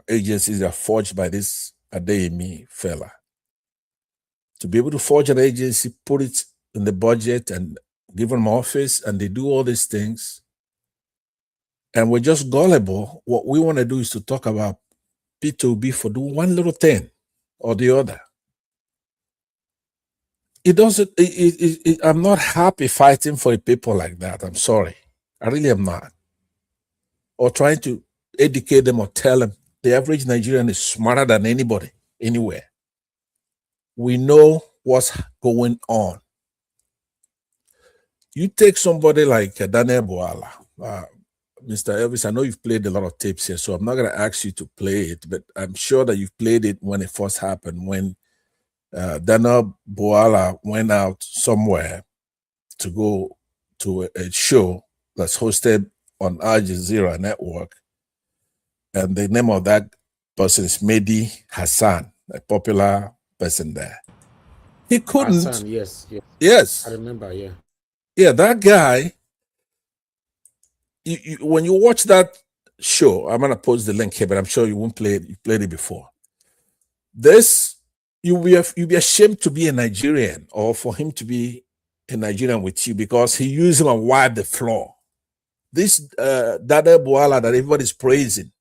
agencies that are forged by this Adeyemi fella. To be able to forge an agency, put it in the budget and give them office, and they do all these things, and we're just gullible. What we want to do is to talk about P2B for doing one little thing or the other. It doesn't. I'm not happy fighting for people like that. I'm sorry, I really am not. Or trying to educate them or tell them the average Nigerian is smarter than anybody anywhere. We know what's going on. You take somebody like Daniel Boala, Mr. Elvis, I know you've played a lot of tapes here, so I'm not going to ask you to play it, but I'm sure that you've played it when it first happened, when Daniel Boala went out somewhere to go to a show that's hosted on Al Jazeera network, and the name of that person is Mehdi Hassan, a popular person there. He couldn't. Hassan, yes. Yes. I remember, yeah. Yeah, that guy, when you watch that show, I'm going to post the link here, but I'm sure you won't play it. You played it before. You'll be ashamed to be a Nigerian, or for him to be a Nigerian with you, because he used him and wiped the floor. This Dada Boala that everybody's praising,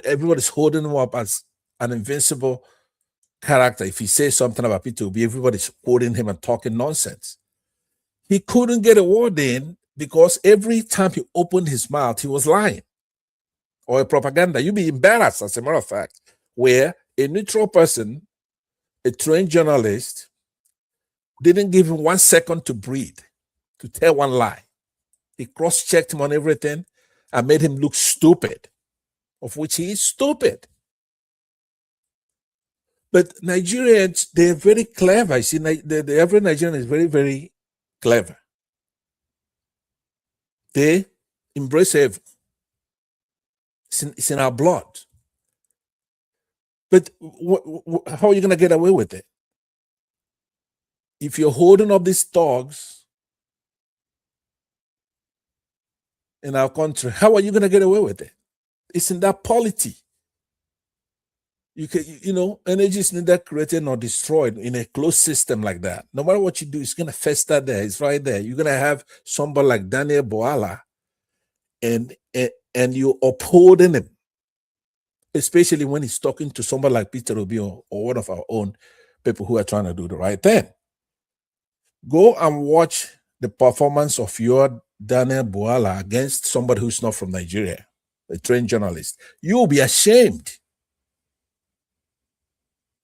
everybody's holding him up as an invincible character. If he says something about P2B, everybody's quoting him and talking nonsense. He couldn't get a word in because every time he opened his mouth, he was lying or a propaganda. You'd be embarrassed, as a matter of fact, where a neutral person, a trained journalist, didn't give him 1 second to breathe, to tell one lie. He cross-checked him on everything and made him look stupid, of which he is stupid. But Nigerians, they're very clever. You see, the average Nigerian is very, very clever. They embrace evil. It's in our blood. But how are you going to get away with it? If you're holding up these thugs in our country, how are you going to get away with it? It's in that polity. Energy is neither created nor destroyed in a closed system like that. No matter what you do, it's going to fester there. It's right there. You're going to have somebody like Daniel Boala, and you're upholding him, especially when he's talking to somebody like Peter Obi or one of our own people who are trying to do the right thing. Go and watch the performance of your Daniel Buala against somebody who's not from Nigeria, a trained journalist, you will be ashamed.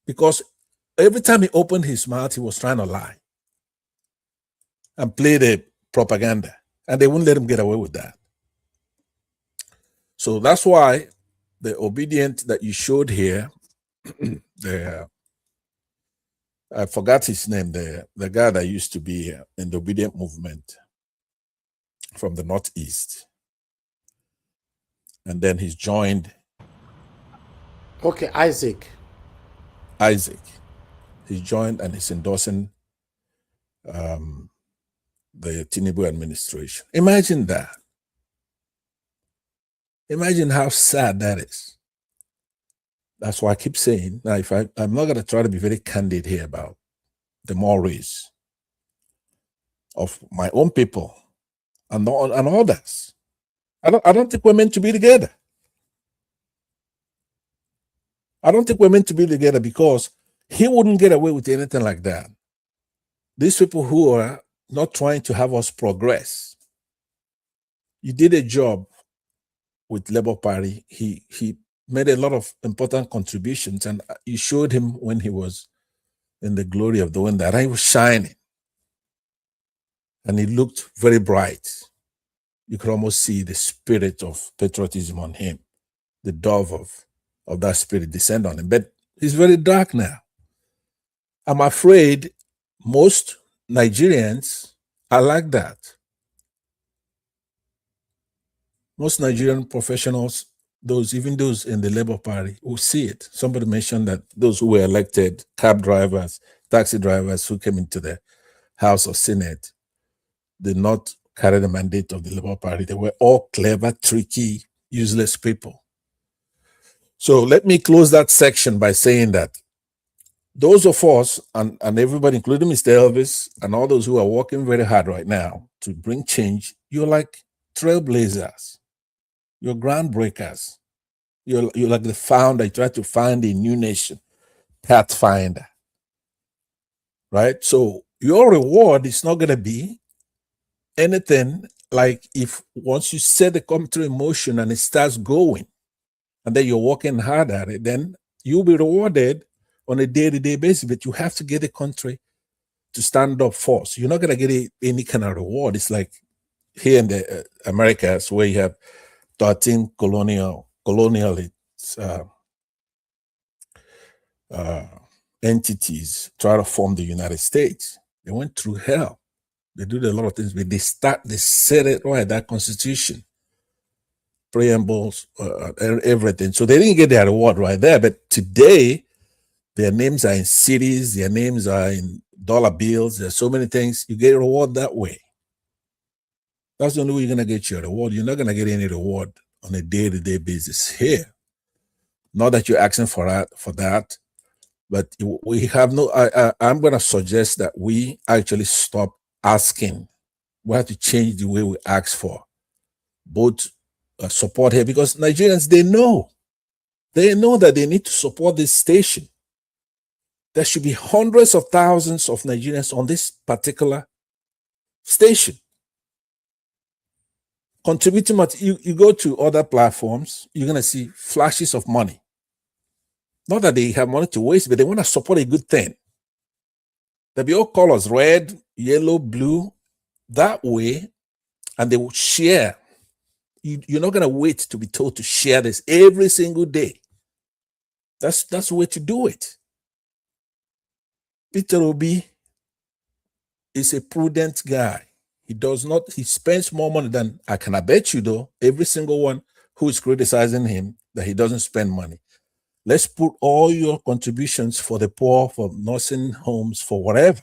Because every time he opened his mouth, he was trying to lie and play the propaganda. And they wouldn't let him get away with that. So that's why the obedient that you showed here, I forgot his name, the guy that used to be in the obedient movement from the Northeast. And then he's joined. Okay, Isaac. He joined and he's endorsing the Tinubu administration. Imagine that. Imagine how sad that is. That's why I keep saying, now if I'm not going to try to be very candid here about the mores of my own people and others. I don't think we're meant to be together. I don't think we're meant to be together because he wouldn't get away with anything like that. These people who are not trying to have us progress. You did a job with Labour Party. He made a lot of important contributions, and you showed him when he was in the glory of doing that. He was shining, and he looked very bright. You could almost see the spirit of patriotism on him, the dove of that spirit descend on him. But he's very dark now. I'm afraid most Nigerians are like that. Most Nigerian professionals, even those in the Labour Party, will see it. Somebody mentioned that those who were elected, cab drivers, taxi drivers who came into the House or Senate, did not carry the mandate of the Labour Party. They were all clever, tricky, useless people. So let me close that section by saying that those of us and everybody, including Mr. Elvis and all those who are working very hard right now to bring change, you're like trailblazers. You're groundbreakers. You're like the founder. You try to find a new nation, pathfinder. Right? So your reward is not going to be anything like if once you set the computer in motion and it starts going, and then you're working hard at it, then you'll be rewarded on a day-to-day basis. But you have to get the country to stand up first. You're not going to get any kind of reward. It's like here in the Americas where you have 13 colonial entities try to form the United States. They went through hell. They did a lot of things, but they set it right, that constitution, preambles, everything. So they didn't get their reward right there. But today, their names are in cities, their names are in dollar bills. There's so many things. You get a reward that way. That's the only way you're going to get your reward. You're not going to get any reward on a day-to-day basis here. Not that you're asking for that, but we have no. I'm going to suggest that we actually stop asking. We have to change the way we ask for both support here, because Nigerians, they know that they need to support this station. There should be hundreds of thousands of Nigerians on this particular station. Contributing, you go to other platforms, you're going to see flashes of money. Not that they have money to waste, but they want to support a good thing. There'll be all colors, red, yellow, blue, that way, and they will share. You're not going to wait to be told to share this every single day. That's the way to do it. Peter Obi is a prudent guy. He spends more money than, I can bet you though, every single one who is criticizing him that he doesn't spend money. Let's put all your contributions for the poor, for nursing homes, for whatever.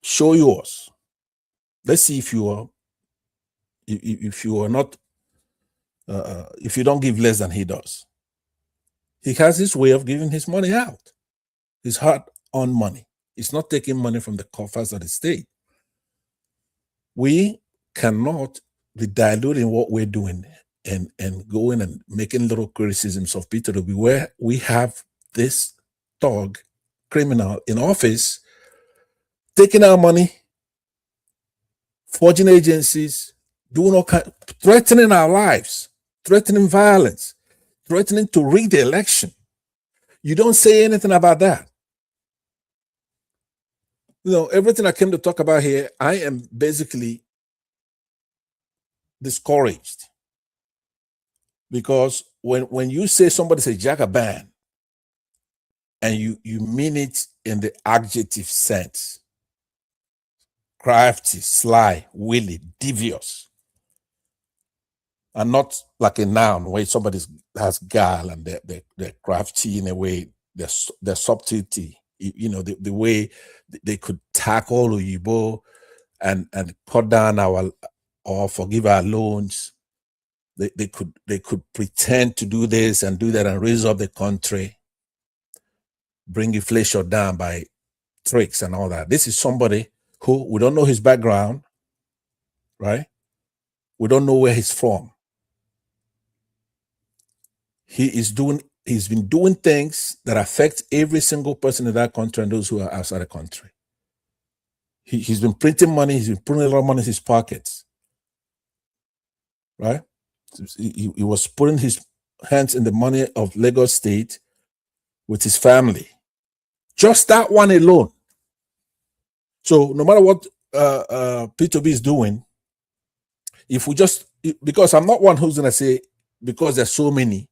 Show yours. Let's see if you are not, if you don't give less than he does. He has his way of giving his money out. His hard-earned money. He's not taking money from the coffers of the state. We cannot be diluting what we're doing and going and making little criticisms of Peter Obi, where we have this thug criminal in office taking our money forging agencies, doing all kind, threatening our lives, threatening violence, threatening to rig the election. You don't say anything about that. You know, everything I came to talk about here, I am basically discouraged. Because when you say somebody's a jagaban, and you mean it in the adjective sense, crafty, sly, wily, devious, and not like a noun where somebody has guile and they're crafty in a way, their subtlety, you know, the way they could tackle Oyibo and cut down or forgive our loans. They could pretend to do this and do that and raise up the country, bring inflation down by tricks and all that. This is somebody who we don't know his background, right? We don't know where he's from. He's been doing things that affect every single person in that country and those who are outside the country. He's been printing money, he's been putting a lot of money in his pockets, right? He was putting his hands in the money of Lagos State with his family. Just that one alone. So no matter what P2B is doing, if we just, because I'm not one who's going to say, because there's so many,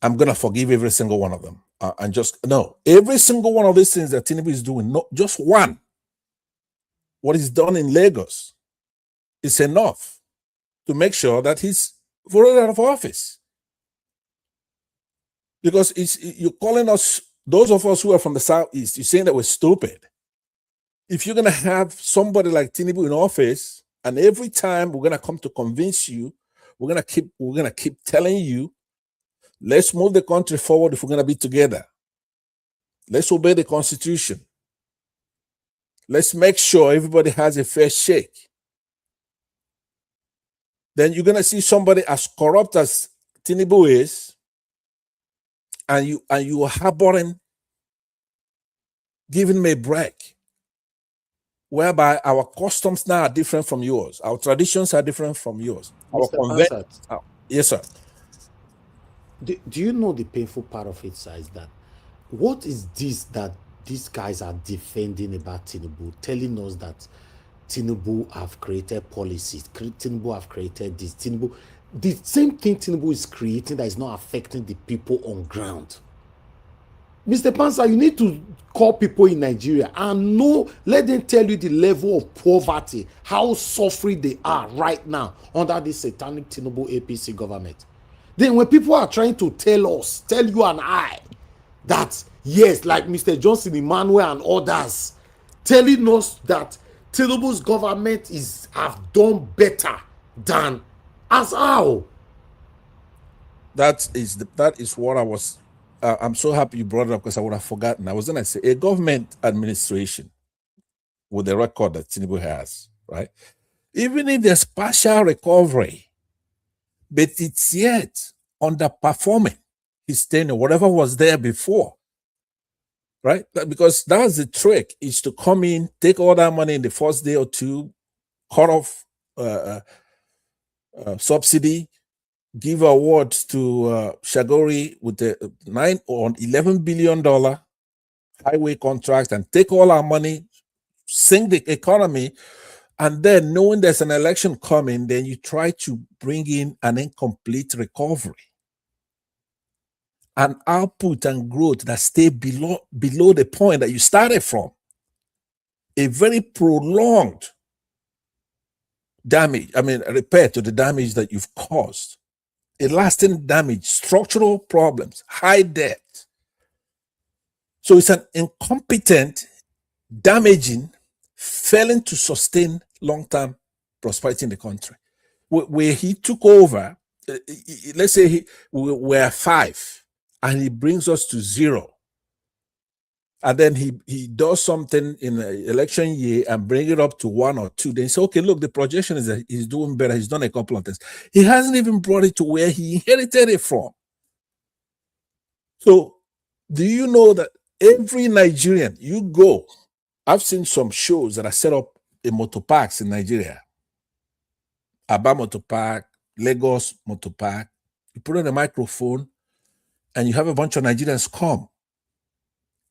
I'm going to forgive every single one of them. And just, no, every single one of these things that Tinubu is doing, not just one, what he's done in Lagos is enough to make sure that he's voted out of office. Because you're calling us, those of us who are from the Southeast, you're saying that we're stupid. If you're going to have somebody like Tinubu in office, and every time we're going to come to convince you, we're going to keep telling you, let's move the country forward if we're going to be together. Let's obey the Constitution. Let's make sure everybody has a fair shake. Then you're going to see somebody as corrupt as Tinubu is, and you are harboring, giving me a break, whereby our customs now are different from yours. Our traditions are different from yours. Yes, sir. Do you know the painful part of it, sir, is that what is this that these guys are defending about Tinubu, telling us that Tinubu have created policies, Tinubu have created this, Tinubu, the same thing Tinubu is creating that is not affecting the people on ground. Mr. Pansa, you need to call people in Nigeria and let them tell you the level of poverty, how suffering they are right now under this satanic Tinubu APC government. Then when people are trying to tell you and I, that yes, like Mr. Johnson, Emmanuel and others, telling us that Tinubu's government have done better than as how. That is what I was. I'm so happy you brought it up because I would have forgotten. I was going to say a government administration with the record that Tinubu has, right? Even if there's partial recovery, but it's yet underperforming his tenure, whatever was there before, right? Because that's the trick, is to come in, take all that money in the first day or two, cut off subsidy, give awards to Shagori with the $9 or $11 billion highway contract and take all our money, sink the economy, and then knowing there's an election coming, then you try to bring in an incomplete recovery, an output and growth that stay below the point that you started from. A very prolonged damage, repair to the damage that you've caused. A lasting damage, structural problems, high debt. So it's an incompetent, damaging, failing to sustain long-term prosperity in the country. Where he took over, let's say we're 5, and he brings us to 0. And then he does something in the election year and bring it up to 1 or 2. Then he say, okay, look, the projection is that he's doing better. He's done a couple of things. He hasn't even brought it to where he inherited it from. So do you know that every Nigerian, you go, I've seen some shows that are set up a motor parks in Nigeria, Aba Motor Park, Lagos Motor Park, you put on a microphone and you have a bunch of Nigerians come.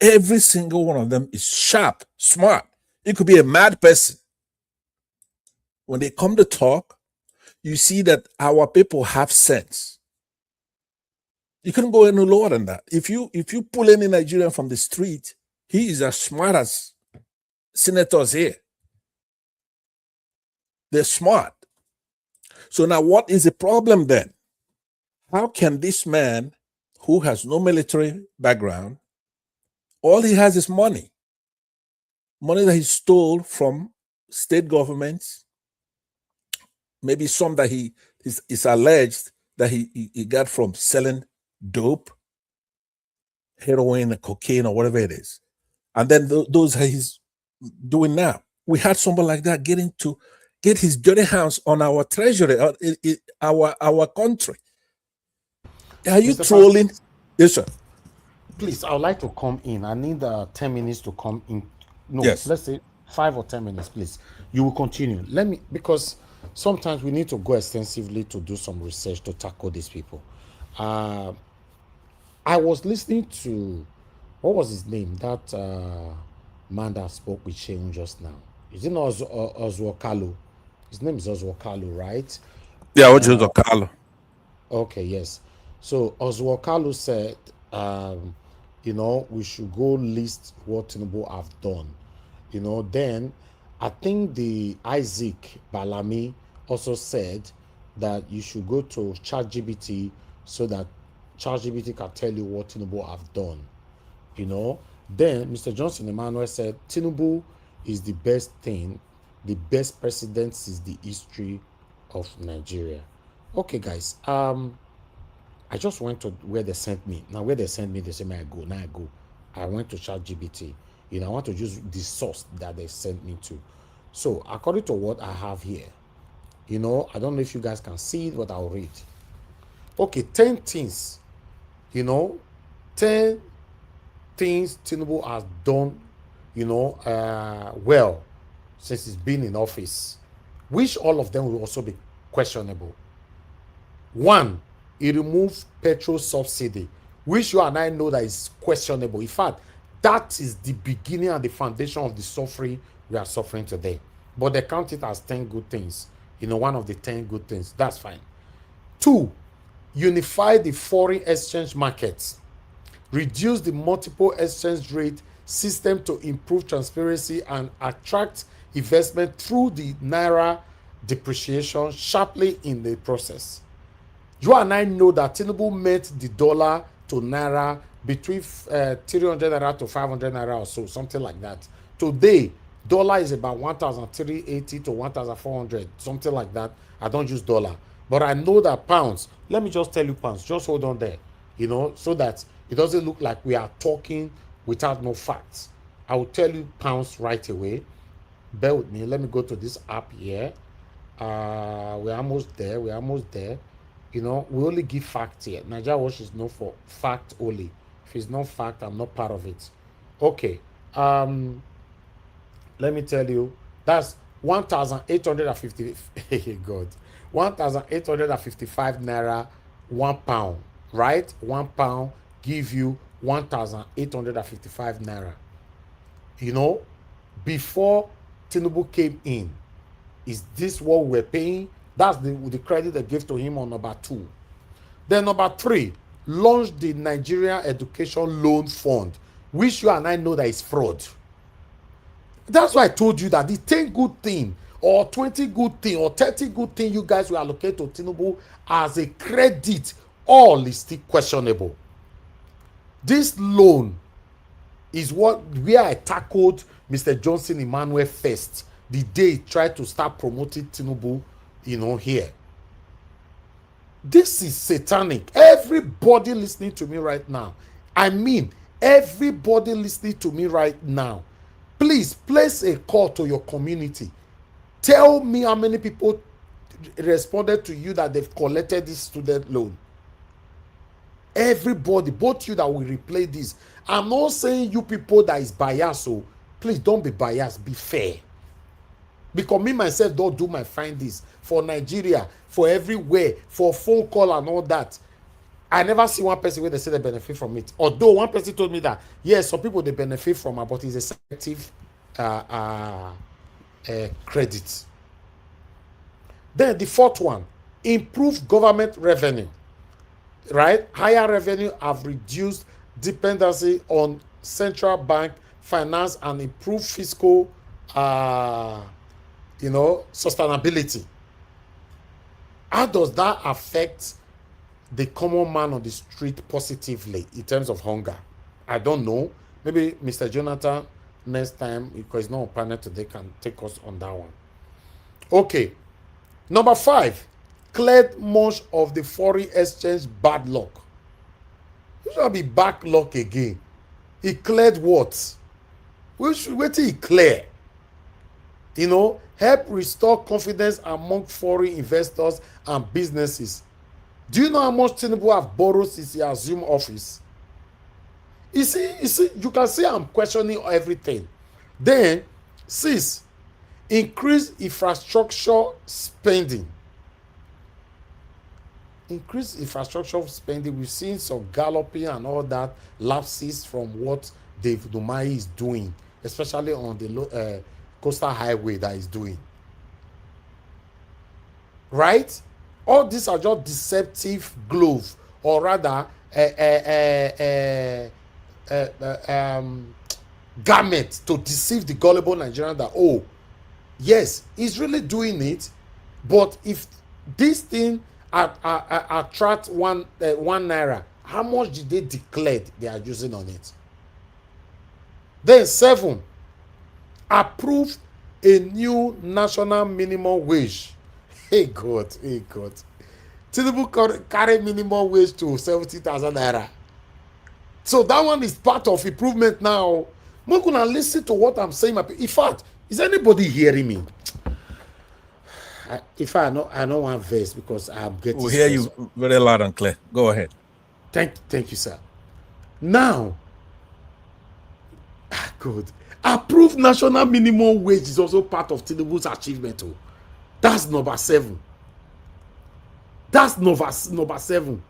Every single one of them is sharp, smart. It could be a mad person. When they come to talk, you see that our people have sense. You couldn't go any lower than that. If you pull any Nigerian from the street, he is as smart as senators here. They're smart. So now what is the problem then? How can this man who has no military background, all he has is money that he stole from state governments, maybe some that he is alleged that he got from selling dope, heroin, cocaine, or whatever it is. And then those he's doing now. We had someone like that get his dirty hands on our treasury, our country. Are you Mr. trolling? Yes, sir. Please, I would like to come in. I need 10 minutes to come in. No, Yes. let's say 5 or 10 minutes, please. You will continue. Because sometimes we need to go extensively to do some research to tackle these people. I was listening to, what was his name? That man that spoke with Sheun just now. Is it not Oswald Kalu? His name is Oswald Kalu, right? Yeah, Oswald Kalu. Okay, yes. So Oswald Kalu said, we should go list what Tinubu have done. Then I think the Isaac Balami also said that you should go to ChatGPT so that ChatGPT can tell you what Tinubu have done. Then Mr. Johnson Emmanuel said Tinubu is the best thing, the best president since the history of Nigeria. Okay, guys. I just went to where they sent me. Now, where they sent me, they say, I go. Now I go. I went to ChatGPT. I want to use the source that they sent me to. So, according to what I have here, I don't know if you guys can see it, but I'll read. Okay, 10 things. 10 things Tinubu has done, well, since he's been in office, which all of them will also be questionable. 1, he removed petrol subsidy, which you and I know that is questionable. In fact, that is the beginning and the foundation of the suffering we are suffering today. But they count it as 10 good things. One of the 10 good things. That's fine. 2, unify the foreign exchange markets. Reduce the multiple exchange rate system to improve transparency and attract investment through the Naira depreciation sharply in the process. You and I know that Tinubu met the dollar to Naira between 300 Naira to 500 Naira or so, something like that. Today, dollar is about 1,380 to 1,400, something like that. I don't use dollar. But I know that pounds, let me just tell you pounds, just hold on there, so that it doesn't look like we are talking without no facts. I will tell you pounds right away. Bear with me. Let me go to this app here. We're almost there. We only give facts here. Nigeria Watch is known for fact only. If it's not fact, I'm not part of it. Okay. Let me tell you, that's 1,850. God, 1,855 Naira, 1 pound. Right? 1 pound give you 1,855 Naira. Before Tinubu came in, is this what we're paying? That's the credit they gave to him on number 2. Then number 3, launch the Nigerian Education Loan Fund, which you and I know that is fraud. That's why I told you that the 10 good thing or 20 good thing or 30 good thing you guys will allocate to Tinubu as a credit, all is still questionable. This loan is where I tackled Mr. Johnson Emmanuel first, the day he tried to start promoting Tinubu, here. This is satanic. Everybody listening to me right now, everybody listening to me right now, please place a call to your community. Tell me how many people responded to you that they've collected this student loan. Everybody, both you that will replay this. I'm not saying you people that is biased, so please don't be biased, be fair. Because me myself don't do my findings for Nigeria, for everywhere, for phone call and all that. I never see one person where they say they benefit from it. Although one person told me that yes, some people they benefit from it, but it's a selective credit. Then the fourth one, improve government revenue. Right? Higher revenue have reduced dependency on central bank finance and improve fiscal sustainability. How does that affect the common man on the street positively in terms of hunger? I don't know. Maybe Mr. Jonathan next time, because he's not on panel today, can take us on that one. Okay. Number 5, cleared much of the foreign exchange bad luck. It should be back luck again. He cleared what? Wait till he clear. Help restore confidence among foreign investors and businesses. Do you know how much Tinubu have borrowed since he assumed office? You see, you can see I'm questioning everything. Then, 6, increase infrastructure spending. Increase infrastructure spending. We've seen some galloping and all that lapses from what David Umahi is doing, especially on the coastal highway that he's doing. Right? All these are just deceptive glove, or rather garment to deceive the gullible Nigerian that, oh, yes, he's really doing it, but if this thing attract one naira, how much did they declare they are using on it? Then 7, approve a new national minimum wage. Hey God. Tinubu carry minimum wage to 70,000 naira. So that one is part of improvement now. I'm gonna listen to what I'm saying. In fact, is anybody hearing me? If I know one verse because I'm getting. We'll hear you very loud and clear. Go ahead. Thank you, sir. Now, good. Approve national minimum wage is also part of Tinubu's achievement. Oh. That's number 7. That's number 7.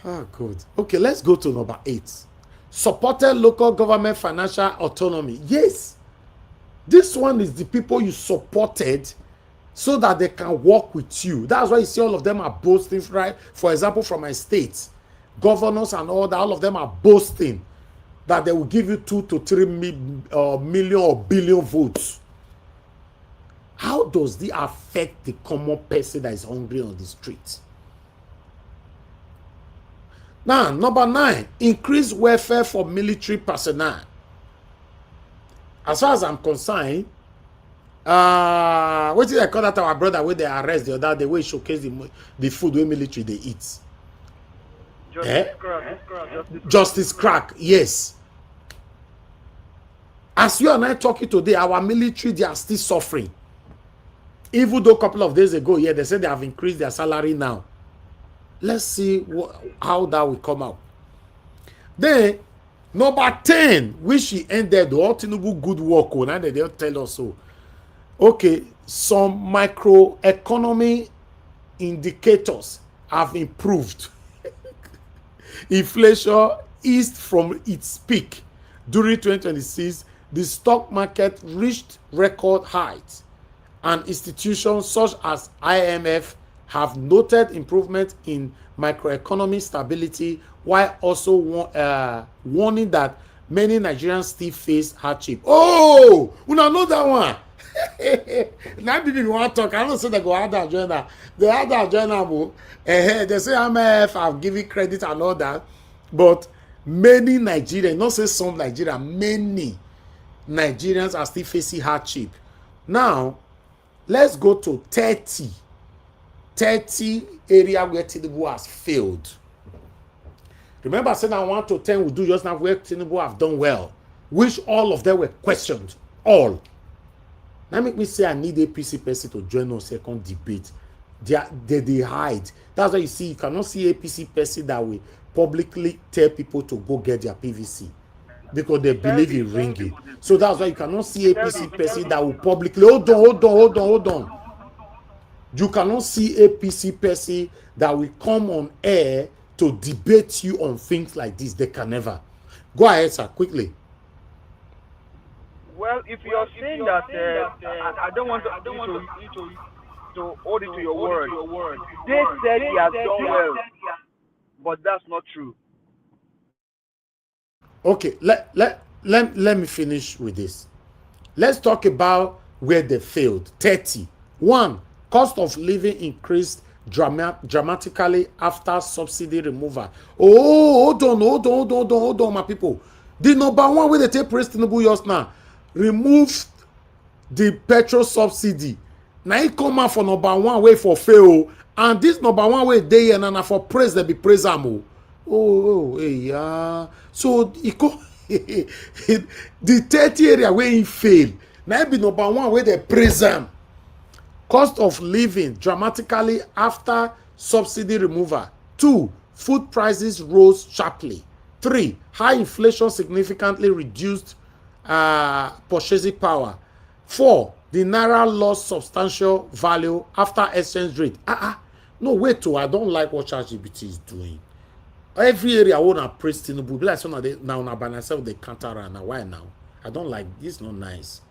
Oh, good. Okay, let's go to number 8. Supported local government financial autonomy. Yes. This one is the people you supported so that they can work with you. That's why you see all of them are boasting, right? For example, from my state, governors and all that, all of them are boasting that they will give you 2 to 3 million or billion votes. How does this affect the common person that is hungry on the street? Now, number 9, increase welfare for military personnel. As far as I'm concerned, what did I call that our brother when they arrest the other day, where he showcase the food where military they eat? Justice crack, yes. As you and I talking today, our military, they are still suffering. Even though a couple of days ago, they said they have increased their salary now. Let's see how that will come out. Then, number 10, which he ended, all Tinubu good work on, and they'll tell us so. Okay, some microeconomy indicators have improved. Inflation eased from its peak. During 2026, the stock market reached record heights, and institutions such as IMF have noted improvement in macroeconomic stability, while also warning that many Nigerians still face hardship. Oh, we don't know that one. Now people want to talk. I don't say they go out and join that. They out and join them. They say IMF have given credit and all that, but many Nigerians, not say some Nigerians, many Nigerians are still facing hardship. Now, let's go to 30 area where Tinubu has failed. Remember I said I 1 to 10 we do just now where Tinubu have done well, which all of them were questioned. All. Now make me say I need a APC person to join us second debate. They hide. That's why you see you cannot see APC person that will publicly tell people to go get their PVC. because they believe in ringing. So that's why you cannot see APC person that will publicly hold on. You cannot see APC person that will come on air to debate you on things like this. They can never. Go ahead, sir, quickly. Well, if you're saying that, I don't want to hold it to your word. They said he has done well, but that's not true. Okay, let me finish with this. Let's talk about where they failed. 30. 1. Cost of living increased dramatically after subsidy removal. Oh, hold on, my people. The number one way they take praise Tinubu just now, remove the petrol subsidy. Now it come out for number one way for fail, and this number one way they and for praise they be praise am. Yeah. So it go the 30 area where he fail. Now be number one where they praise am. Cost of living dramatically after subsidy removal. 2. Food prices rose sharply. 3. High inflation significantly reduced purchasing power. 4. The naira lost substantial value after exchange rate. No, wait I don't like what ChatGPT is doing. Every area I want to praise Tinubu. Be like so now by myself they counter and now why now? I don't like this. Not nice.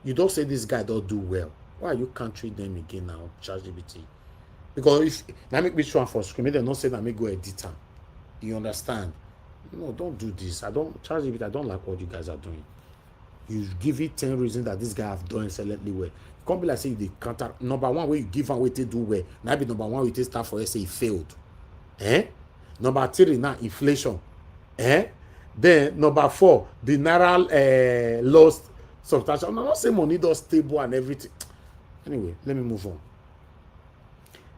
You don't say this guy don't do well. Why are you countering them again now, ChatGPT? Because if now make me sure for screen, they don't say that me go edit am. You understand? No, don't do this. ChatGPT, I don't like what you guys are doing. You give it 10 reasons that this guy have done excellently well. You can't be like say the counter number one where you give and wait to do well. Now be number one we take start for say he failed. Number 3 now inflation. Then number 4, the naira lost substantial. I'm not saying money does stable and everything. Anyway, let me move on.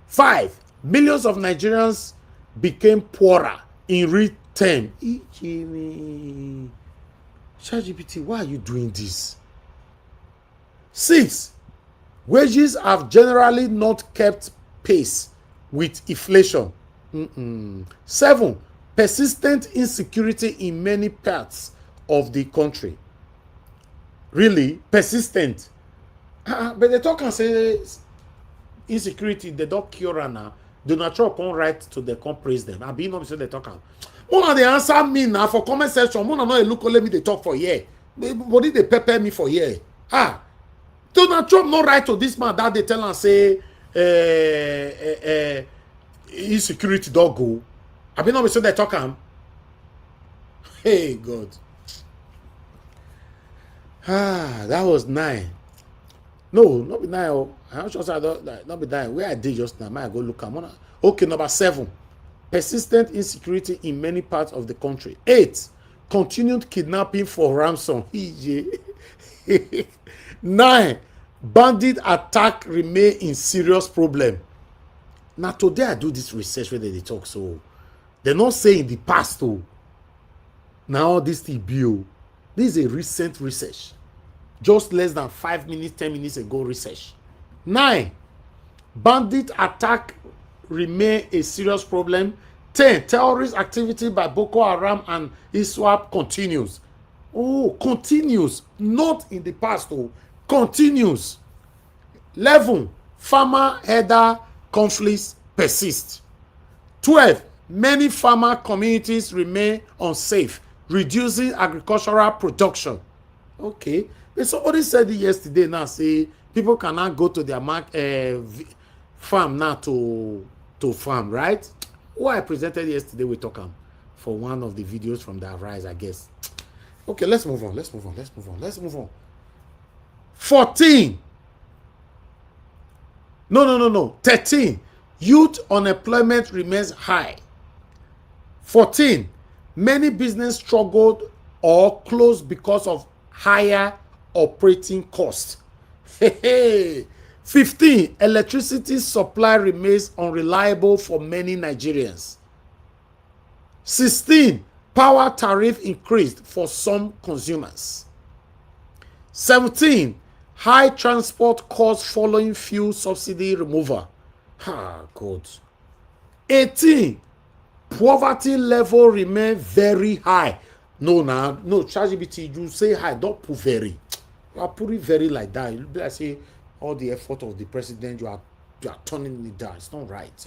5. Millions of Nigerians became poorer in real terms. ChatGPT, why are you doing this? 6. Wages have generally not kept pace with inflation. 7. Persistent insecurity in many parts of the country. Really? Persistent. But they talk and say insecurity, they don't cure now. Donald Trump come right to the come praise them. I be not say they talk. One of the answer me now for comment section. One of no look let me they talk for here. Body they pepper me for here. Donald Trump no right to this man that they tell and say insecurity don't go. I be not say they talk am. Hey God. That was 9. No, not be 9. I'm sure I don't not be 9. Where I did just now, I go look at one. Okay, number 7. Persistent insecurity in many parts of the country. 8. Continued kidnapping for ransom. 9. Bandit attack remain in serious problem. Now today I do this research where they talk so. They're not saying in the past though. Now this TBO. This is a recent research. Just less than 5 minutes, 10 minutes ago research. 9. Bandit attack remain a serious problem. 10. Terrorist activity by Boko Haram and ISWAP continues. Continues. Not in the past, continues. 11. Farmer header conflicts persist. 12. Many farmer communities remain unsafe, reducing agricultural production. Okay. But somebody said it yesterday now, say people cannot go to their farm now to farm, right? What I presented yesterday we talk for one of the videos from the Arise, I guess. Okay, let's move on. 14. No. 13. Youth unemployment remains high. 14. Many businesses struggled or closed because of higher operating costs. 15. Electricity supply remains unreliable for many Nigerians. 16. Power tariff increased for some consumers. 17. High transport costs following fuel subsidy removal. God. 18. Poverty level remain very high. No, now, no, ChatGPT, you say hi, don't put very. You are putting very like that. You be like say all the effort of the president, you are turning it down. It's not right.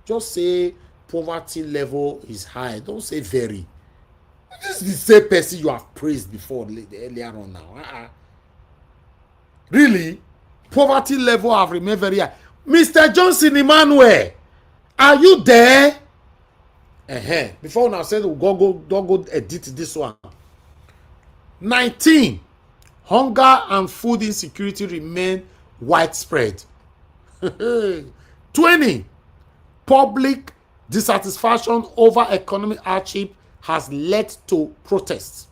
Just say poverty level is high. Don't say very. This is the same person you have praised before earlier on now. Really? Poverty level have remained very high. Mr. Johnson Emmanuel, are you there? Before now said don't go edit this one. 19. Hunger and food insecurity remain widespread. 20. Public dissatisfaction over economic hardship has led to protests.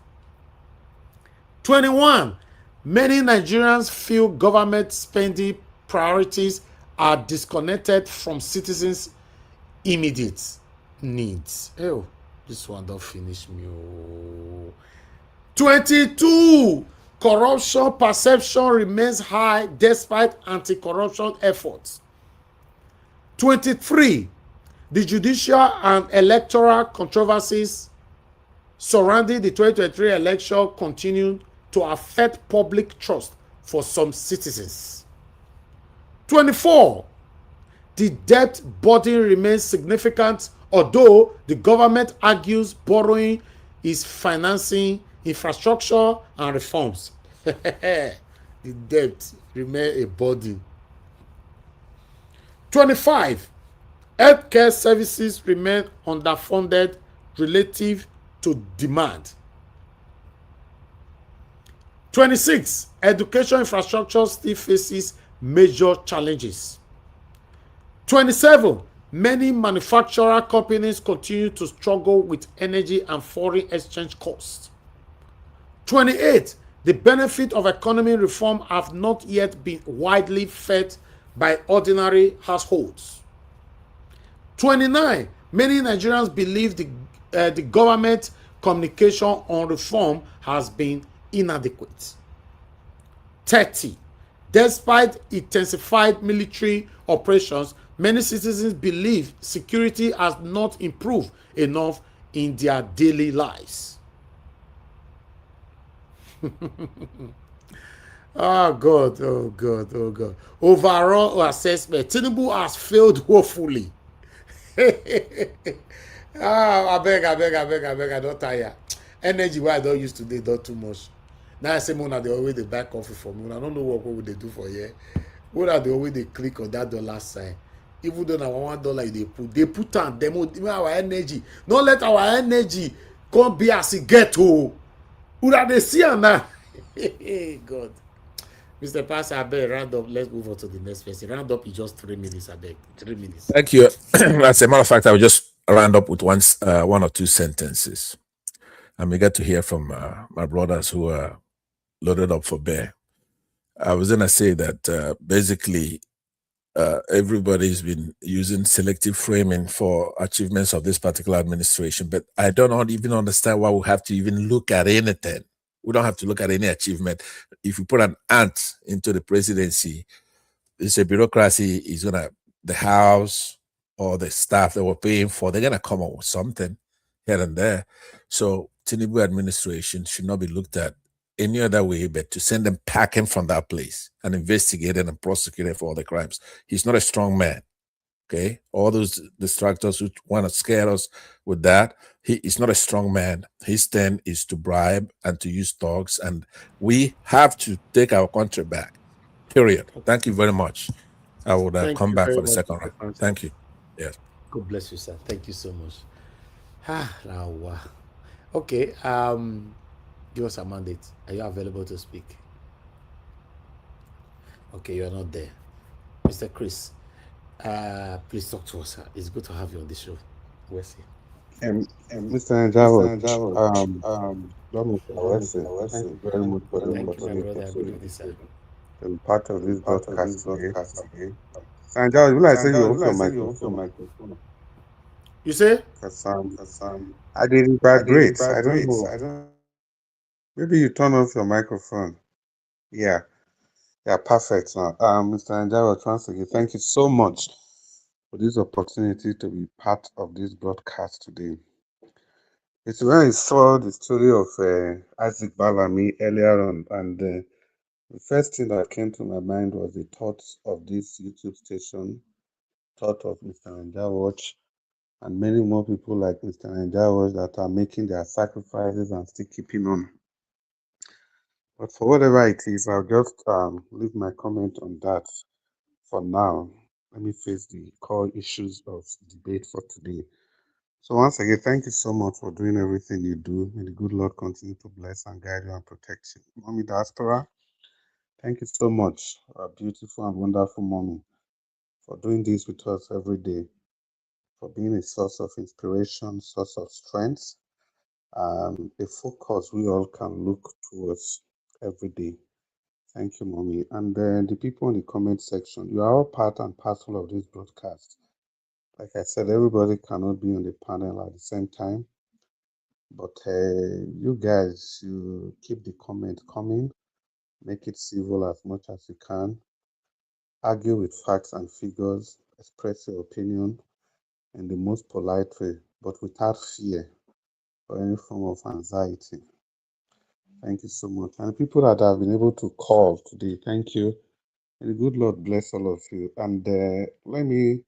21. Many Nigerians feel government spending priorities are disconnected from citizens' immediate needs. Oh, this one don't finish me. 22. Corruption perception remains high despite anti-corruption efforts. 23. The judicial and electoral controversies surrounding the 2023 election continue to affect public trust for some citizens. 24. The debt burden remains significant, although the government argues borrowing is financing infrastructure and reforms. The debt remains a burden. 25. Healthcare services remain underfunded relative to demand. 26. Education infrastructure still faces major challenges. 27. Many manufacturer companies continue to struggle with energy and foreign exchange costs. 28. The benefit of economic reform have not yet been widely felt by ordinary households. 29. Many Nigerians believe the government communication on reform has been inadequate. 30. Despite intensified military operations, many citizens believe security has not improved enough in their daily lives. Oh God, oh God, oh God. Overall assessment, Tinubu has failed woefully. I beg, I don't tire. Energy where I don't use today, not too much. Now I say, Mona, they always they buy coffee for me. I don't know what would they do for you. What are they always they click on that dollar sign? Even though now $1 they put on demo our energy. Don't let our energy come be as it get to. Who are they see now? God. Mr. Pastor, I beg, round up. Let's move on to the next person. Round up is just 3 minutes, I beg. 3 minutes. Thank you. As a matter of fact, I will just round up with one or two sentences. And we get to hear from my brothers who are loaded up for bear. I was going to say that basically everybody's been using selective framing for achievements of this particular administration, but I don't even understand why we have to even look at anything. We don't have to look at any achievement. If you put an ant into the presidency, it's a bureaucracy is the house or the staff that we're paying for, they're gonna come up with something here and there. So Tinubu administration should not be looked at any other way but to send them packing from that place and investigate and prosecute him for all the crimes. He's not a strong man. Okay, all those distractors who want to scare us with that, he is not a strong man. His stand is to bribe and to use thugs, and we have to take our country back. Period. Thank you very much. I would come back for the second round. Thank you. Yes. God bless you, sir. Thank you so much. Okay. Give us a mandate. Are you available to speak? Okay, you are not there. Mr. Chris, please talk to us, sir. It's good to have you on the show. Where's he? Mr. Njavo, thank you very much for the opportunity to be part of this broadcast today. Mr. Njavo, will I say you off your microphone? You say? I didn't vibrate. I don't know. Maybe you turn off your microphone. Yeah, perfect. Now, Mr. Njavo, once again, thank you so much for this opportunity to be part of this broadcast today. It's when I saw the story of Isaac Bellamy earlier on, and the first thing that came to my mind was the thoughts of this YouTube station, thought of Mr. Naija Watch, and many more people like Mr. Naija Watch that are making their sacrifices and still keeping on. But for whatever it is, I'll just leave my comment on that for now. Let me face the core issues of debate for today. So once again, thank you so much for doing everything you do. May the good Lord continue to bless and guide you and protect you. Mommy Diaspora, thank you so much, a beautiful and wonderful mommy, for doing this with us every day, for being a source of inspiration, source of strength, a focus we all can look towards every day. Thank you, mommy. And then the people in the comment section, you are all part and parcel of this broadcast. Like I said, everybody cannot be on the panel at the same time. But you guys, you keep the comment coming, make it civil as much as you can, argue with facts and figures, express your opinion in the most polite way, but without fear or any form of anxiety. Thank you so much. And people that have been able to call today, thank you. May the good Lord bless all of you. And let me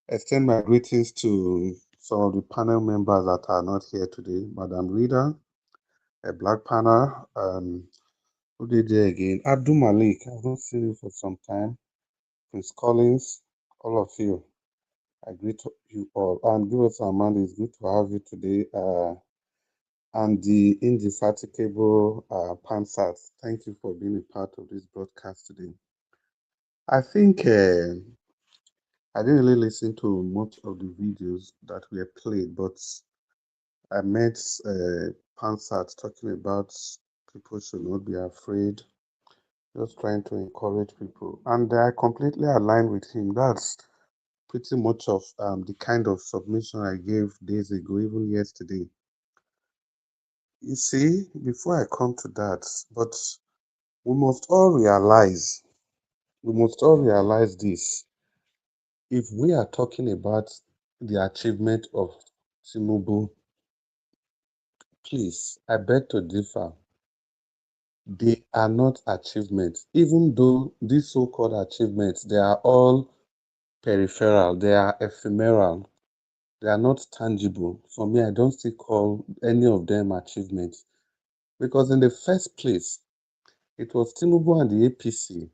extend my greetings to some of the panel members that are not here today. Madam Rita, a black panel, who did there again? Abdul Malik, I've not seen you for some time. Prince Collins, all of you, I greet you all. And give us Amanda, it's good to have you today. And the indefatigable Pansat, thank you for being a part of this broadcast today. I think I didn't really listen to much of the videos that were played, but I met Pansat talking about people should not be afraid, just trying to encourage people. And I completely align with him. That's pretty much of the kind of submission I gave days ago, even yesterday. You see, before I come to that, but we must all realize this. If we are talking about the achievement of Tinubu, please, I beg to differ. They are not achievements, even though these so-called achievements, they are all peripheral, they are ephemeral, they are not tangible. For me, I don't still call any of them achievements. Because in the first place, it was Tinubu and the APC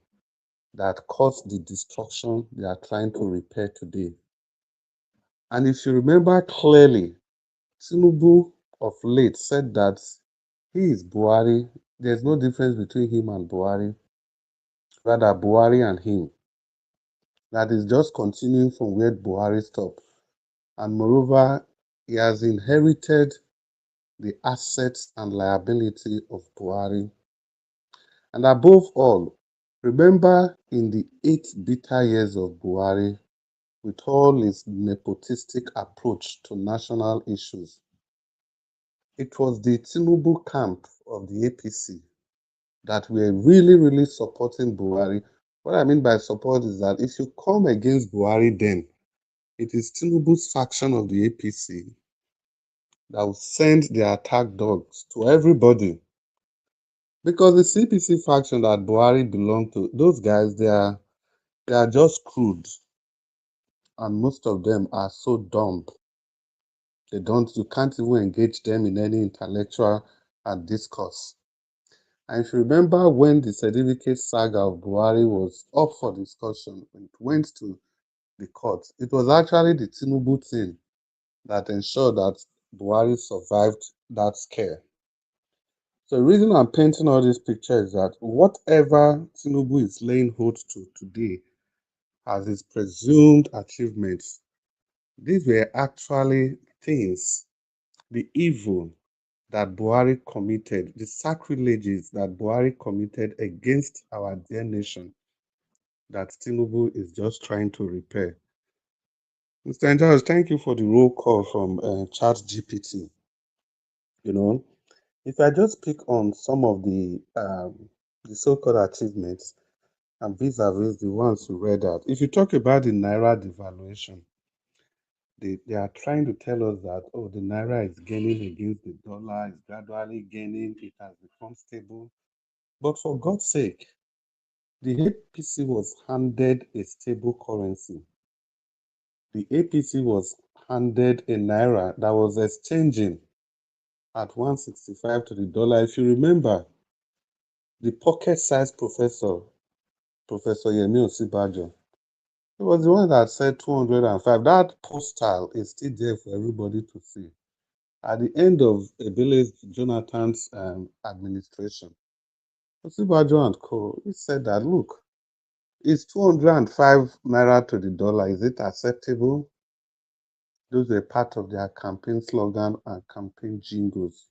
that caused the destruction they are trying to repair today. And if you remember clearly, Tinubu of late said that he is Buhari. There's no difference between him and Buhari. Rather, Buhari and him. That is just continuing from where Buhari stopped. And moreover, he has inherited the assets and liability of Buhari. And above all, remember in the 8 bitter years of Buhari, with all his nepotistic approach to national issues, it was the Tinubu camp of the APC that were really supporting Buhari. What I mean by support is that if you come against Buhari then, it is Tinubu's faction of the APC that will send their attack dogs to everybody. Because the CPC faction that Buhari belonged to, those guys, they are just crude. And most of them are so dumb. You can't even engage them in any intellectual discourse. And if you remember when the certificate saga of Buhari was up for discussion, when it went to the court, it was actually the Tinubu thing that ensured that Buhari survived that scare. So the reason I'm painting all these pictures is that whatever Tinubu is laying hold to today as his presumed achievements, these were actually things, the evil that Buhari committed, the sacrileges that Buhari committed against our dear nation, that Tinubu is just trying to repair. Mr. Angelos, thank you for the roll call from ChatGPT. You know, if I just pick on some of the so-called achievements and vis-a-vis the ones you read out, if you talk about the Naira devaluation, They are trying to tell us that, oh, the naira is gaining against the dollar, is gradually gaining, it has become stable. But for God's sake, the APC was handed a stable currency. The APC was handed a naira that was exchanging at 165 to the dollar. If you remember, the pocket-sized professor, Professor Yemi Osibajo, he was the one that said 205. That postal is still there for everybody to see. At the end of Ebele Jonathan's administration, Osibajo and co, he said that, look, it's 205 naira to the dollar. Is it acceptable? Those were part of their campaign slogan and campaign jingles.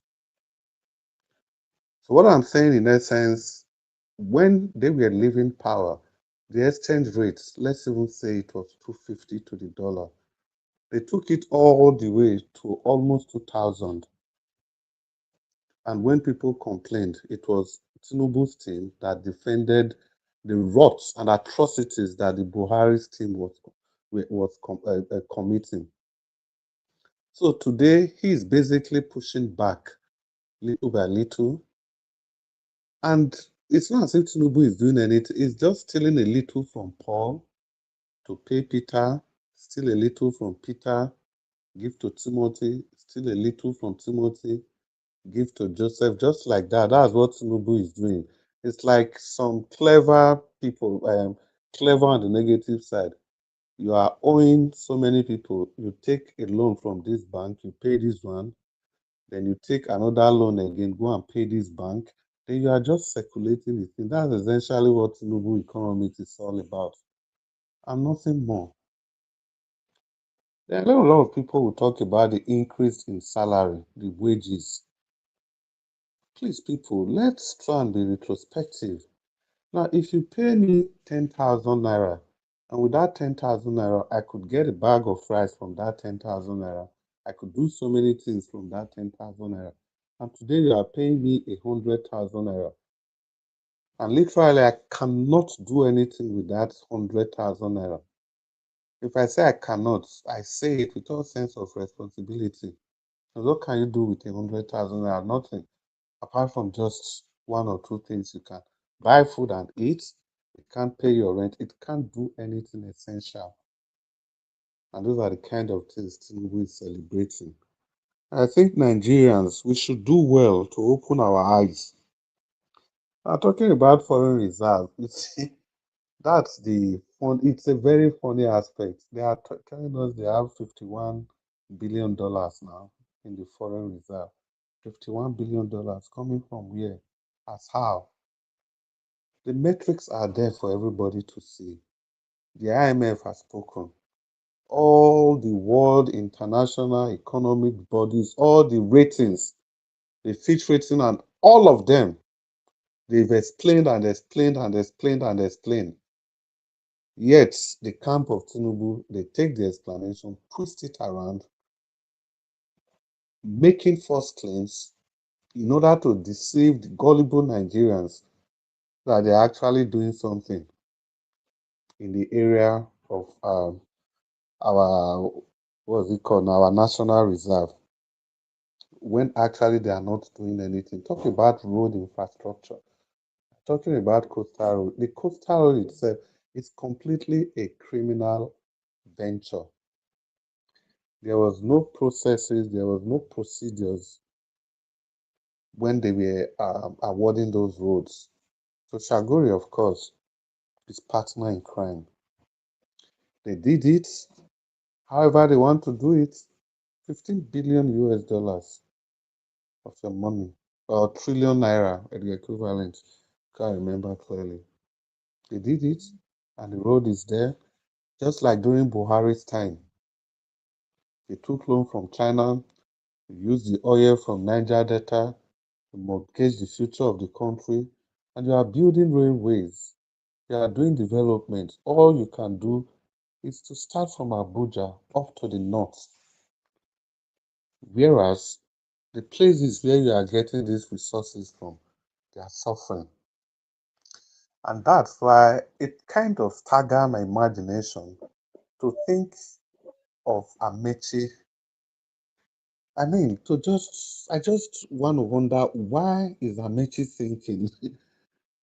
So what I'm saying in essence, when they were leaving power, the exchange rates, let's even say it was 250 to the dollar. They took it all the way to almost 2,000. And when people complained, it was Tinubu's team that defended the rots and atrocities that the Buhari's team was committing. So today, he is basically pushing back little by little. And it's not as if Tinubu is doing anything. It's just stealing a little from Paul to pay Peter, steal a little from Peter, give to Timothy, steal a little from Timothy, give to Joseph, just like that. That's what Tinubu is doing. It's like some clever people, clever on the negative side. You are owing so many people. You take a loan from this bank, you pay this one, then you take another loan again, go and pay this bank. Then you are just circulating the thing. That's essentially what Tinubu economics is all about, and nothing more. There are a lot of people who talk about the increase in salary, the wages. Please, people, let's try and be retrospective. Now, if you pay me 10,000 naira, and with that 10,000 naira, I could get a bag of rice from that 10,000 naira. I could do so many things from that 10,000 naira. And today you are paying me 100,000 naira. And literally, I cannot do anything with that 100,000 naira. If I say I cannot, I say it with all sense of responsibility. And what can you do with 100,000 naira? Nothing, apart from just one or two things. You can buy food and eat. It can't pay your rent. It can't do anything essential. And those are the kind of things Tinubu is celebrating. I think Nigerians, we should do well to open our eyes. Now, talking about foreign reserve, you see, that's the fun. It's a very funny aspect. They are telling us they have $51 billion now in the foreign reserve. $51 billion coming from where? As how? The metrics are there for everybody to see. The IMF has spoken. All the world international economic bodies, all the ratings, the Fitch rating, and all of them, they've explained and explained and explained and explained. Yet, the camp of Tinubu, they take the explanation, twist it around, making false claims in order to deceive the gullible Nigerians that they're actually doing something in the area of our, what's it called now, our national reserve, when actually they are not doing anything. Talk about road infrastructure, talking about coastal road. The coastal road itself is completely a criminal venture. There was no processes, there was no procedures when they were awarding those roads. So Shagori, of course, is partner in crime. They did it, however they want to do it. 15 billion US dollars of your money, or trillion naira, the equivalent. Can't remember clearly. They did it, and the road is there, just like during Buhari's time. They took loan from China, they used the oil from Niger Delta to mortgage the future of the country, and you are building railways. You are doing development. All you can do is to start from Abuja up to the north. Whereas the places where you are getting these resources from, they are suffering. And that's why it kind of staggered my imagination to think of Amechi, I mean, I just want to wonder, why is Amechi thinking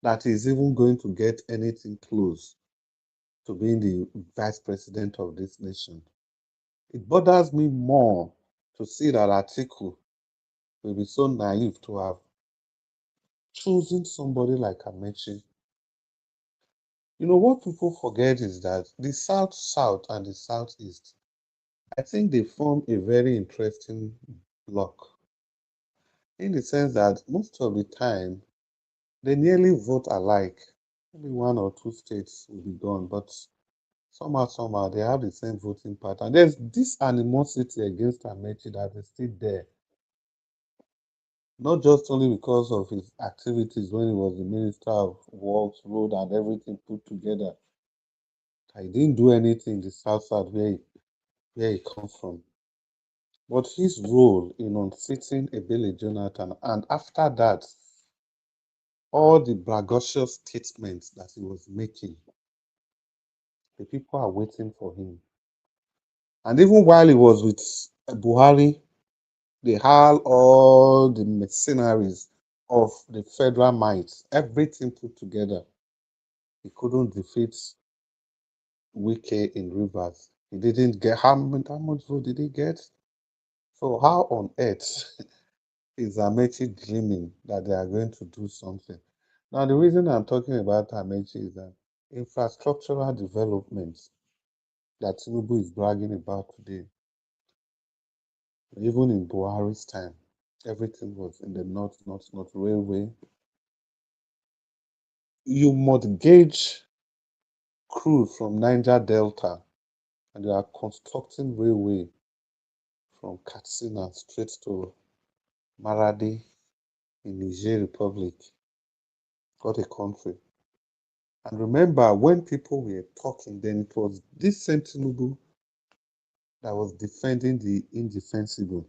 that he's even going to get anything close to being the vice president of this nation? It bothers me more to see that Atiku will be so naive to have chosen somebody like Amechi. You know, what people forget is that the South-South and the Southeast, I think they form a very interesting bloc, in the sense that most of the time, they nearly vote alike. Maybe one or two states will be gone, but somehow, they have the same voting pattern. There's this animosity against Amechi that is still there. Not just only because of his activities when he was the Minister of Works, Road, and everything put together. He didn't do anything in the South South where he comes from. But his role in unseating Ebele Jonathan, and after that, all the braggadocious statements that he was making, the people are waiting for him. And even while he was with Buhari, they had all the mercenaries of the federal might, everything put together. He couldn't defeat Wike in Rivers. He didn't get, how much vote did he get? So how on earth is Amechi dreaming that they are going to do something? Now, the reason I'm talking about Amechi is that infrastructural development that Tinubu is bragging about today, even in Buhari's time, everything was in the north railway. You mortgage crew from Niger Delta, and you are constructing railway from Katsina straight to Maradi in Niger Republic. What a country. And remember, when people were talking, then it was this same Tinubu that was defending the indefensible.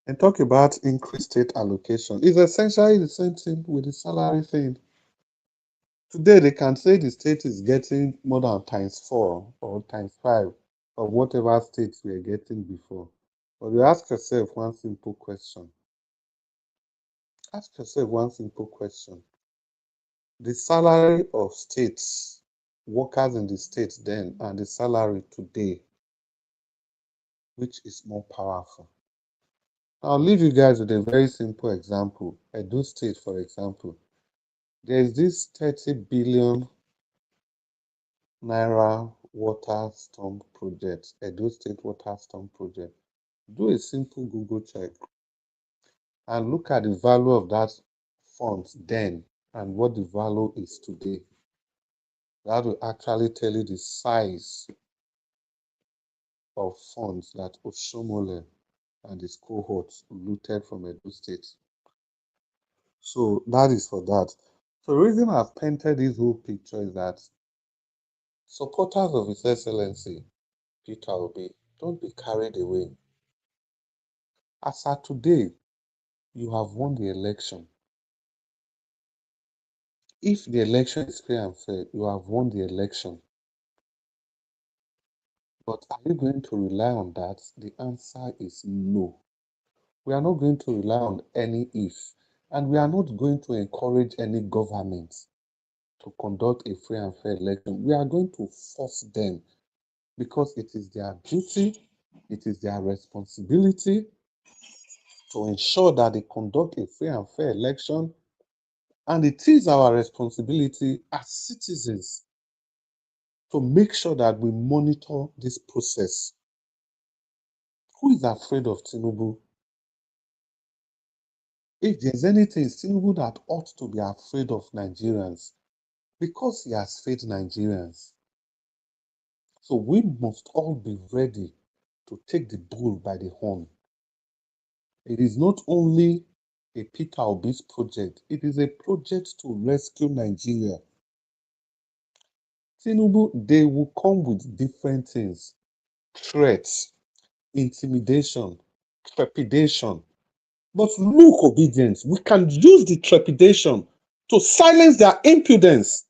And talk about increased state allocation. It's essentially the same thing with the salary thing. Today, they can say the state is getting more than ×4 or ×5 of whatever states we were getting before. But you ask yourself one simple question. Ask yourself one simple question. The salary of states, workers in the states then, and the salary today, which is more powerful? I'll leave you guys with a very simple example. Edo State, for example. There's this 30 billion naira water storm project, Edo State water storm project. Do a simple Google check and look at the value of that fund then and what the value is today. That will actually tell you the size of funds that Oshomole and his cohorts looted from Edo State. So that is for that. So the reason I've painted this whole picture is that supporters of His Excellency Peter Obi, don't be carried away. As at today, you have won the election. If the election is fair and fair, you have won the election. But are you going to rely on that? The answer is no. We are not going to rely on any if, and we are not going to encourage any government to conduct a free and fair election. We are going to force them because it is their duty, it is their responsibility to ensure that they conduct a free and fair election. And it is our responsibility as citizens to make sure that we monitor this process. Who is afraid of Tinubu? If there's anything, it's Tinubu that ought to be afraid of Nigerians because he has failed Nigerians. So we must all be ready to take the bull by the horn. It is not only a Peter Obi's project, it is a project to rescue Nigeria. Tinubu, they will come with different things: threats, intimidation, trepidation. But look, obedience, we can use the trepidation to silence their impudence.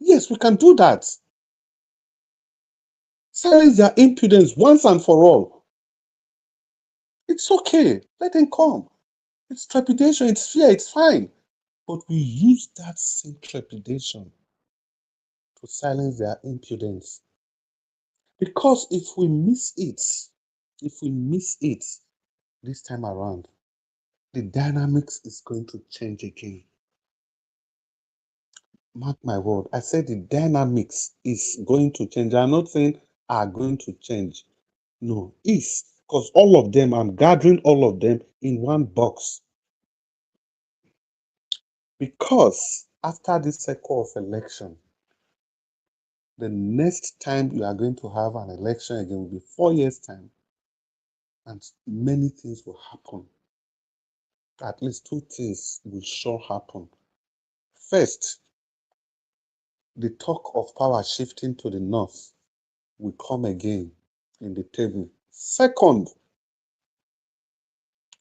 Yes, we can do that. Silence their impudence once and for all. It's okay. Let them come. It's trepidation, it's fear, it's fine. But we use that same trepidation to silence their impudence. Because if we miss it this time around, the dynamics is going to change again. Mark my word. I said the dynamics is going to change. I'm not saying are going to change. No, is. Because all of them, I'm gathering all of them in one box. Because after this cycle of election, the next time you are going to have an election again will be 4 years' time. And many things will happen. At least 2 things will sure happen. First, the talk of power shifting to the north will come again in the table. Second,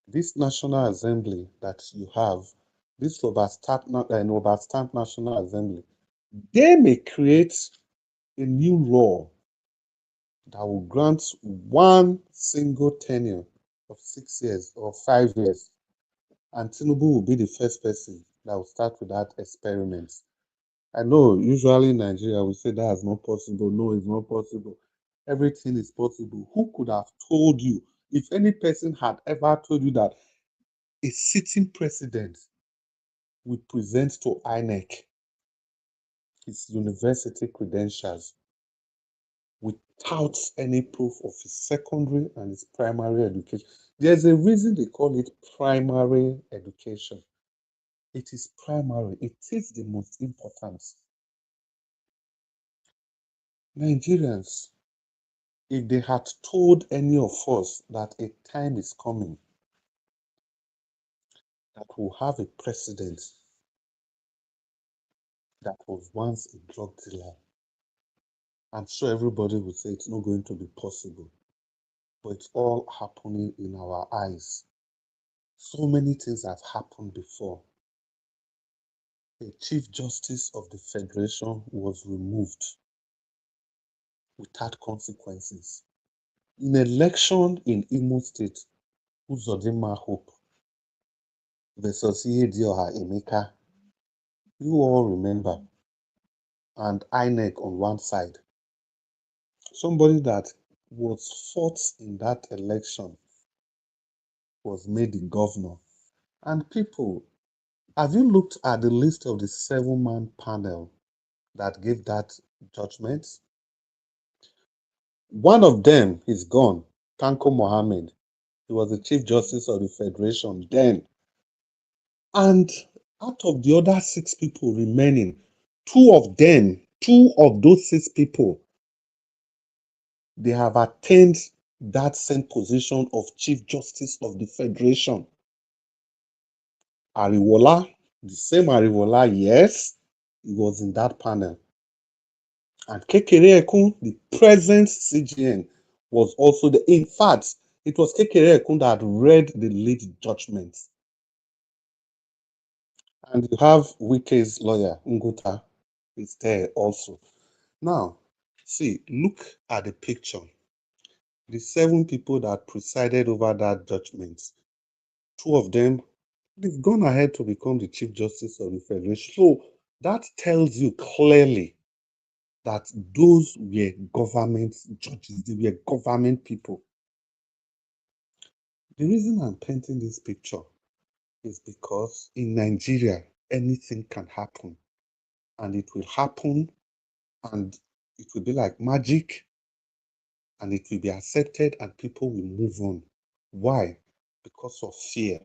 this National Assembly that you have, this rubber-stamped National Assembly, they may create a new law that will grant one single tenure of 6 years or 5 years. And Tinubu will be the first person that will start with that experiment. I know usually in Nigeria we say that is not possible. No, it's not possible. Everything is possible. Who could have told you? If any person had ever told you that a sitting president will present to INEC his university credentials without any proof of his secondary and his primary education. There's a reason they call it primary education. It is primary. It is the most important. Nigerians, if they had told any of us that a time is coming that we'll have a president that was once a drug dealer, I'm sure everybody would say it's not going to be possible. But it's all happening in our eyes. So many things have happened before. A Chief Justice of the Federation was removed without consequences. In election in Imo State, Uzodinma Hope versus Ihedioha Emeka, you all remember, and INEC on one side. Somebody that was fought in that election was made the governor. And people, have you looked at the list of the 7-man panel that gave that judgment? One of them is gone, Tanko Mohammed. He was the Chief Justice of the Federation then. And out of the other 6 people remaining, 2 of those 6 people, they have attained that same position of Chief Justice of the Federation. Ariwola, the same Ariwola, yes, he was in that panel. And Kekere Ekun, the present CGN, was also the. In fact, it was Kekere Ekun that read the lead judgment. And you have Wike's lawyer, Nguta, is there also. Now, see, look at the picture. The 7 people that presided over that judgment, 2 of them, they've gone ahead to become the Chief Justice of the Federation. So that tells you clearly that those were government judges, they were government people. The reason I'm painting this picture is because in Nigeria, anything can happen. And it will happen, and it will be like magic, and it will be accepted, and people will move on. Why? Because of fear.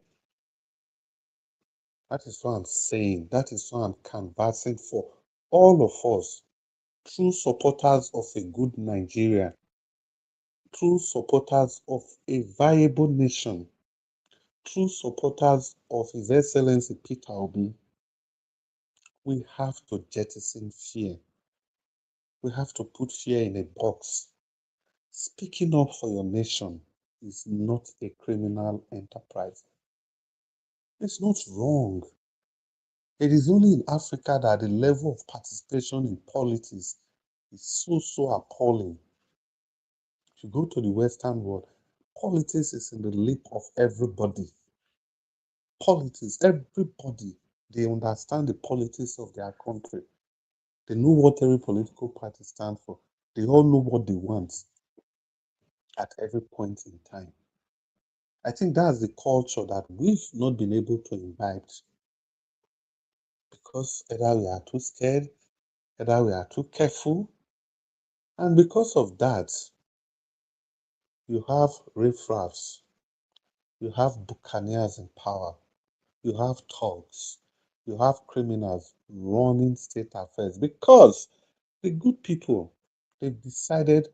That is what I'm saying. That is what I'm canvassing for all of us, true supporters of a good Nigeria, true supporters of a viable nation, true supporters of His Excellency Peter Obi. We have to jettison fear. We have to put fear in a box. Speaking up for your nation is not a criminal enterprise. It's not wrong. It is only in Africa that the level of participation in politics is so appalling. you go to the Western world, politics is in the lip of everybody. Politics, everybody, they understand the politics of their country. They know what every political party stands for. They all know what they want at every point in time. I think that's the culture that we've not been able to imbibe because either we are too scared, either we are too careful, and because of that, you have riffraffs, you have buccaneers in power, you have thugs, you have criminals running state affairs because the good people, they've decided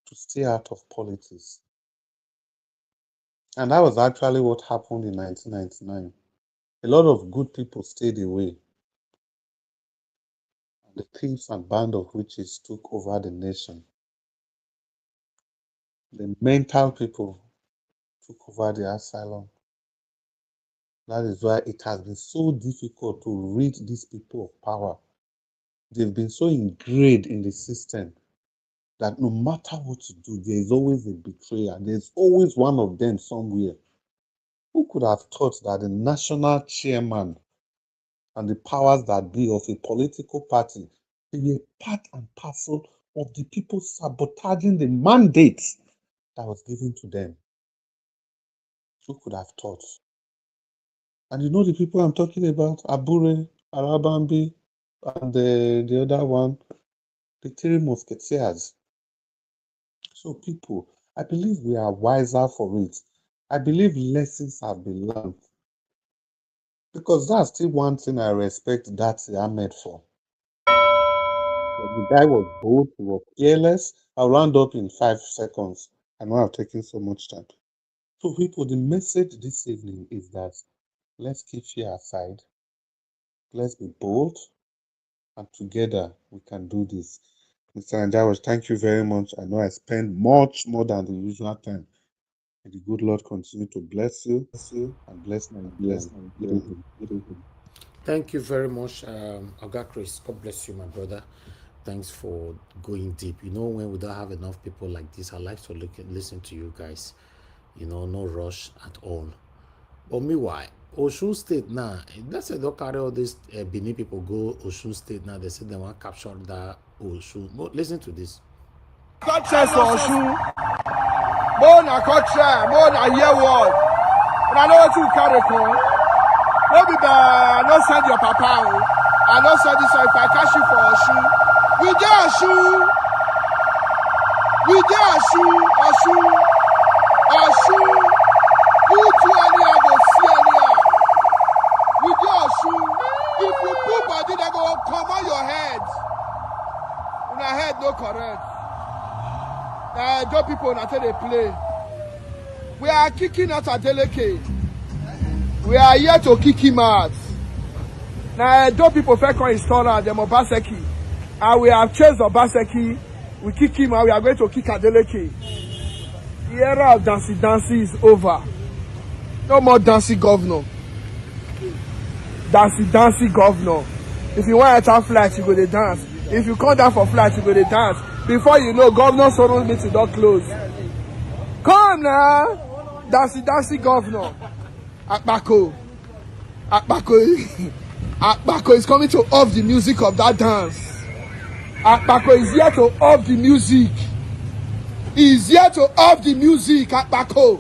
to stay out of politics. And that was actually what happened in 1999. A lot of good people stayed away. And the thieves and band of witches took over the nation. The mental people took over the asylum. That is why it has been so difficult to rid these people of power. They've been so ingrained in the system that no matter what you do, there is always a betrayer. There's always one of them somewhere. Who could have thought that the national chairman and the powers that be of a political party, they were part and parcel of the people sabotaging the mandate that was given to them? Who could have thought? And you know the people I'm talking about, Abure, Arabambi, and the other one, the three musketeers. So people, I believe we are wiser for it. I believe lessons have been learned. Because that's still one thing I respect that Ahmed for. The guy was bold, he was fearless. I'll round up in 5 seconds. I know I've taken so much time. So people, the message this evening is that let's keep fear aside. Let's be bold. And together we can do this. Mr. Anjawas, thank you very much. I know I spend much more than the usual time. May the good Lord continue to bless you and bless Nigeria. Good evening. Thank you very much, Oga Chris. God bless you, my brother. Thanks for going deep. You know, when we don't have enough people like this, I like to listen to you guys. You know, no rush at all. But meanwhile, Osun State now, let's say don't carry all these Benin people go Osun State now. They say they want to capture that Osun. But listen to this. Culture Osun, more na culture, more na year word. And I know what you carry on. No be I no send your papa. I no send this. If I catch you for Osun, we dey Osun. We dey Osun. Osun. Who do any go see any? We dey Osun. If you put body, they go come on your head. Una head no correct. Those people una take dey play. We are kicking out Adeleke. We are here to kick him out. Now, those people first come install them Obaseki. And we have chased Obaseki. We kick him out. We are going to kick Adeleke. The era of dancing is over. No more dancing governor. Dancing governor. If you want to enter flight, you go to dance. If you come down for flight, you go to dance. Before you know, Governor Soros meeting don't close. Come now. Dancing governor. Akbako is coming to off the music of that dance. Akbako is here to off the music. He is here to off the music. Akbako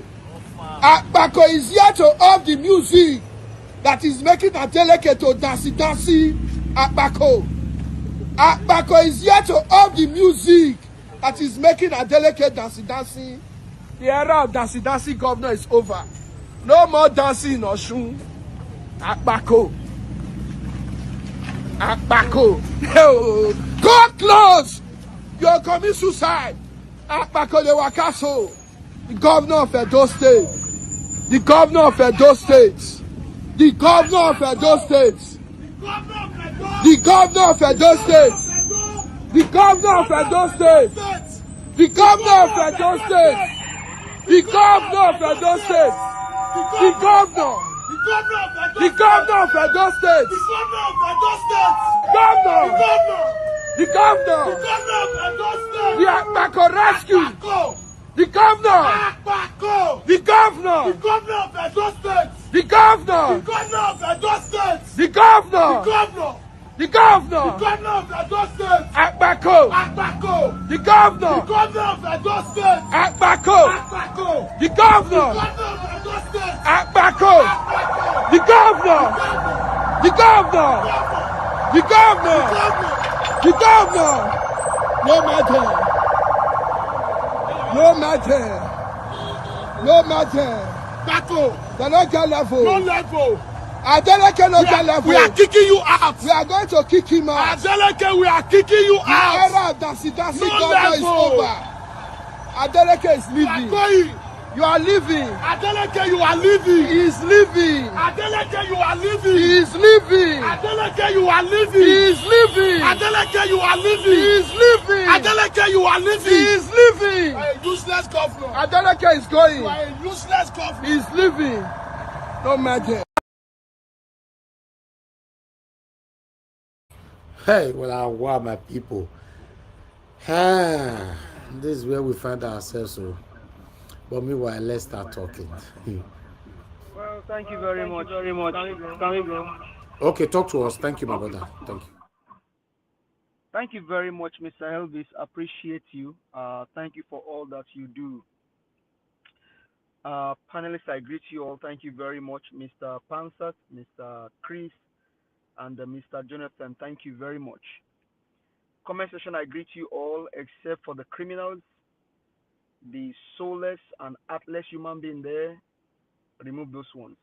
is here to off the music that is making Adeleke to dancey. Akbako is here to off the music that is making Adeleke dancey. The era of dancing governor is over. No more dancing in Osun. Akbako. Go close. You're committing suicide. Akbako de Wakaso. The governor of Edo State. The governor of Edo State. The governor of Edo State. The governor of Edo State. The governor of Edo State. The governor of Edo State. The governor of Edo State. The governor of Edo State. The governor. The Akbako rescue. The governor. Akpako. The governor. The governor of Edo State. The governor. The governor of Edo State. The governor. The governor. The governor. The governor of Edo State. Akpako. Akpako. The governor. The governor of Edo State. Akpako. Akpako. The governor. The governor of Edo State. Akpako. Akpako. The governor. The governor. The governor. The governor. No matter. No matter. No matter. Bako. The local level. No level. Adeleke local level. We are kicking you out. We are going to kick him out. Adeleke, we are kicking you out. The era of Dasi No governor is level. over. Adeleke is leaving. You are going. You are leaving. Adeleke, you are leaving. He is leaving. Adeleke, you are leaving. He is leaving. Adeleke, you are leaving. He is leaving. Adeleke, you are leaving. He is leaving. Adeleke, you are leaving. He is leaving. You are a useless governor. Adeleke is going. You are a useless governor. He is leaving. No matter. Hey, well, wow, my people. This is where we find ourselves. So. But meanwhile, let's start talking. Well, thank you very much. Can we go? Okay, talk to us. Thank you, my brother. Thank you. Thank you very much, Mr. Elvis. Appreciate you. Thank you for all that you do. Panelists, I greet you all. Thank you very much, Mr. Pansat, Mr. Chris, and Mr. Jonathan. Thank you very much. Comment section, I greet you all, except for the criminals, the soulless and heartless human being there. Remove those ones.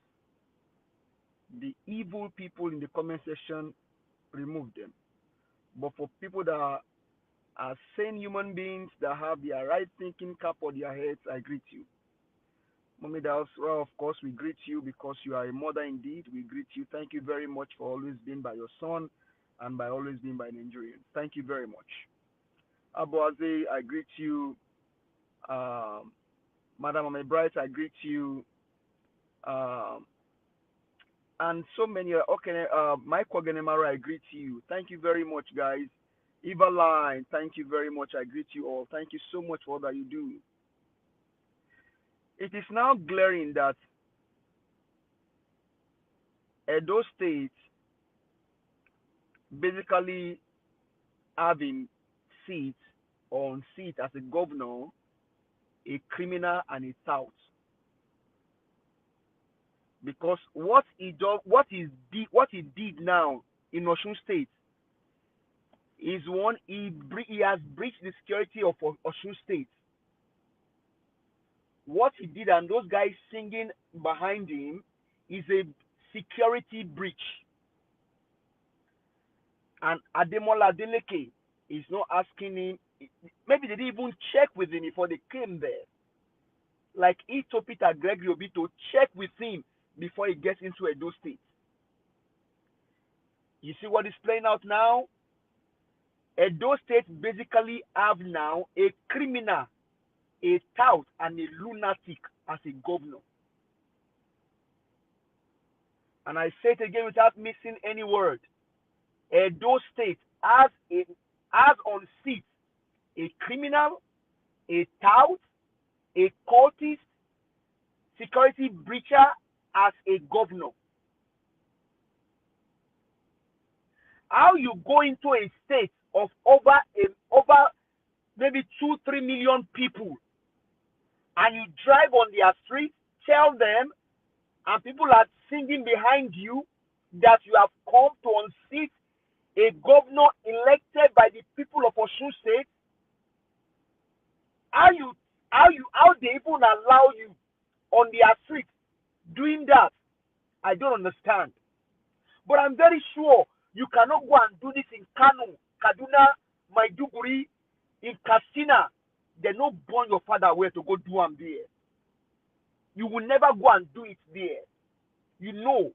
The evil people in the comment section, remove them. But for people that are sane human beings that have their right thinking cap on their heads, I greet you. Mommy Dalsra, of course, we greet you because you are a mother indeed. We greet you. Thank you very much for always being by your son and by always being by Nigerians. Thank you very much. Abuaze, I greet you. Madam Ame Bright, I greet you. And so many. Okay, Mike Wagenemara, I greet you. Thank you very much, guys. Eva Line, thank you very much. I greet you all. Thank you so much for all that you do. It is now glaring that Edo State basically having seat on seat as a governor, a criminal and a tout. Because what he did now in Osun State is one, he has breached the security of Osun State. What he did and those guys singing behind him is a security breach. And Ademola Adeleke is not asking him, maybe they didn't even check with him before they came there. Like he told Peter Gregory Obi to check with him before he gets into Edo State. You see what is playing out now? Edo State basically have now a criminal, a tout, and a lunatic as a governor. And I say it again without missing any word. Edo State has on seat a criminal, a tout, a cultist, security breacher as a governor. How you go into a state of over maybe 2-3 million people and you drive on their streets, tell them, and people are singing behind you that you have come to unseat a governor elected by the people of Osun State? How they even allow you on their street doing that? I don't understand. But I'm very sure you cannot go and do this in Kano, Kaduna, Maiduguri, in Katsina. They no born your father where to go do and there. You will never go and do it there. You know.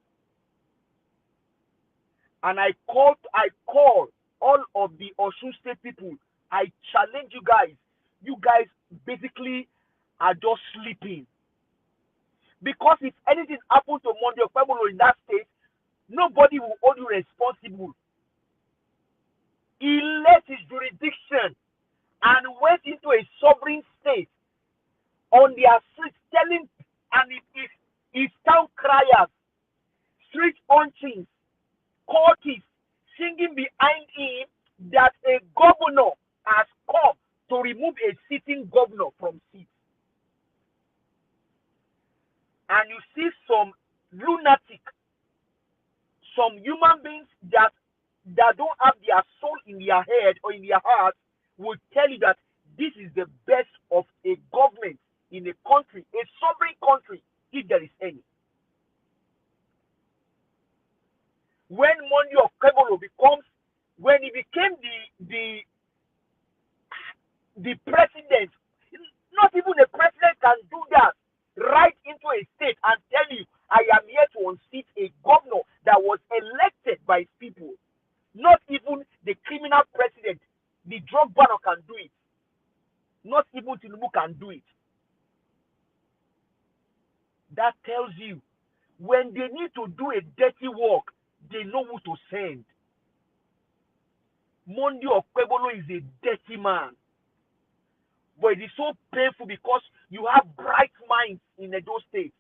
And I call all of the Osun State people. I challenge you guys. You guys basically are just sleeping. Because if anything happens to Monday or February in that state, nobody will hold you responsible. He left his jurisdiction and went into a sovereign state assassins, cultists singing behind him that a governor has come to remove a sitting governor from seat. And you see some lunatic, some human beings that don't have their soul in their head or in their heart will tell you that this is the best of a government in a country, a sovereign country, if there is any. When Monday of Kebolo when he became the president, not even a president can do that, right into a state and tell you, I am here to unseat a governor that was elected by people. Not even the criminal president, the drug banner can do it. Not even Tinubu can do it. That tells you, when they need to do a dirty work, they know who to send. Monday Okpebolo is a dirty man. But it is so painful because you have bright minds in Edo State.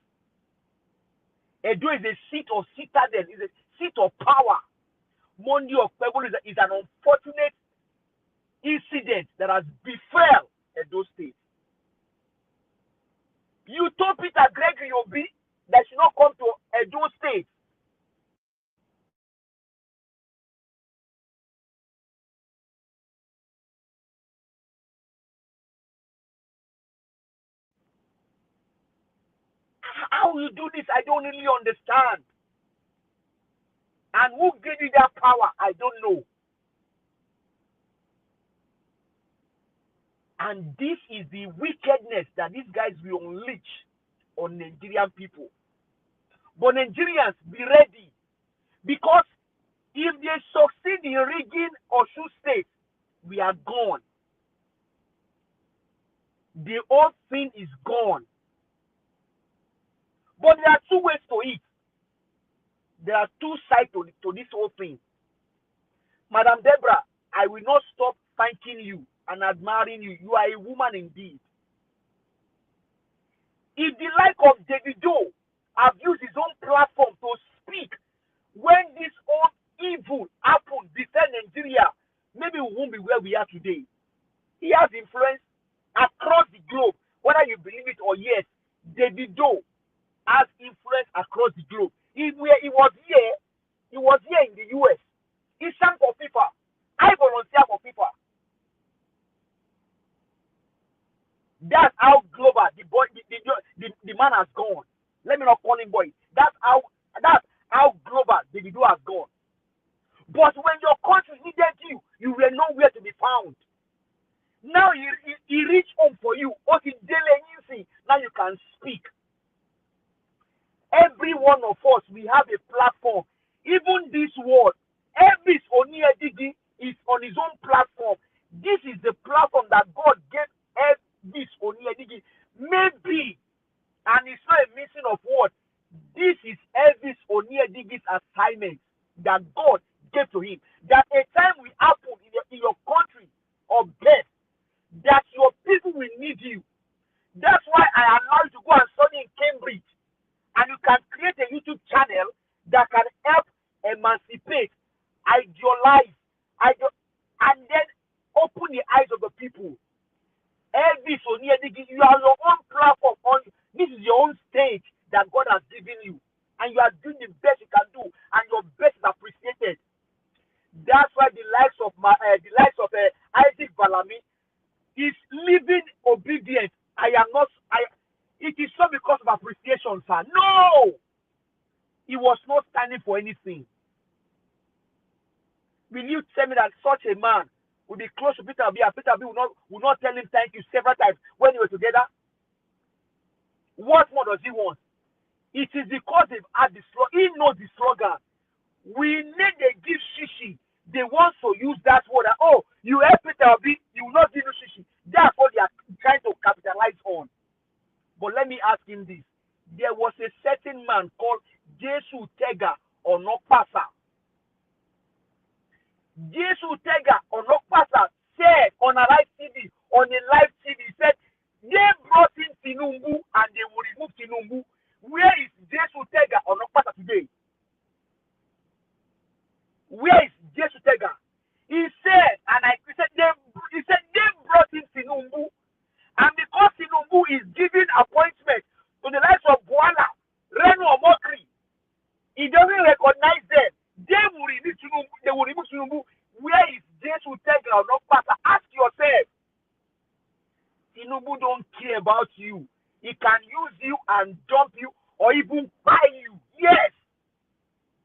Edo is a seat of citadel, is a seat of power. Monday Okpebolo is an unfortunate incident that has befell Edo State. You told Peter Gregory Obi that should not come to Edo State. How you do this, I don't really understand. And who gave you that power, I don't know. And this is the wickedness that these guys will unleash on Nigerian people. But Nigerians, be ready. Because if they succeed in rigging Osun State, we are gone. The whole thing is gone. But there are two ways to it. There are two sides to this whole thing. Madam Deborah, I will not stop thanking you and admiring you. You are a woman indeed. If the like of Davido have used his own platform to speak when this whole evil happened before Nigeria, maybe we won't be where we are today. He has influence across the globe, whether you believe it or yes. Davido has influence across the globe. He was here in the US. He sang for FIFA. I volunteer for FIFA. That's how global the man has gone. Let me not call him boy. That's how global Davido has gone. But when your country needed you, you were nowhere to be found. Now he reached home for you. Now you can speak. Every one of us, we have a platform. Even this world, every Oniedigi is on his own platform. This is the platform that God gave Elvis Oniedigi. Maybe, and it's not a missing of word, this is Elvis Oniedigi's assignment that God gave to him. That a time will happen in your country of death, that your people will need you. That's why I allow you to go and study in Cambridge. And you can create a YouTube channel that can help emancipate, idealize, and then open the eyes of the people. Elvis Oniedigi, you are your own platform. This is your own stage that God has given you. And you are doing the best you can do. And your best is appreciated. That's why the likes of Isaac Balami is living obedient. It is not because of appreciation, sir. No! He was not standing for anything. Will you tell me that such a man will be close to Peter Obi and Peter Obi will not tell him thank you several times when they were together? What more does he want? It is because they've had the slogan. He knows the slogan. We need a gift shishi. They want to use that word. Oh, you help Peter Obi, you will not give you shishi. That's what they are trying to capitalize on. But let me ask him this. There was a certain man called Jesu Tega Onokpasa. Jesu Tega Onokpasa said on a live TV, he said, they brought in Tinubu and they will remove Tinubu. Where is Jesu Tega Onokpasa today? Where is Jesus Tega? He said, he said they brought in Sinumbu, and because Sinumbu is giving appointment to the likes of Boala, Renu Omokri, he doesn't recognize them. They will remove Sinumbu. They will remove Sinumbu. Where is Jesus Tega or not, Pastor? Ask yourself. Tinubu don't care about you. He can use you and dump you or even buy you. Yes.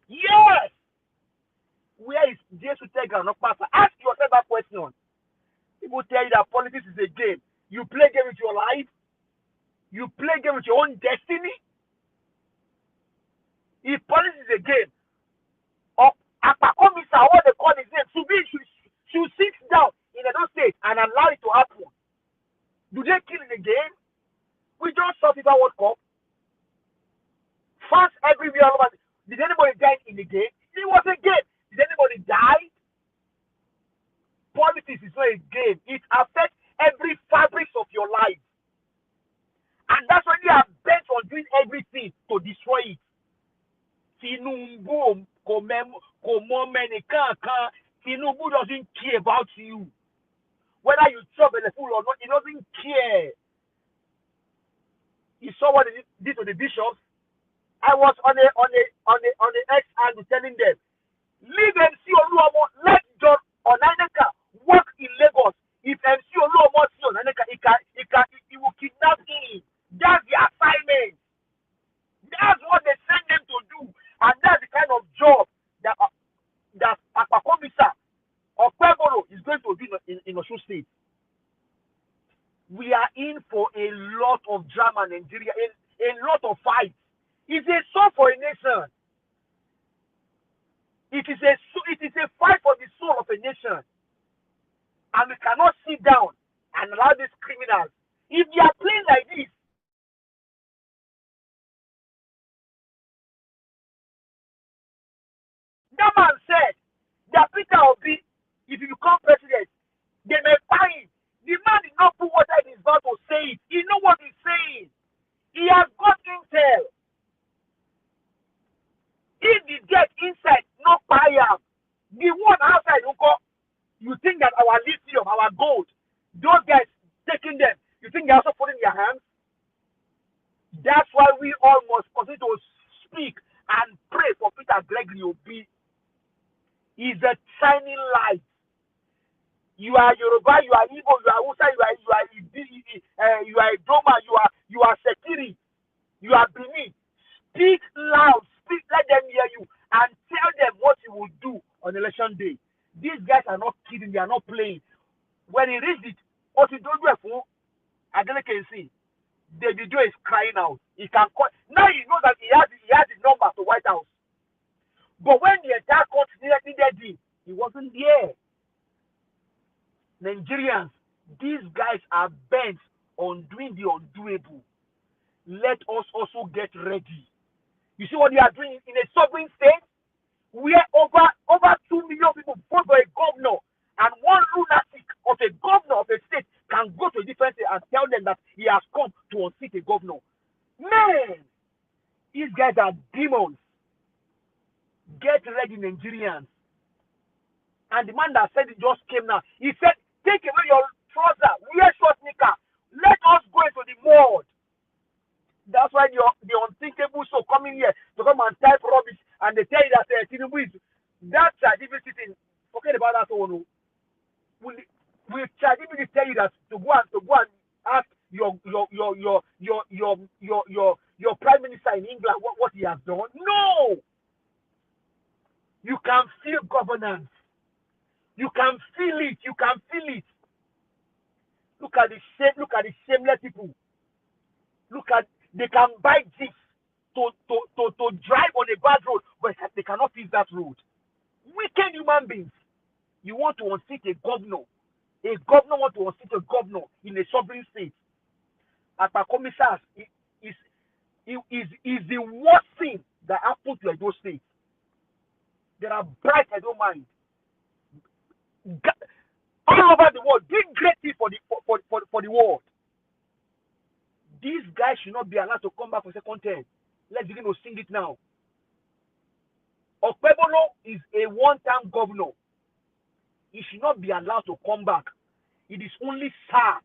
Yes. Where is Jesus Tega not Pastor? Ask yourself that question. People tell you that politics is a game. You play game with your life. You play game with your own destiny. If politics is a game, or Apakomisa, what they call his name, should sit down in another state and allow it to happen. Do they kill in the game? We just saw FIFA World Cup. Fans everywhere all over. Did anybody die in the game? It was a game. Did anybody die? Politics is not a game. It affects every fabric of your life. And that's why they are bent on doing everything to destroy it. Tinubu doesn't care about you. Whether you chop in the food or not, he doesn't care. You saw what he did to the bishops. I was on the X and telling them, leave MC Oluomo, let John Onaneka work in Lagos. If MC Oluomo see Onaneka, he will kidnap him. That's the assignment. That's what they send them to do, and that's the kind of job that Apakomisa or Kwebolo is going to do in Osun State. We are in for a lot of drama in Nigeria, a lot of fights. It's a soul for a nation. It is a fight for the soul of a nation. And we cannot sit down and allow these criminals. If they are playing like this, that man said that Peter Obi, if he become president, they may buy him. The man did not put water in his mouth to say it. He knows what he's saying. He has got intel. If the debt inside not buy him, the one outside, you think that our lithium, our gold, those guys taking them, you think they're also putting their hands? That's why we all must continue to speak and pray for Peter Gregory Obi. He's a shining light. You are Yoruba, you are Igbo, you are Hausa, you are Idoma, you are Sekiri, you are Benin. Speak loud, speak, let them hear you, and tell them what you will do on election day. These guys are not kidding, they are not playing. When he reads it, what he don't do for Adele can see. The video is crying out. He can call. Now he knows that he has the number to White House. But when the entire court needed him, he wasn't there. Nigerians, these guys are bent on doing the undoable. Let us also get ready. You see what they are doing in a sovereign state where over 2 million people vote for a governor, and one lunatic of a governor of a state can go to a different state and tell them that he has come to unseat a governor. Man, these guys are demons. Get ready, Nigerians. And the man that said it just came now. He said, take away your trouser, wear short knicker. Let us go into the mud. That's why the unthinkable so coming here to come and type rubbish, and they tell you that Tinubu is that ChatGPT thing. Forget about that one. Will ChatGPT tell you that to go and ask your prime minister in England what he has done? No. You can feel governance. You can feel it. You can feel it. Look at the shameless people. They can buy jeeps to drive on a bad road, but they cannot fix that road. Wicked human beings. You want to unseat a governor. A governor wants to unseat a governor in a sovereign state. Apakomisa is the worst thing that happened to Edo State. There are bright Edo minds all over the world doing great things for the world. These guys should not be allowed to come back for second term. Let's begin to sing it now. Okpebolo is a one-time governor. He should not be allowed to come back. It is only sad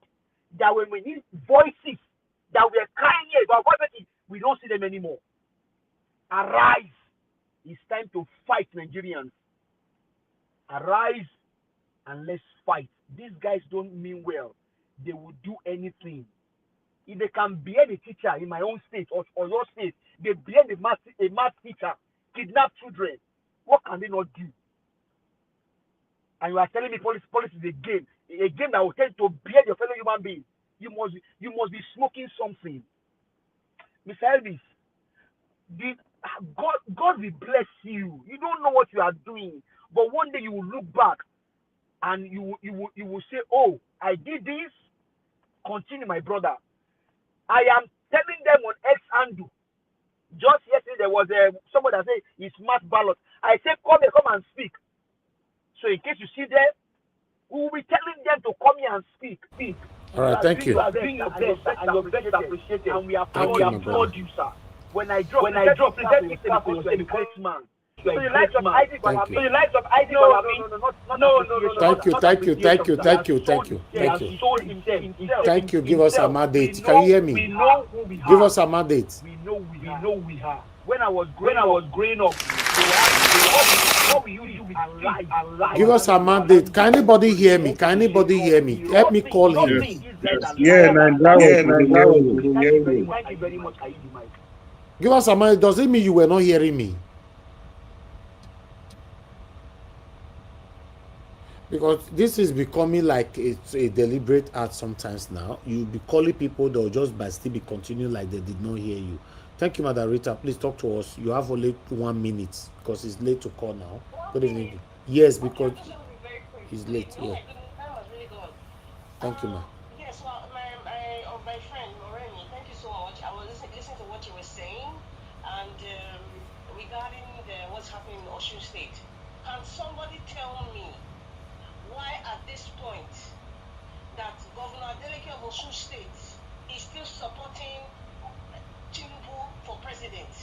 that when we need voices that we are crying here about poverty, we don't see them anymore. Arise. It's time to fight, Nigerians. Arise and let's fight. These guys don't mean well. They will do anything. If they can behead a teacher in my own state or your state, they behead a math teacher, kidnap children. What can they not do? And you are telling me police is a game that will tend to behead your fellow human being. You must be smoking something. Mr. Elvis, God will bless you. You don't know what you are doing, but one day you will look back and you will say, "Oh, I did this." Continue, my brother. I am telling them on X handle. Just yesterday there was somebody that said it's mass ballot. I said, come and speak. So in case you see them, we will be telling them to come here and speak. All right, thank you. You are doing your best and your best appreciated. And we applaud you, sir. When I drop, please let me say because you are a great man. So the likes of Isaac Thank you. Give us a mandate. Can you hear me? We know who we are. Give us a mandate. We know we are. When I was growing up, what we used to do is lie. Give us a mandate. Can anybody hear me? Help me call him. Yeah, Nigerians. Thank you very much. Give us a mandate. Does it mean you were not hearing me? Because this is becoming like it's a deliberate act sometimes now. You'll be calling people, they'll just by still be continuing like they did not hear you. Thank you, Madam Rita. Please talk to us. You have only 1 minute because it's late to call now. Good evening. Yes, because it's late. Yeah. Thank you, ma'am. Yes, well, my friend Moreni, thank you so much. I was listening to what you were saying, and regarding what's happening in Osun State. Can somebody tell me why at this point that Governor Adeleke of Osun State is still supporting Tinubu for president?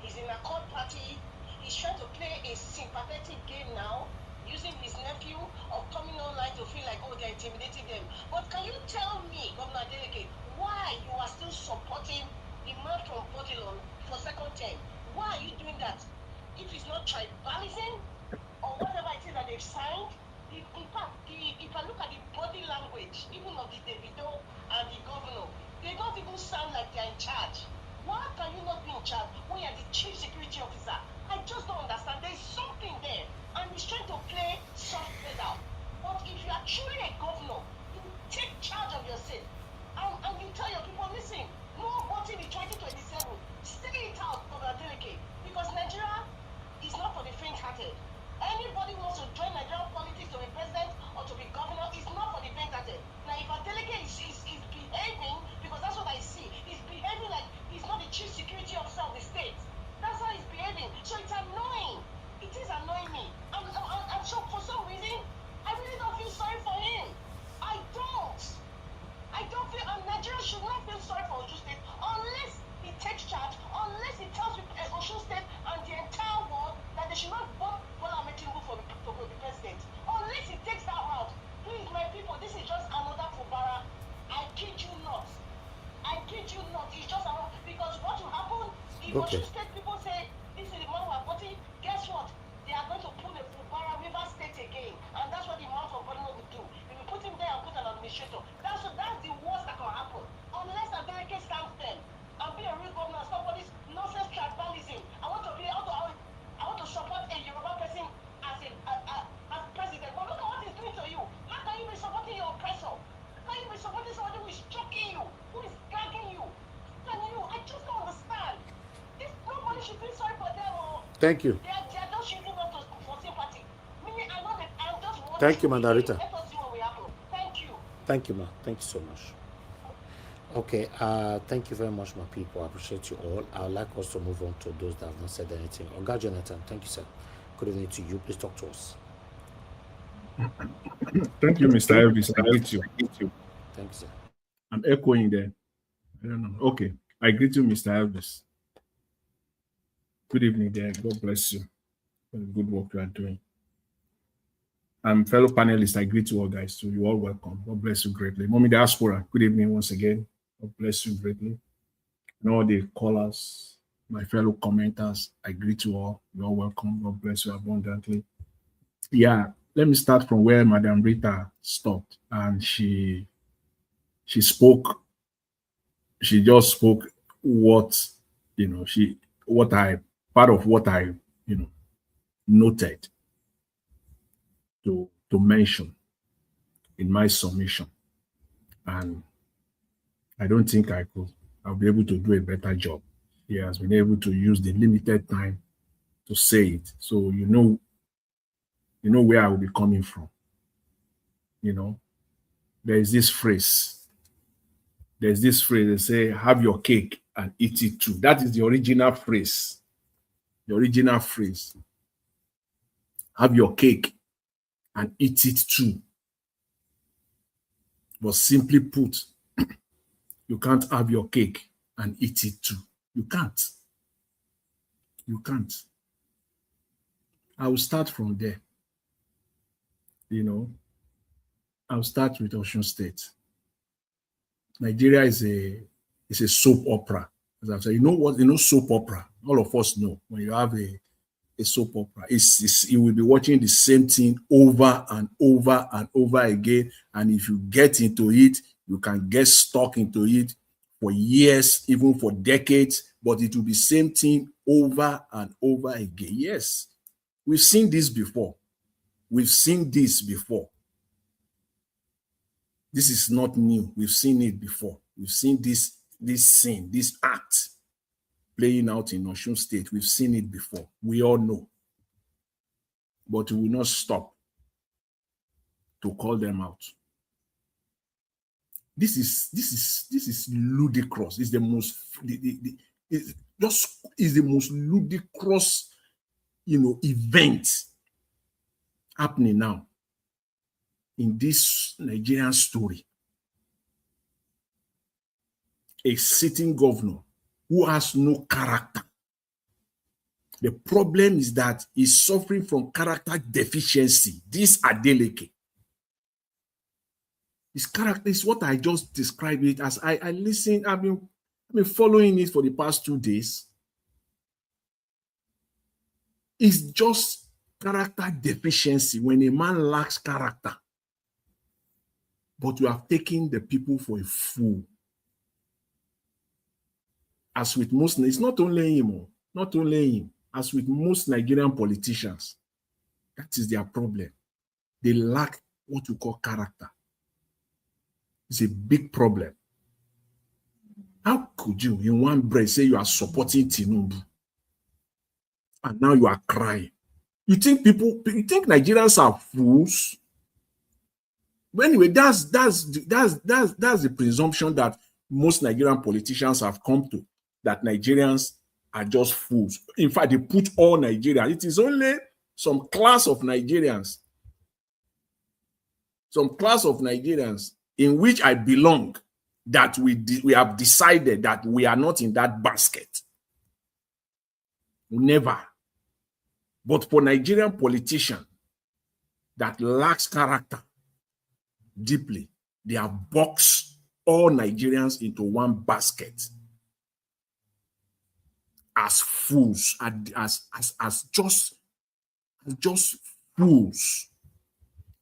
He's in a court party. He's trying to play a sympathetic game now, using his nephew of coming online to feel like, oh, they're intimidating them. But can you tell me, Governor Adeleke, why you are still supporting the man from Bodilon for second term? Why are you doing that? If it's not tribalism or whatever it is that they've signed, in fact, if I look at the body language, even of the Davido and the governor, they don't even sound like they're in charge. Why can you not be in charge when you're the chief security officer? I just don't understand. There's something there, and he's trying to play soft pedal. But if you are truly a governor, you take charge of your state, and you tell your people, listen, no voting in 2027. Stay it out, Governor Adeleke, because Nigeria is not for the faint-hearted. Anybody who wants to join Nigerian politics to be president or to be governor is not for the faint-hearted. Now, if Adeleke is behaving, because that's what I see, he's behaving like he's not the chief security officer of the state. That's how he's behaving. So it's annoying. It is annoying me. And so for some reason, I really don't feel sorry for him. I don't feel, and Nigeria should not feel sorry for Osun State unless he takes charge, unless he tells Osun State and the entire world that they should not vote Bola Ahmed Tinubu for the president. Unless he takes that route. Please, my people, this is just another Fubara. I kid you not. It's just another, because what will happen if Osun State people say this is the man who are voting, guess what? They are going to pull the Fubara River State again, and that's what the man from Borno will do. They will put him there and put an administrator. That's the worst that can happen. Unless Adeleke stands firm and be a real governor, stop all this nonsense tribalism. I want to support a Yoruba person as president. But look at what he's doing to you. How can you be supporting your oppressor? How can you be supporting somebody who is choking you, who is gagging you? I just don't understand. Nobody should feel sorry for them. Thank you. They are just shooting up for sympathy. Meaning, I'm just watching. Thank you, Madam Rita. Let us see what will happen. Thank you. Thank you, ma. Thank you so much. Okay, thank you very much, my people. I appreciate you all. I would like us to move on to those that have not said anything. Oga Jonathan, thank you, sir. Good evening to you. Please talk to us. Thank you, Mr. Elvis. I greet you. Thank you, sir. I'm echoing there. I don't know. Okay. I greet you, Mr. Elvis. Good evening there. God bless you. for the good work you are doing. And fellow panelists, I greet you all, guys, too. You're all welcome. God bless you greatly. Mommy Diaspora, good evening once again. God bless you greatly. And all the callers, my fellow commenters, I greet you all. You're all welcome. God bless you abundantly. Yeah, let me start from where Madam Rita stopped. And she spoke, she just spoke what, part of what I, noted to mention in my submission. And I don't think I'll be able to do a better job. He has been able to use the limited time to say it. So you know where I will be coming from. There is this phrase. There's this phrase, they say, have your cake and eat it too. That is the original phrase. The original phrase. Have your cake and eat it too. But simply put, you can't have your cake and eat it too. You can't. You can't. I will start from there. I'll start with Osun State. Nigeria is a soap opera. As I've said, you know what? Soap opera. All of us know when you have a soap opera, you will be watching the same thing over and over and over again. And if you get into it, you can get stuck into it for years, even for decades, but it will be same thing over and over again. Yes, we've seen this before. We've seen this before. This is not new. We've seen it before. We've seen this scene, this act playing out in Osun State. We've seen it before. We all know. But we will not stop to call them out. This is ludicrous. It's the most it's the most ludicrous event happening now in this Nigerian story. A sitting governor who has no character. The problem is that he's suffering from character deficiency. This Adeleke. His character is what I just described it as. I listen, I've been following it for the past 2 days. It's just character deficiency when a man lacks character. But you have taken the people for a fool. As with most, it's not only him, as with most Nigerian politicians, that is their problem. They lack what we call character. It's a big problem. How could you, in one breath, say you are supporting Tinubu, and now you are crying? You think Nigerians are fools? But anyway, that's the presumption that most Nigerian politicians have come to, that Nigerians are just fools. In fact, they put all Nigerians. It is only some class of Nigerians, in which I belong, that we have decided that we are not in that basket. Never. But for Nigerian politicians that lacks character deeply, they have boxed all Nigerians into one basket as fools, as just fools.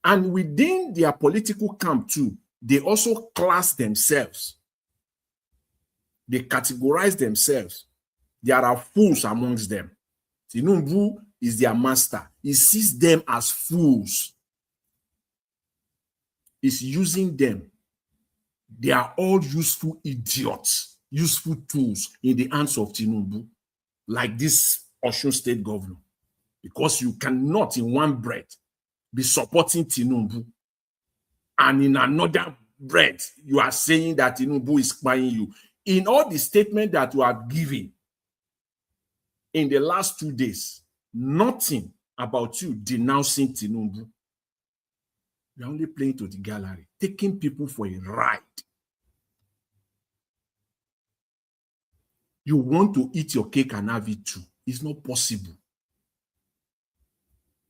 And within their political camp too, they also class themselves. They categorize themselves. There are fools amongst them. Tinubu is their master. He sees them as fools. He's using them. They are all useful idiots, useful tools in the hands of Tinubu, like this Osun State governor. Because you cannot in one breath be supporting Tinubu, and in another breath you are saying that Tinubu is spying you. In all the statements that you are giving in the last 2 days, nothing about you denouncing Tinubu. You're only playing to the gallery, taking people for a ride. You want to eat your cake and have it too. It's not possible.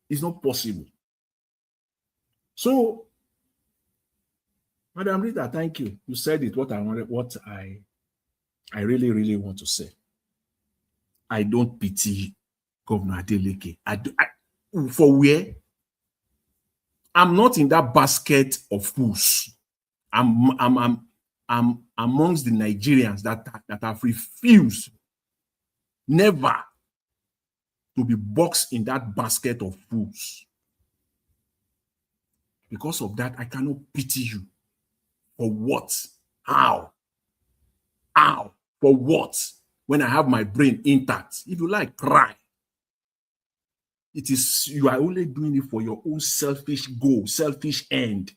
It's not possible. So, Madam Rita, thank you. You said it, what I wanted, what I really, really want to say. I don't pity Governor Adeleke. For where? I'm not in that basket of fools. I'm amongst the Nigerians that have refused never to be boxed in that basket of fools. Because of that, I cannot pity you. For what? How? How? For what? When I have my brain intact. If you like, cry. It is, you are only doing it for your own selfish goal, selfish end.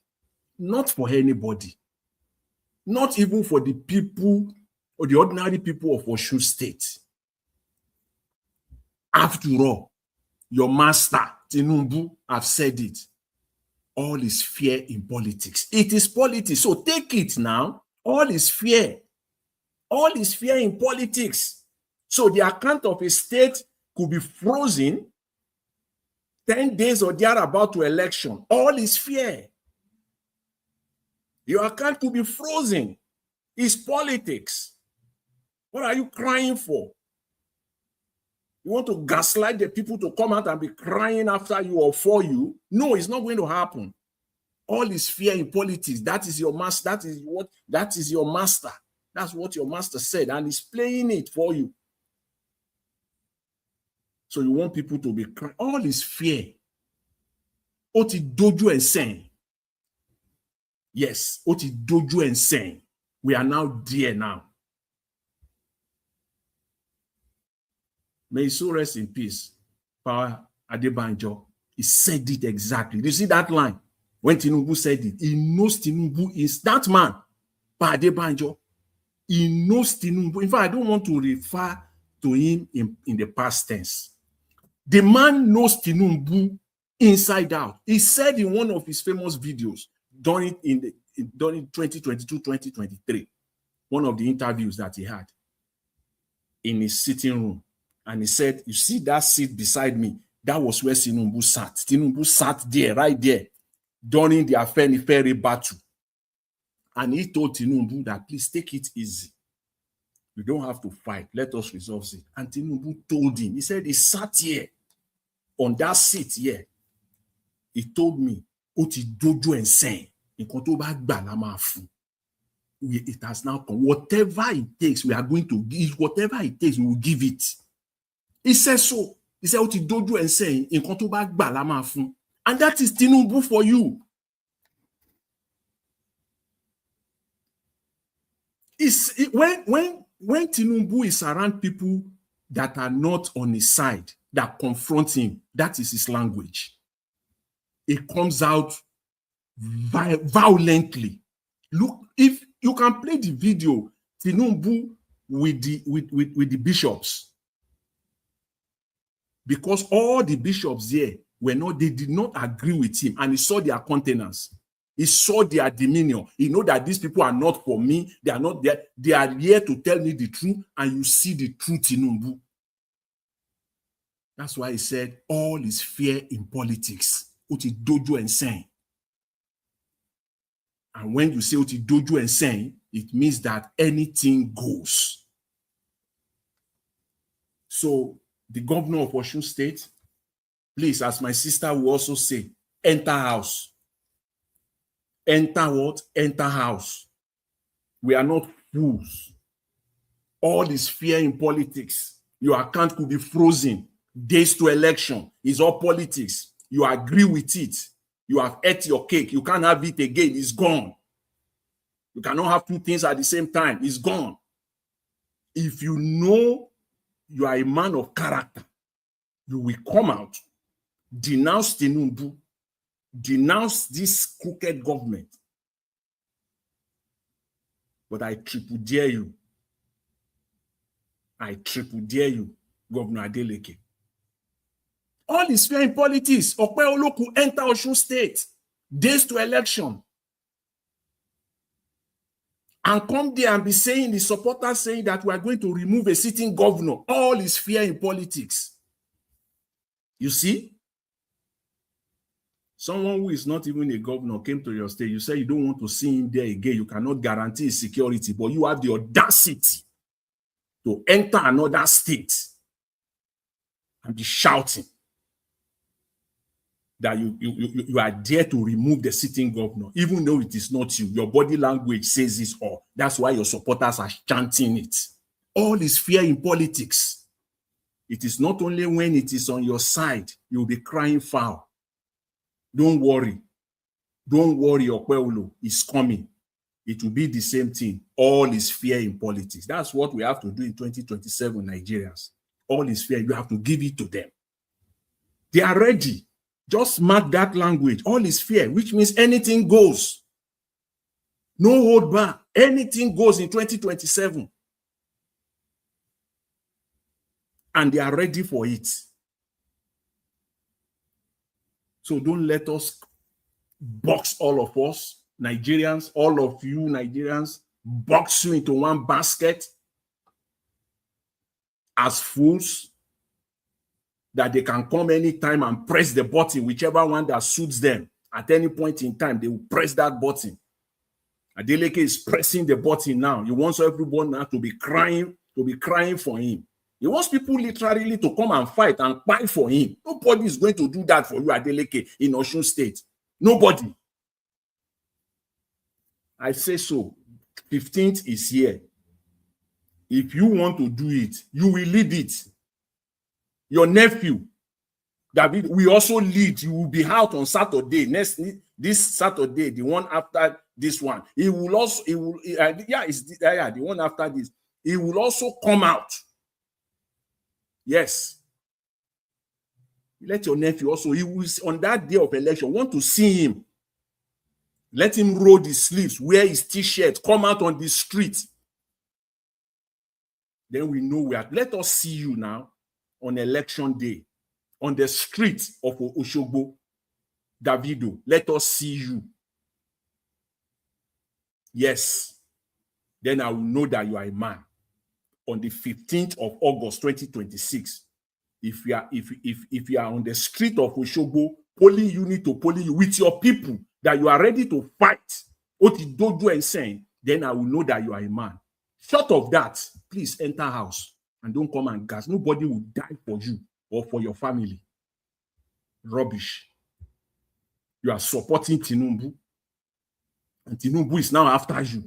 Not for anybody. Not even for the people or the ordinary people of Osun State. After all, your master, Tinubu, have said it. All is fear in politics. It is politics. So take it now. All is fear. All is fear in politics. So the account of a state could be frozen 10 days or thereabout to election. All is fear. Your account could be frozen. It's politics. What are you crying for? You want to gaslight the people to come out and be crying after you or for you? No, it's not going to happen. All is fear in politics. That is your master. That is your master. That's what your master said, and he's playing it for you. So you want people to be crying. All is fear. Oti doju and saying. Yes, Oti doju and saying. We are now there now. May his soul rest in peace. Power Adebanjo. He said it exactly. You see that line? When Tinubu said it, he knows Tinubu is that man. Power Adebanjo. He knows Tinubu. In fact, I don't want to refer to him in the past tense. The man knows Tinubu inside out. He said in one of his famous videos during 2022-2023, one of the interviews that he had in his sitting room, and he said, you see that seat beside me? That was where Tinubu sat. Tinubu sat there, right there, during the Afenifere battle. And he told Tinubu that, please take it easy. You don't have to fight. Let us resolve it. And Tinubu told him, he said, he sat here on that seat here. He told me, Oti dojo and saying, it has now come. Whatever it takes, we are going to give. Whatever it takes, we will give it. He said so. He said, Oti dojo and saying, and that is Tinubu for you. When Tinubu is around people that are not on his side, that confront him, that is his language. It comes out violently. Look, if you can play the video, Tinubu with the bishops, because all the bishops there they did not agree with him, and he saw their countenance. He saw their demeanor. He know that these people are not for me. They are not there. They are here to tell me the truth, and you see the truth, Tinubu. That's why he said, all is fear in politics. Oti dojo and saying. And when you say Oti dojo and saying, it means that anything goes. So the governor of Osun State, please, as my sister will also say, enter house. Enter what? Enter house. We are not fools. All is fear in politics. Your account could be frozen. Days to election is all politics. You agree with it. You have ate your cake. You can't have it again. It's gone. You cannot have two things at the same time. It's gone. If you know you are a man of character, you will come out, denounce Tinubu, denounce this crooked government. But I triple dare you. I triple dare you, Governor Adeleke. All is fair in politics. Okpe Oloku enter Osun State. Days to election. And come there and be saying, the supporters saying that we are going to remove a sitting governor. All is fear in politics. You see? Someone who is not even a governor came to your state. You say you don't want to see him there again. You cannot guarantee his security, but you have the audacity to enter another state and be shouting that you are there to remove the sitting governor, even though it is not you. Your body language says this all. That's why your supporters are chanting it. All is fear in politics. It is not only when it is on your side, you'll be crying foul. Don't worry. Don't worry, Okweolo is coming. It will be the same thing. All is fear in politics. That's what we have to do in 2027, Nigerians. All is fear. You have to give it to them. They are ready. Just mark that language. All is fear, which means anything goes. No hold back. Anything goes in 2027. And they are ready for it. So don't let us box all of us, Nigerians, all of you Nigerians, box you into one basket as fools that they can come anytime and press the button, whichever one that suits them. At any point in time, they will press that button. Adeleke is pressing the button now. He wants everyone now to be crying for him. He wants people literally to come and fight and fight for him. Nobody is going to do that for you, Adeleke, in Osun State. Nobody. I say so. 15th is here. If you want to do it, you will lead it. Your nephew, David, we also lead. You will be out on Saturday. This Saturday, the one after this one. He will also, the one after this. He will also come out. Yes. Let your nephew also, he will, on that day of election, want to see him. Let him roll his sleeves, wear his t-shirt, come out on the street. Then we know we are. Let us see you now on election day, on the street of Oshogbo, Davido. Let us see you. Yes. Then I will know that you are a man. On the 15th of August, 2026, if you are on the street of Oshogbo, polling unit to polling you with your people, that you are ready to fight, Otidoju and saying, then I will know that you are a man. Short of that, please enter house and don't come and gas. Nobody will die for you or for your family. Rubbish. You are supporting Tinubu, and Tinubu is now after you,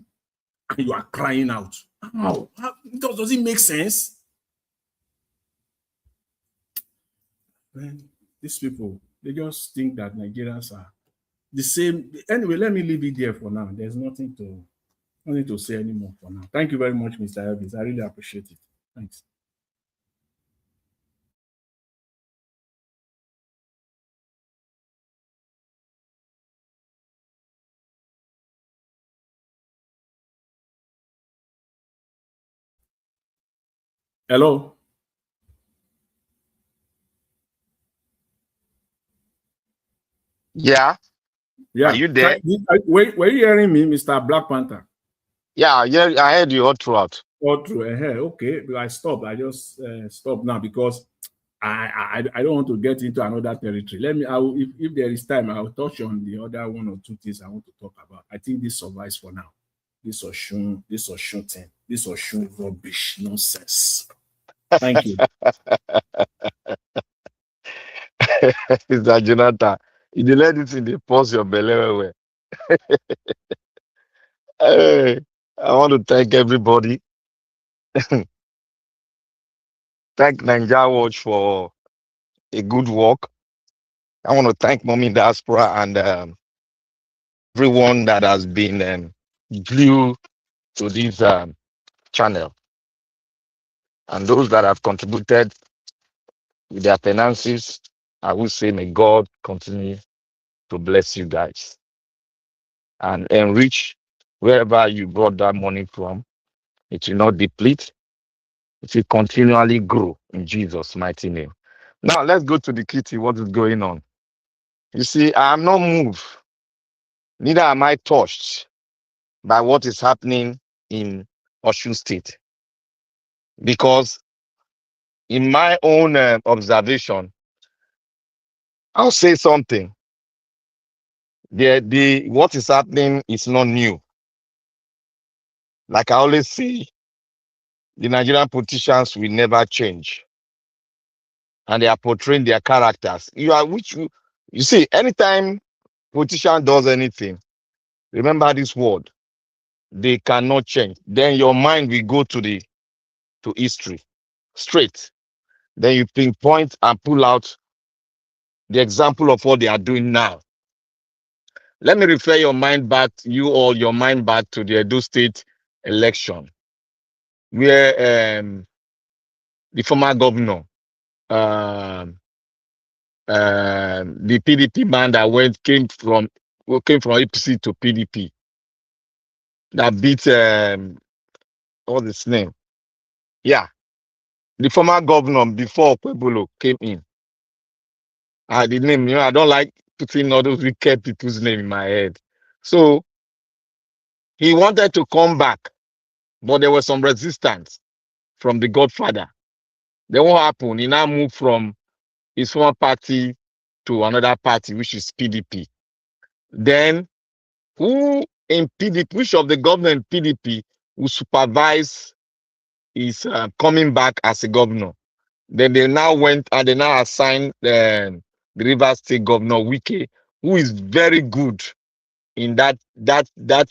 and you are crying out. How? Does it make sense? Man, these people, they just think that Nigerians are the same. Anyway, let me leave it there for now. There's nothing to say anymore for now. Thank you very much, Mr. Elvis. I really appreciate it. Thanks. Hello? Yeah. Yeah. Are you there? Were you hearing me, Mr. Black Panther? Yeah, I heard you all throughout. All through. Okay. I stopped. I just stopped now because I don't want to get into another territory. If there is time, I'll touch on the other one or two things I want to talk about. I think this survives for now. This Osun thing. This Osun rubbish nonsense. Thank you. Mr. Jonathan, you did let it in the pause your belly. Hey, I want to thank everybody. Thank Nigeria Watch for a good work. I want to thank Mommy Diaspora and everyone that has been glued to this channel, and those that have contributed with their finances. I will say, may God continue to bless you guys and enrich wherever you brought that money from. It will not deplete. It will continually grow in Jesus' mighty name. Now, let's go to the kitty. What is going on? You see, I am not moved. Neither am I touched by what is happening in Osun State. Because in my own observation, I'll say something. What is happening is not new. Like I always say, the Nigerian politicians will never change, and they are portraying their characters. You see, anytime politician does anything, remember this word: they cannot change. Then your mind will go to history straight. Then you pinpoint and pull out the example of what they are doing now. Let me refer your mind back to the Edo State election, where the former governor, um, the PDP man that came from APC to PDP, that beat what's his name? Yeah, the former governor before Pueblo came in. The name, I don't like putting all those wicked people's name in my head. So he wanted to come back, but there was some resistance from the Godfather. Then what happened? He now moved from his former party to another party, which is PDP. Then which of the government PDP will supervise his coming back as a governor? Then they now went and they now assigned the Rivers State Governor Wike, who is very good in that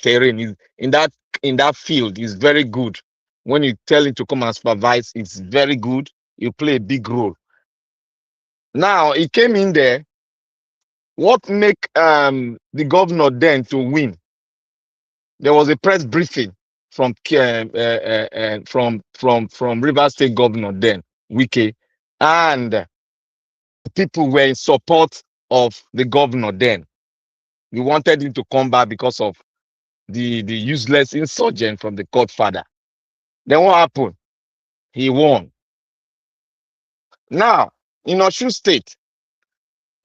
terrain, in that field. Is very good. When you tell him to come and supervise, it's very good. You play a big role. Now he came in there. What make the governor then to win? There was a press briefing from Rivers State Governor then Wike, and people were in support of the governor then. We wanted him to come back because of the useless insurgent from the Godfather. Then what happened? He won. Now in Osun State,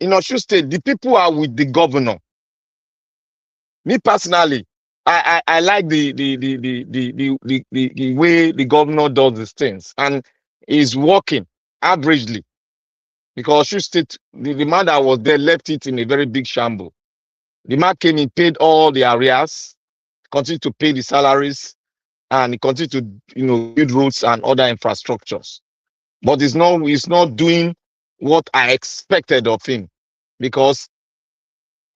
the people are with the governor. Me personally, I like the way the governor does these things, and is working averagely, because Osun State, the man that was there left it in a very big shambles. The man came in, paid all the arrears, continued to pay the salaries, and he continued to build roads and other infrastructures. But he's not doing what I expected of him, because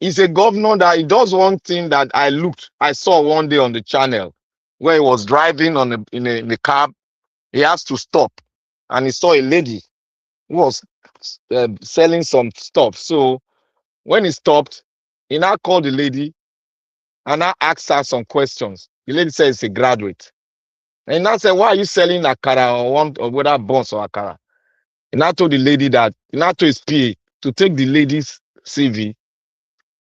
he's a governor that he does one thing that I saw one day on the channel, where he was driving in a cab. He has to stop, and he saw a lady who was selling some stuff. So when he stopped, he now called the lady and I asked her some questions. The lady said it's a graduate. And I said, why are you selling akara or whether buns or akara? And I told the lady that, and I told his PA to take the lady's CV,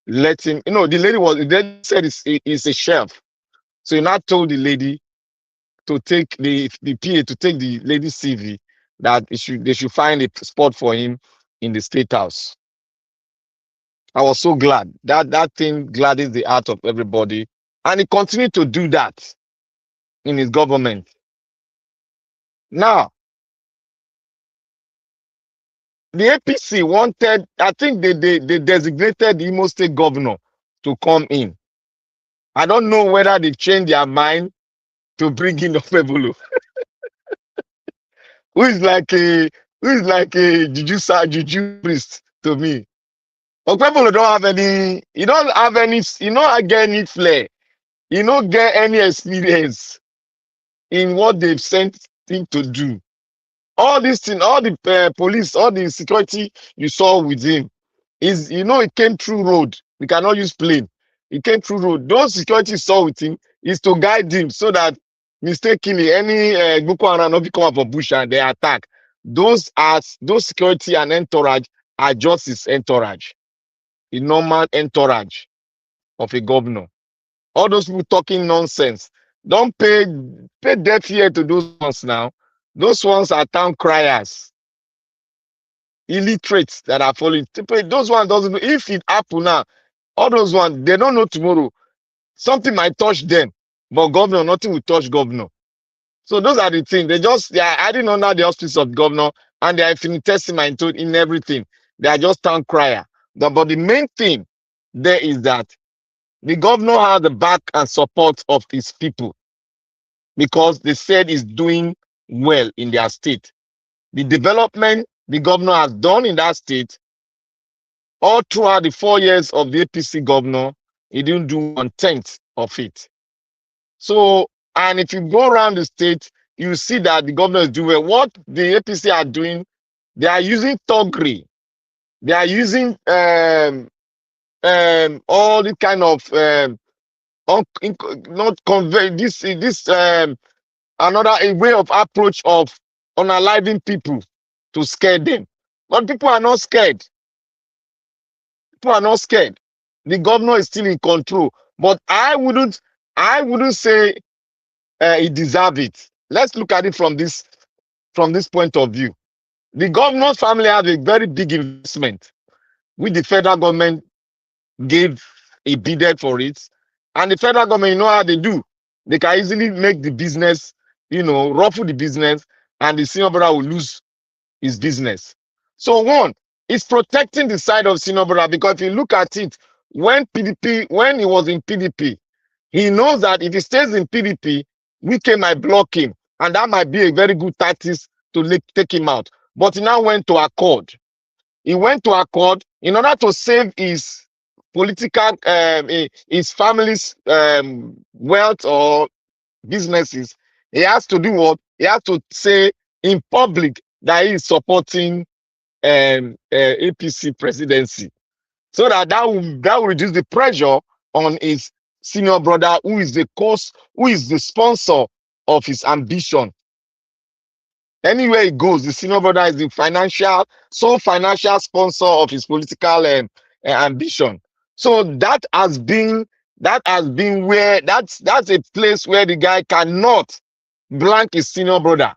let him, the lady said it's a shelf. So he now told the lady to take the PA to take the lady's CV, that they should find a spot for him in the State House. I was so glad. That thing gladdens the heart of everybody. And he continued to do that in his government. Now, the APC wanted, I think they designated the Imo State governor to come in. I don't know whether they changed their mind to bring in Ofebulu, who is like a juju priest to me. Ofebulu don't have any, he don't get any flair. He don't get any experience in what they've sent him to do. All this thing, all the police, all the security you saw with him is, it came through road. We cannot use plane. It came through road. Those security you saw with him is to guide him so that mistakenly any Boko Haram not come up for bush and they attack. Those security and entourage are just his entourage, a normal entourage of a governor. All those people talking nonsense, don't pay deaf ear to those ones now. Those ones are town criers, illiterates that are following. Those ones doesn't know. If it happen now, all those ones, they don't know tomorrow. Something might touch them, but governor, nothing will touch governor. So those are the things. They are adding under the auspices of governor, and they are infinitesimal in everything. They are just town crier. But the main thing there is that the governor has the back and support of his people because they said he's doing well in their state. The development the governor has done in that state, all throughout the 4 years of the APC governor, he didn't do 1/10 of it. So, and if you go around the state, you see that the governor is doing well. What the APC are doing, they are using thuggery. They are using all the kind of not convey this another a way of approach of unaliving people to scare them. But people are not scared. People are not scared. The governor is still in control. But I wouldn't say he deserves it. Let's look at it from this point of view. The governor's family has a very big investment, which the federal government gave a bidded for it. And the federal government, you know how they do. They can easily make the business, ruffle the business, and the senior brother will lose his business. So one, it's protecting the side of senior brother, because if you look at it, when he was in PDP, he knows that if he stays in PDP, Wike might block him, and that might be a very good tactic to take him out. But he now went to Accord. He went to Accord in order to save his political, his family's wealth or businesses. He has to do what? He has to say in public that he is supporting APC presidency, so that will reduce the pressure on his senior brother, who is the sponsor of his ambition. Anywhere he goes, the senior brother is the financial sponsor of his political ambition. So that's a place where the guy cannot blank his senior brother.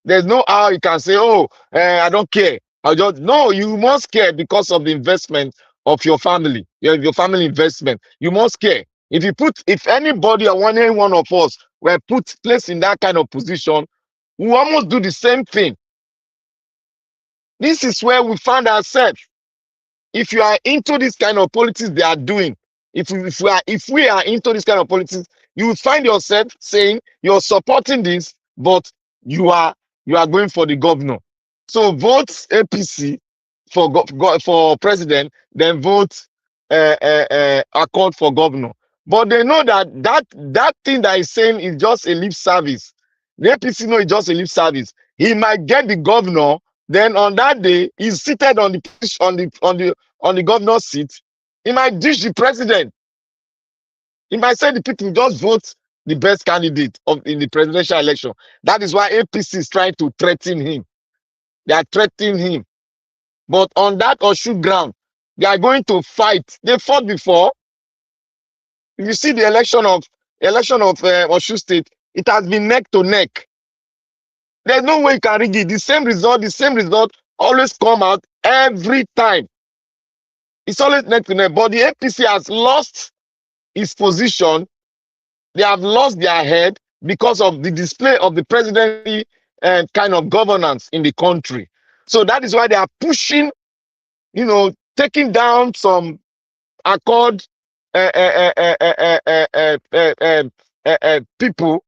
There's no how you can say, oh, I don't care. No, you must care because of the investment of your family, your family investment. You must care. If anybody or any one of us were placed in that kind of position, we almost do the same thing. This is where we find ourselves. If you are into this kind of politics they are doing, if we are into this kind of politics, you will find yourself saying you're supporting this, but you are going for the governor. So vote APC for president, then vote Accord for governor. But they know that thing that he's saying is just a lip service. The APC know it's just a lip service. He might get the governor, then on that day he's seated on the governor's seat. He might dish the president. He might say the people just vote the best candidate in the presidential election. That is why APC is trying to threaten him. They are threatening him. But on that Oshu ground, they are going to fight. They fought before. If you see the election of Oshu State, it has been neck to neck. There's no way you can rig it. The same result always come out every time. It's always neck to neck. But the APC has lost its position. They have lost their head because of the display of the presidency and kind of governance in the country. So that is why they are pushing, taking down some Accord people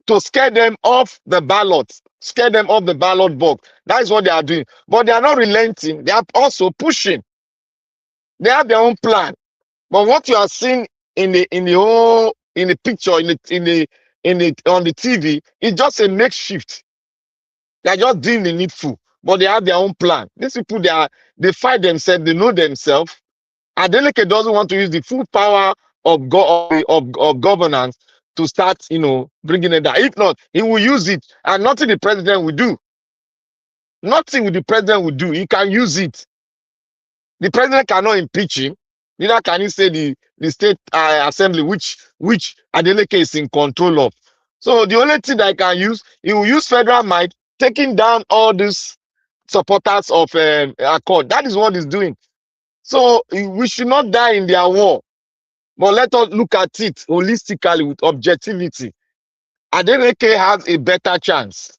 to scare them off the ballot, box. That is what they are doing. But they are not relenting. They are also pushing. They have their own plan. But what you are seeing in the picture, on the TV, is just a makeshift. They are just doing the needful, but they have their own plan. These people, they fight themselves. They know themselves. Adeleke doesn't want to use the full power of governance to start, bringing it down. If not, he will use it, and nothing the president will do. Nothing the president will do. He can use it. The president cannot impeach him. Neither can he say the state assembly, which Adeleke is in control of. So the only thing that he can use, he will use federal might, taking down all these supporters of Accord. That is what he's doing. So we should not die in their war. But let us look at it holistically with objectivity. Adeleke has a better chance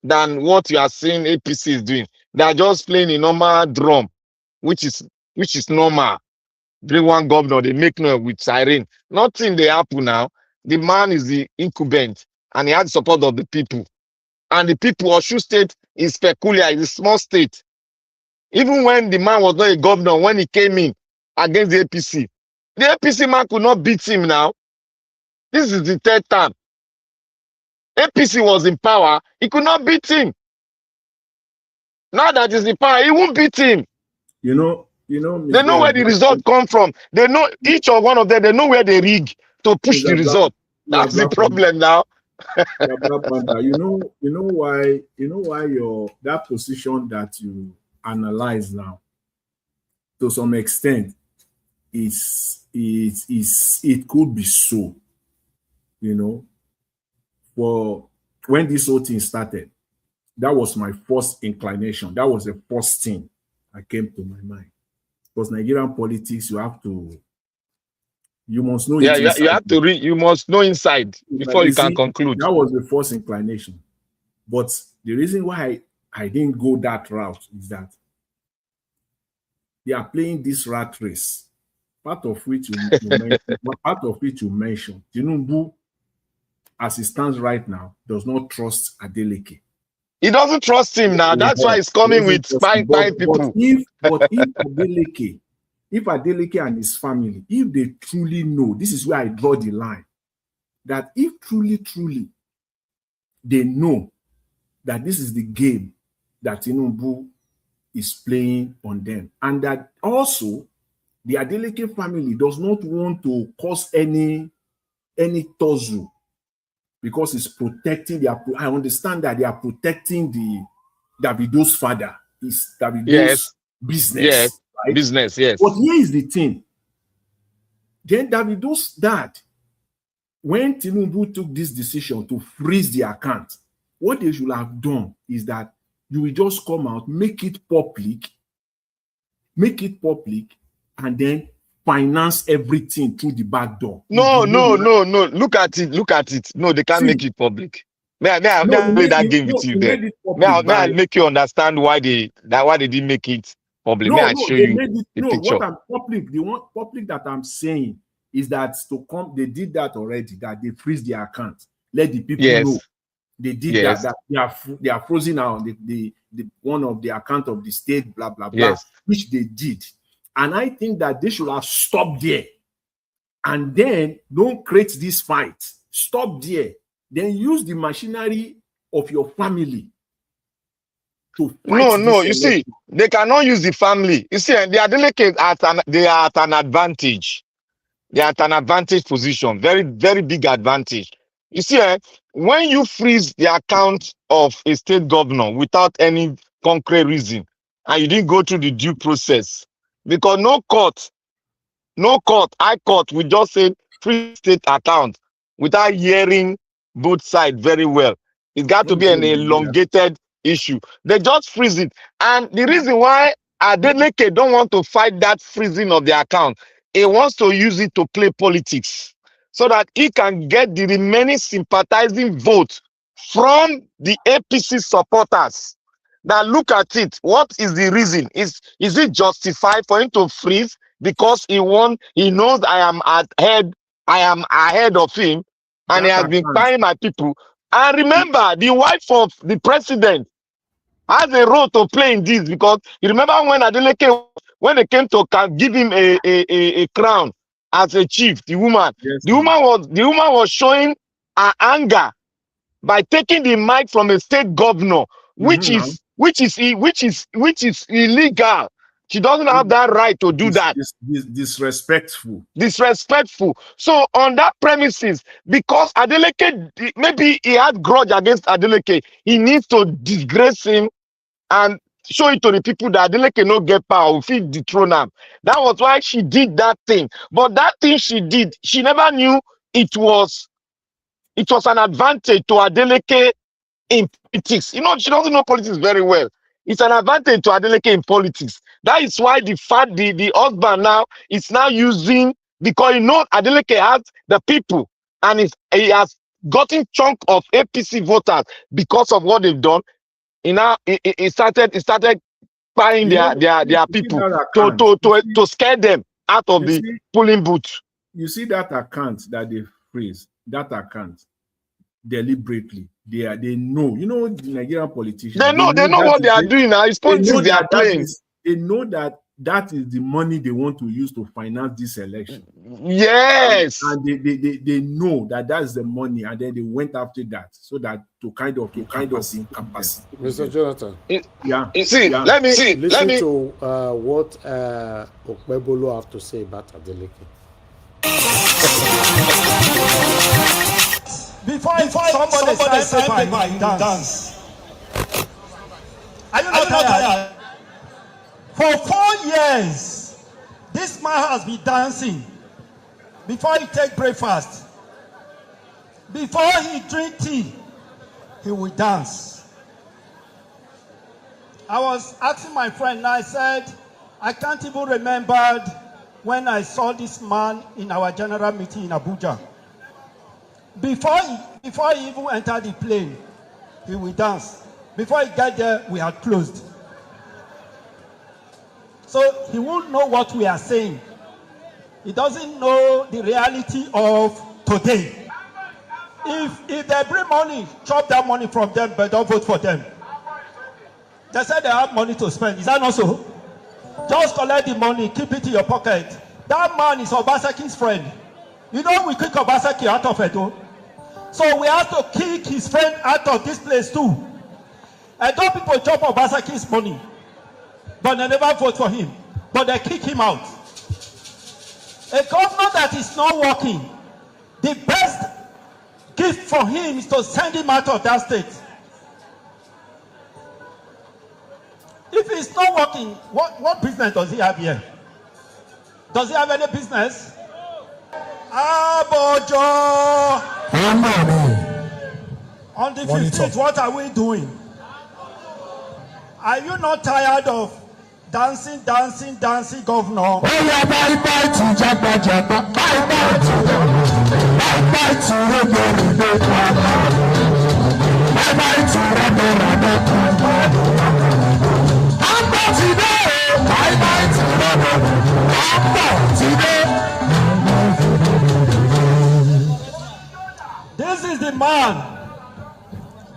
than what you are seeing APC is doing. They are just playing a normal drum, which is normal. bring one governor, they make noise with siren. Nothing they happen now. The man is the incumbent and he has the support of the people. And the people, Osun State is peculiar, it's a small state. Even when the man was not a governor, when he came in against the APC man could not beat him now. This is the third time. APC was in power, he could not beat him. Now that he's in power, he won't beat him. They know where the result come from. They know each of one of them, they know where they rig to push the result. That's the problem now. You know why your that position that you analyze now, to some extent, it could be so. For when this whole thing started, that was my first inclination. That was the first thing that came to my mind. Because Nigerian politics, you must know. Yeah, you have to read. You must know inside before you can conclude. That was the first inclination. But the reason why I didn't go that route is that they are playing this rat race. Part of which you mentioned, Tinubu, as it stands right now, does not trust Adeleke. He doesn't trust him now. That's why he's coming with spying people. But if Adeleke and his family, if they truly know, this is where I draw the line, that if truly they know that this is the game that Tinubu is playing on them, and that also the Adeleke family does not want to cause any tussle because it's protecting I understand that they are protecting the Davido's father. It's Davido's business. Yes. Right? Business, yes. But here is the thing. Then Davido's dad, when Tinubu took this decision to freeze the account, what they should have done is that you will just come out, make it public, and then finance everything through the back door. No. Look at it. No, they can't make it public. May I play that game with you there? May I make you understand why they didn't make it public? May I show you the picture? What I'm public, the one public that I'm saying is that they did that already, that they freeze the account. Let the people know. They did that they are frozen out the one of the account of the state, blah, blah, blah, which they did. And I think that they should have stopped there. And then don't create this fight. Stop there. Then use the machinery of your family to fight. No. You see, they cannot use the family. You see, they are delicate they are at an advantage. They are at an advantage position. Very, very big advantage. You see, when you freeze the account of a state governor without any concrete reason, and you didn't go through the due process, because no court, high court will just say free state account without hearing both sides very well. It's got to be an elongated issue. They just freeze it. And the reason why Adeleke don't want to fight that freezing of the account, he wants to use it to play politics so that he can get the remaining sympathizing vote from the APC supporters. Now look at it. What is the reason? Is it justified for him to freeze because he knows I am ahead of him, and he has been buying my people. And remember, the wife of the president has a role to play in this, because you remember when Adeleke, when they came to give him a crown as a chief, the woman was showing her anger by taking the mic from a state governor, which is illegal. She doesn't have that right to do that. Disrespectful. So on that premises, because Adeleke, maybe he had grudge against Adeleke, he needs to disgrace him and show it to the people that Adeleke no get power, if he dethrone him. That was why she did that thing. But that thing she did, she never knew it was an advantage to Adeleke in politics. She doesn't know politics very well. It's an advantage to Adeleke in politics. That is why the husband now is now using, because Adeleke has the people, and he has gotten chunk of APC voters because of what they've done. He started buying their people to scare them. out of You the see, polling booth. you see that account that they freeze, that account deliberately. They know, you know, the Nigerian politicians. They know that what they are doing now. It's they know politics they are that playing. they know that is the money they want to use to finance this election. Yes. And they know that that's the money, and then they went after that so that to kind of incapacity. Mr. them. Jonathan. Yeah. See, yeah. let me listen to what Okpebolo have to say about Adeleke. Before somebody sign paper, you dance. Are you not tired? For 4 years, this man has been dancing. Before he take breakfast, before he drink tea, he will dance. I was asking my friend, and I said, I can't even remember when I saw this man in our general meeting in Abuja. Before he even entered the plane, he will dance. Before he got there, we had closed. So he won't know what we are saying. He doesn't know the reality of today. If they bring money, chop that money from them, but don't vote for them. They said they have money to spend. Is that not so? Just collect the money, keep it in your pocket. That man is Obaseki's friend. You know we kick Obaseki out of Edo. So we have to kick his friend out of this place too. Edo people chop Obaseki's money, but they never vote for him. But they kick him out. A governor that is not working, the best gift for him is to send him out of that state. If he's not working, what business does he have here? Does he have any business? Abojo! On the 15th, what are we doing? Are you not tired of dancing, governor? Oh yeah, bye to Jabba Jabba, bye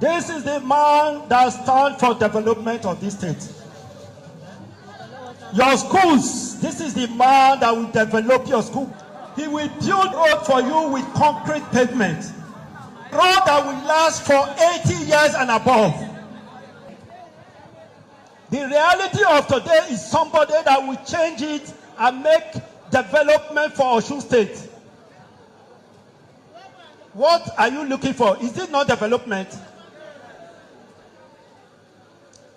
This is the man that stands for development of this state. Your schools, this is the man that will develop your school. He will build road for you with concrete pavement. Road that will last for 80 years and above. The reality of today is somebody that will change it and make development for Osun State. What are you looking for? Is it not development?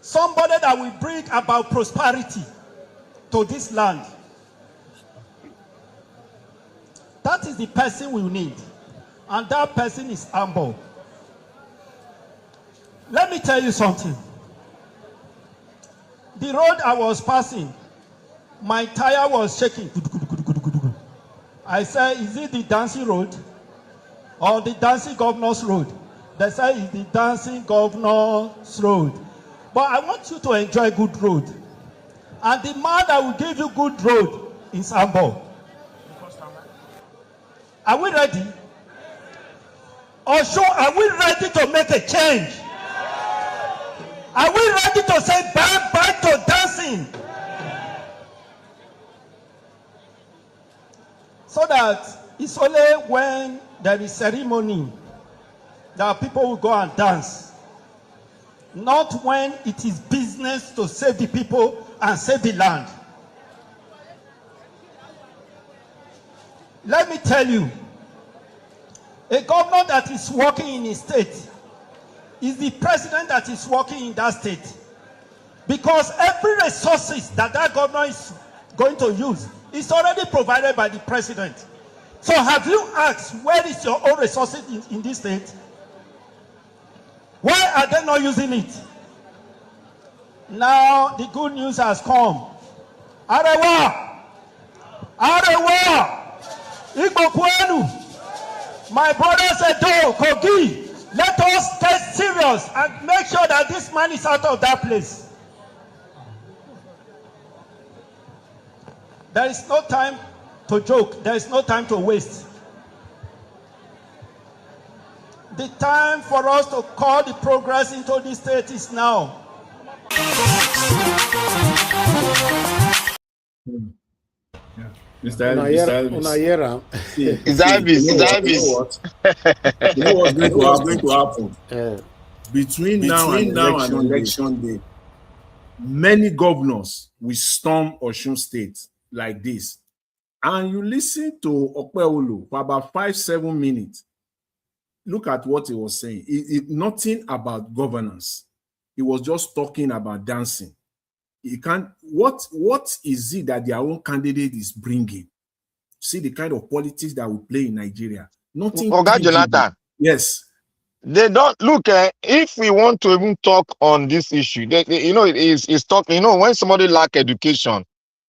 Somebody that will bring about prosperity to this land. That is the person we need. And that person is humble. Let me tell you something. The road I was passing, my tire was shaking. I said, is it the dancing road or the dancing governor's road? They said it's the dancing governor's road. But I want you to enjoy good road. And the man that will give you good road is humble. Are we ready? Also, are we ready to make a change? Are we ready to say bye to dancing? So that it's only when there is ceremony that people will go and dance. Not when it is business to save the people and save the land. Let me tell you, a governor that is working in a state is the president that is working in that state. Because every resources that governor is going to use is already provided by the president. So have you asked, where is your own resources in this state? Why are they not using it? Now the good news has come. Arewa! Arewa! Igbokwenu! My brother said, "Do Kogi, let us get serious and make sure that this man is out of that place." There is no time to joke. There is no time to waste. The time for us to call the progress into the state is now. Mr. Elvis. It's Ibis. You It's know what? You know what's going to happen? Between now and election day, many governors will storm Osun State like this. And you listen to Okpeolo for about 5-7 minutes. Look at what he was saying. Nothing about governance. He was just talking about dancing. You can't. What is it that their own candidate is bringing? See the kind of politics that we play in Nigeria. Nothing. Oga Jonathan. Yes. They don't look. If we want to even talk on this issue, it's talking. You know, when somebody lack education,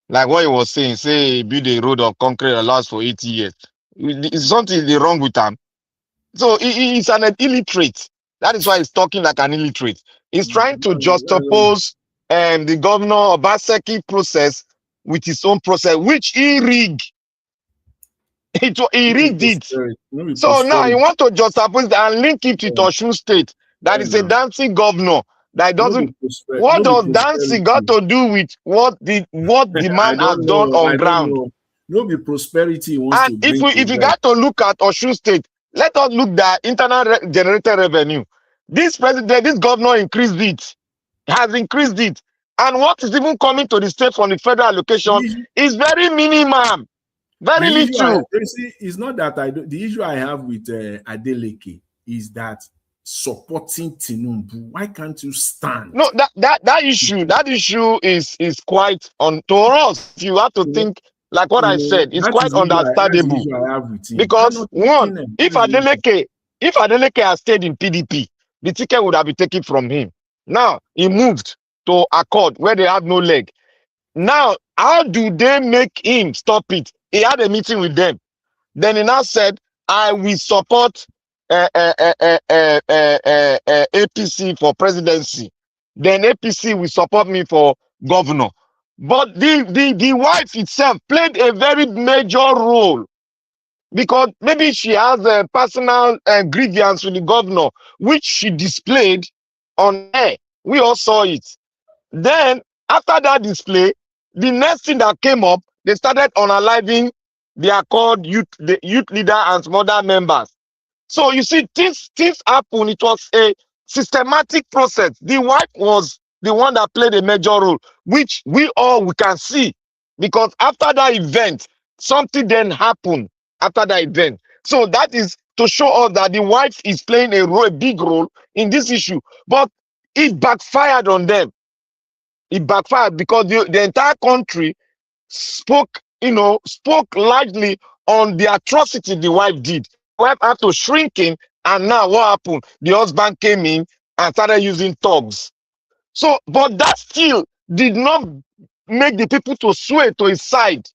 like what he was saying, say build a road of concrete that lasts for 80 years, is something wrong with him. So he's an illiterate. That is why he's talking like an illiterate. He's trying to juxtapose the governor Obaseki process with his own process, which he rigged. He rigged it. So now you want to juxtapose it and link it to Osun State. That is a dancing governor that doesn't. What does dancing got to do with what the man has done on ground? No be prosperity wants and to bring if you got to look at Osun State, let us look at internal generated revenue. This governor increased it, has increased it, and what is even coming to the state from the federal allocation is very minimum, very little. It's not that the issue I have with Adeleke is that supporting Tinubu. Why can't you stand? No, that issue is quite on to us. You have to think like what I said. It's quite understandable because one, if Adeleke had stayed in PDP, the ticket would have been taken from him. Now he moved to Accord where they have no leg. Now, how do they make him stop it? He had a meeting with them. Then he now said, I will support APC for presidency. Then APC will support me for governor. But the wife itself played a very major role because maybe she has a personal grievance with the governor, which she displayed on air. We all saw it. Then, after that display, the next thing that came up, they started unaliving the Accord the youth leader and some other members. So you see, things happen. It was a systematic process. The wife was the one that played a major role, which we can see. Because after that event, something then happened after that event. So that is to show us that the wife is playing a big role in this issue. But it backfired on them. It backfired because the entire country spoke largely on the atrocity the wife did. The wife had to shrink in, and now what happened? The husband came in and started using thugs. So, but that still did not make the people to sway to his side.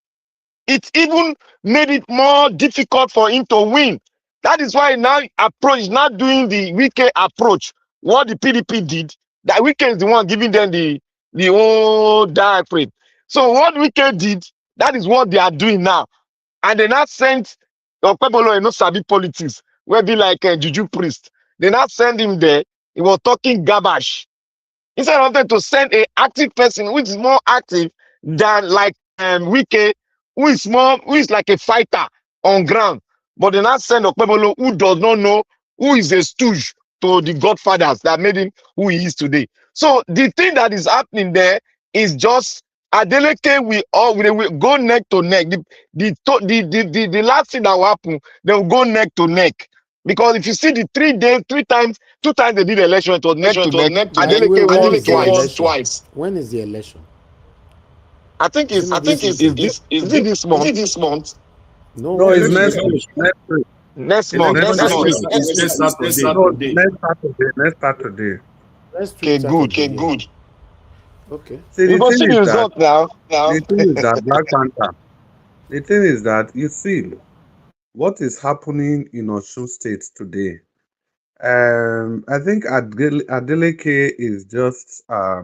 It even made it more difficult for him to win. That is why now is not doing the Wike approach. What the PDP did, that Wike is the one giving them the whole diaphragm. So what Wike did, that is what they are doing now. And they now sent Okpebolo and no sabi politics, where be like a juju priest. They now send him there. He was talking garbage. Instead of them to send an active person which is more active than like Wike, who is like a fighter on ground. But they now send Okpebolo who does not know, who is a stooge to the godfathers that made him who he is today. So the thing that is happening there is just Adeleke will go neck to neck. The last thing that will happen, they will go neck to neck. Because if you see the 2 times they did the election, it was neck to neck. Adeleke won twice. When is the election? I think it's this month. Is it this month? No, it's next week. Next month. Next Saturday. Next Saturday. Okay, good. Okay. See, you go see the result now. The thing is that Black Panther. The thing is that you see what is happening in Osun State today. I think Adeleke is just a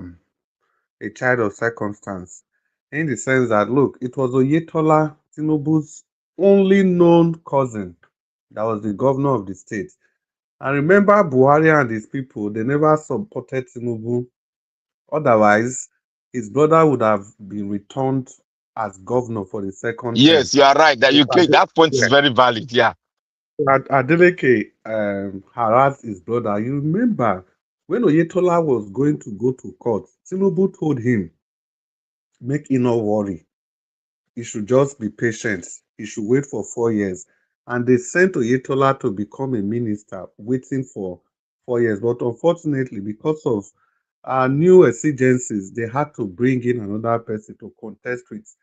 child of circumstance. in the sense that, look, it was Oyetola Tinubu's only known cousin that was the governor of the state. And remember, Buhari and his people, they never supported Tinubu. Otherwise, his brother would have been returned as governor for the second term. Yes, you are right. That point is Yeah. very valid. Yeah. Adeleke harassed his brother. You remember when Oyetola was going to go to court, Tinubu told him, make him not worry. He should just be patient. He should wait for 4 years. And they sent Oyetola to become a minister, waiting for 4 years. But unfortunately, because of new exigencies, they had to bring in another person to contest with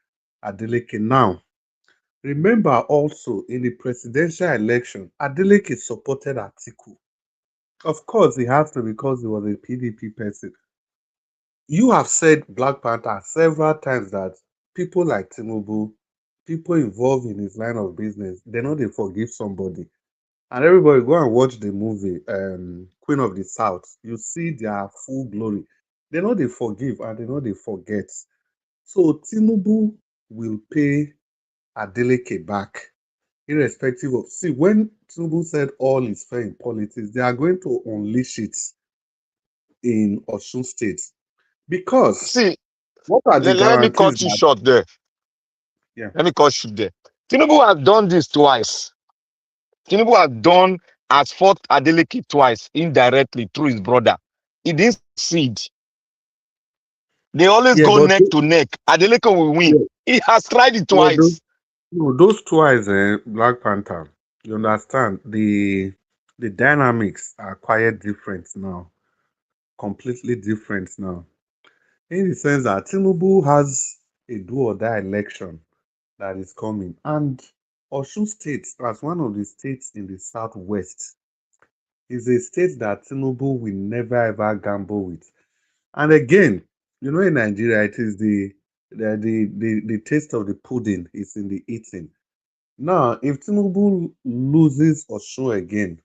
Adeleke. Now, remember also in the presidential election, Adeleke supported Atiku. Of course, he has to because he was a PDP person. You have said, Black Panther, several times that people like Tinubu, people involved in his line of business, they know they forgive somebody. And everybody go and watch the movie, Queen of the South. You see their full glory. They know they forgive and they know they forget. So Tinubu will pay Adeleke back, irrespective of. See, when Tinubu said all is fair in politics, they are going to unleash it in Osun State. Because See, what are the let me guarantees cut you that? short there. Yeah. Let me cut you there. Tinubu has done this twice. Tinubu has done has fought Adeleke twice indirectly through his brother. He didn't succeed. They always Yeah, go but neck to neck. Adeleke will win. yeah, He has tried it yeah, those, twice. no, those twice, Black Panther. You understand the dynamics are quite different now, completely different now. In the sense that Tinubu has a do or die election that is coming, and Osun State, as one of the states in the southwest, is a state that Tinubu will never ever gamble with. And again, you know, in Nigeria, it is the taste of the pudding is in the eating. Now, if Tinubu loses Osun again,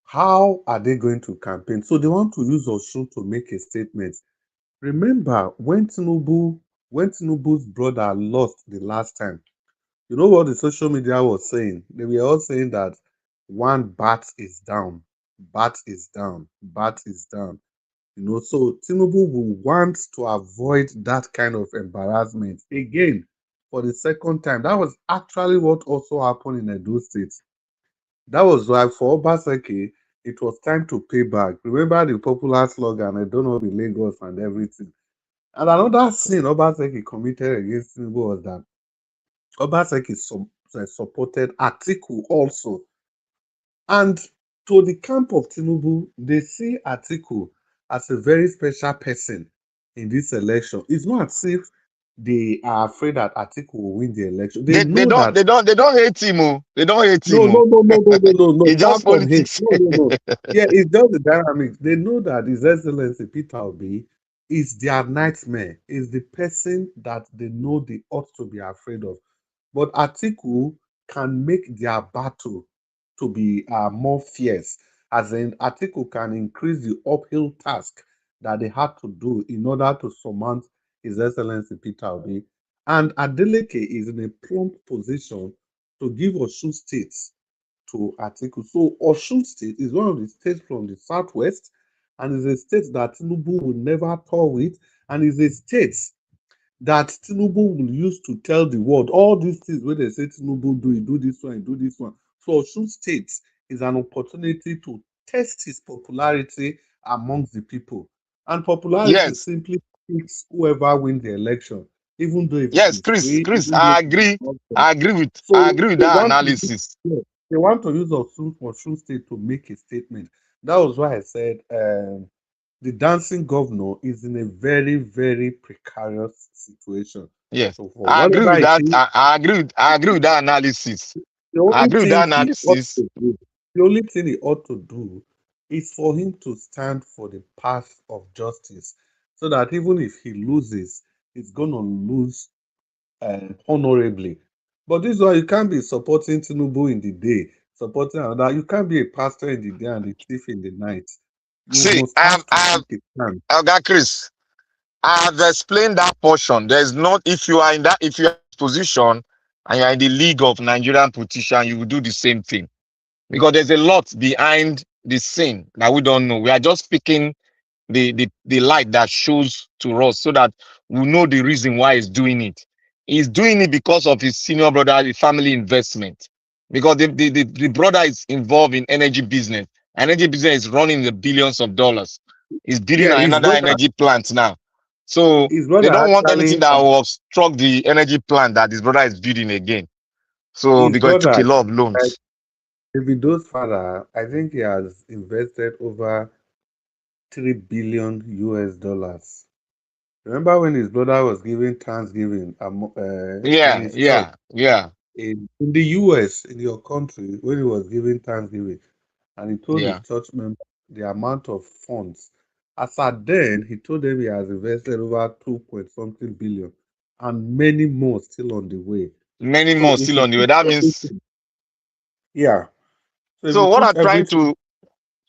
how are they going to campaign? So they want to use Osun to make a statement. Remember when Tinubu's brother lost the last time, you know what the social media was saying? They were all saying that one bat is down, bat is down, bat is down. You know, so Tinubu will want to avoid that kind of embarrassment again for the second time. That was actually what also happened in Edo State. That was why for Obaseki, it was time to pay back. Remember the popular slogan, I don't know the Lagos and everything. And another sin Obaseki committed against Tinubu was that Obaseki supported Atiku also. And to the camp of Tinubu, they see Atiku as a very special person in this election. It's not as if they are afraid that Atiku will win the election. They know that They don't hate him. Oh. They don't hate no, him. no, Oh. no, no, no, no, no, no, It's far just from him. politics. No, no, no. Yeah, it's just the dynamics. They know that His Excellency Peter Obi is their nightmare, is the person that they know they ought to be afraid of. But Atiku can make their battle to be more fierce, as in Atiku can increase the uphill task that they had to do in order to surmount His Excellency Peter Obi. And Adeleke is in a plump position to give Osun State to Atiku. So Osun State is one of the states from the southwest, and is a state that Tinubu will never tour with, and is a state that Tinubu will use to tell the world all these things where they say Tinubu do this one, do this one. So Osun State is an opportunity to test his popularity amongst the people. And popularity Yes. simply picks whoever wins the election, even though if it Yes, is free, Chris, even though I it is agree. not fair. I agree with So they that want to analysis. they want to use Osun State to make a statement. That was why I said the dancing governor is in a very, very precarious situation. Yes. So for I agree whatever with it that. is, I agree with that analysis. the I only agree with thing that he ought analysis. to do, the only thing he ought to do is for him to stand for the path of justice, so that even if he loses, he's gonna lose honorably. But this is why you can't be supporting Tinubu in the day, supporting another. You can't be a pastor in the day and a thief in the night. You See, must have to take a stand. I got Chris. I've explained that portion. There's not, if you are in that position and you are in the league of Nigerian politicians, you will do the same thing. Because there's a lot behind the scene that we don't know. We are just picking the light that shows to us so that we know the reason why he's doing it. He's doing it because of his senior brother, the family investment. Because the brother is involved in energy business. Energy business is running the billions of dollars. He's building Yeah, another energy plant now. So his they brother don't want anything actually, that will obstruct the energy plant that his brother is building again. So his because he took brother, a lot of loans. Davido's father, I think he has invested over 3 billion US dollars. Remember when his brother was giving Thanksgiving in Yeah, his church yeah, in the US, in your country, when he was giving Thanksgiving, and he told his yeah. church members the amount of funds. As at then, he told them he has invested over 2 point something billion, and many more still on the way. Many So more if still you on the way. put That means, everything, yeah. So if you so what put I'm trying everything, to,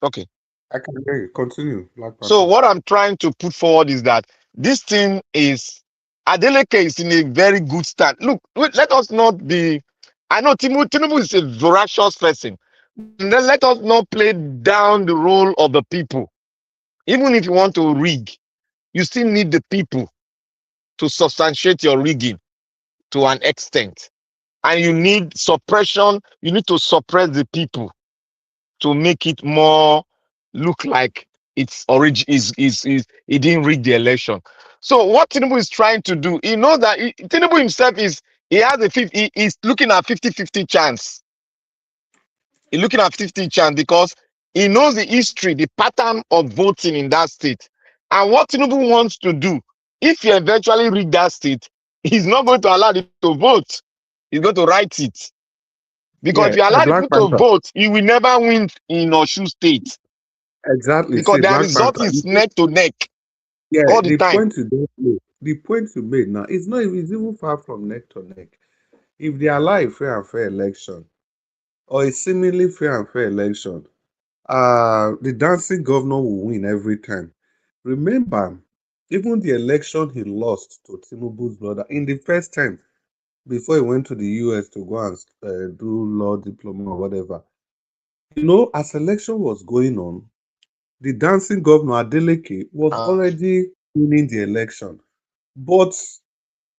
okay. I can hear you. Continue, Black So Panther. what I'm trying to put forward is that this thing is, Adeleke is in a very good stand. Look, let us not be, I know Tinubu is a voracious person. Then let us not play down the role of the people. Even if you want to rig, you still need the people to substantiate your rigging to an extent. And you need suppression. You need to suppress the people to make it more look like it's origin is he didn't rig the election. So what Tinubu is trying to do, he knows that Tinubu himself he has a 50, he's looking at 50-50 chance. He's looking at 50 chance because he knows the history, the pattern of voting in that state. And what Tinubu wants to do, if he eventually rig that state, he's not going to allow them to vote. He's going to write it. Because if Yeah, you allow the Black people to Panther. vote, he will never win in Osun State. Exactly. Because See, their Black result Panther. is neck to neck Yeah, all the the time. point you don't make, the point you made now, it's even far from neck to neck. If they allow a fair and fair election, or a seemingly fair and fair election, the dancing governor will win every time. Remember, even the election he lost to Tinubu's brother in the first time before he went to the US to go and do law diploma or whatever. As election was going on, the dancing governor Adeleke was already winning the election. But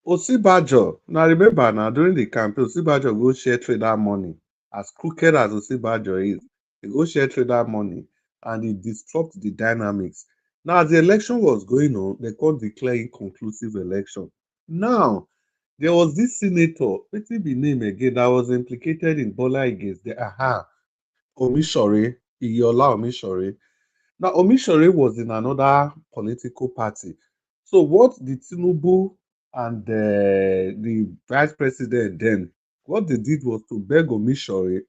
Osibajo, now remember now during the campaign, Osibajo go share trader money. As crooked as Osibajo is, he go share trader money and he disrupt the dynamics. Now, as the election was going on, they can't declare inconclusive election. Now, there was this senator, what's be name again, that was implicated in Bola Ige's Omishore, Iyola Omishore. Now, Omishore was in another political party. So what the Tinubu and the vice president then, what they did was to beg Omishore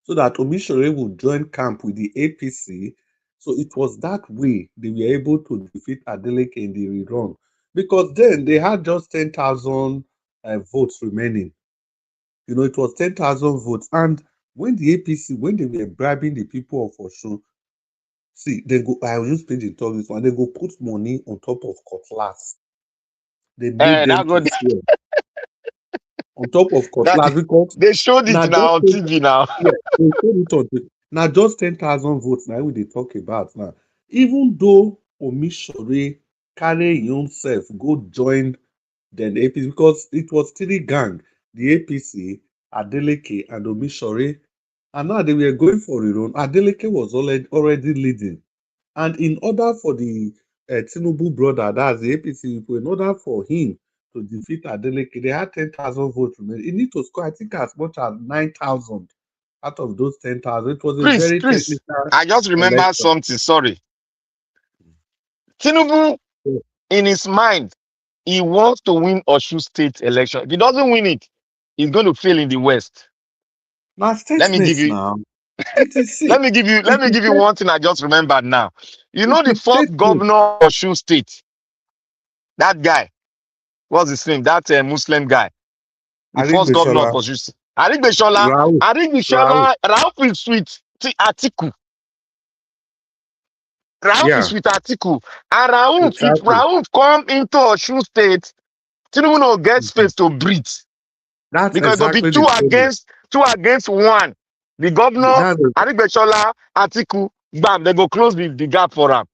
so that Omishore would join camp with the APC. So it was that way they were able to defeat Adeleke in the rerun. Because then they had just 10,000 votes remaining. It was 10,000 votes. And when the APC, when they were bribing the people of Osun, see, I will use pidgin talk this one. They go put money on top of cutlass. They made them That's to what swear on top of that cutlass because they showed it now just now on TV now. yeah, they showed it on now just 10,000 votes. Now we they talk about now. Even though Omishore carry himself go join the APC because it was three gang, the APC, Adeleke, and Omishore, and now they were going for it own. Adeleke was already leading. And in order for the Tinubu brother, that's the APC people, in order for him to defeat Adeleke, they had 10,000 votes remaining. He need to score, I think, as much as 9,000 out of those 10,000. It was a very Chris, technical I just remember election. something. Sorry. Tinubu, in his mind, he wants to win Osun State election. If he doesn't win it, he's going to fail in the West. Now, Let me give statements you now. It is let sick. me give you It let me is give you one thing I just remembered now. You know the first statement. governor of Osun State, that guy, what's his name? That Muslim guy, the first governor of Arigbeshola, Osun State. Arigbeshola, Raul. Rauf is sweet. Atiku. Rauf Yeah, is with Atiku. And Rauf, if exactly. Rauf come into Osun State, Tinubu no get space to breathe. That's Because it will be exactly the problem. two against one. The governor, That's Arigbesola, Atiku, bam, they go close the gap for him.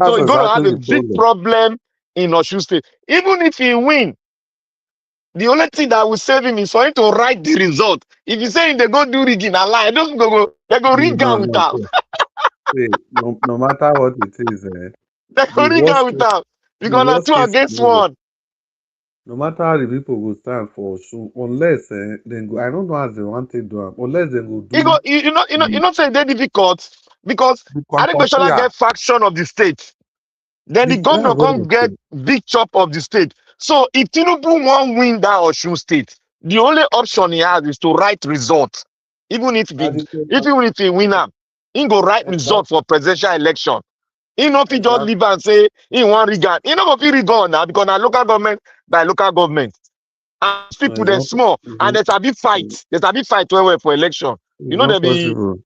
So that's he's going to have exactly a the big problem. problem in Osun State. Even if he win, the only thing that will save him is for him to write the result. If you say they go do rigging and lie, those go they go No, rig no, out with no. them. See, no matter what it is, They go the rig out worst with case, them. the Because they're worst two case against scenario, one. no matter how the people will stand for Osun, unless they go, I don't know how they want to do it, unless they go You go, do you know, say they're difficult because the Arigbesola consortia. get faction of the state. Then the That's governor what can't get they say. big chop of the state. So if Tinubu won't win that Osun state, the only option he has is to write result. Even if At he, the same if time, even if he win am, he go write exactly, result for presidential election. He no fit just exactly. leave and say he want rig am. He no go fit rig on now because na local government by local government. And these No, people they're small and there's a big fight. There's a big fight well for election. You it's know not they be possible.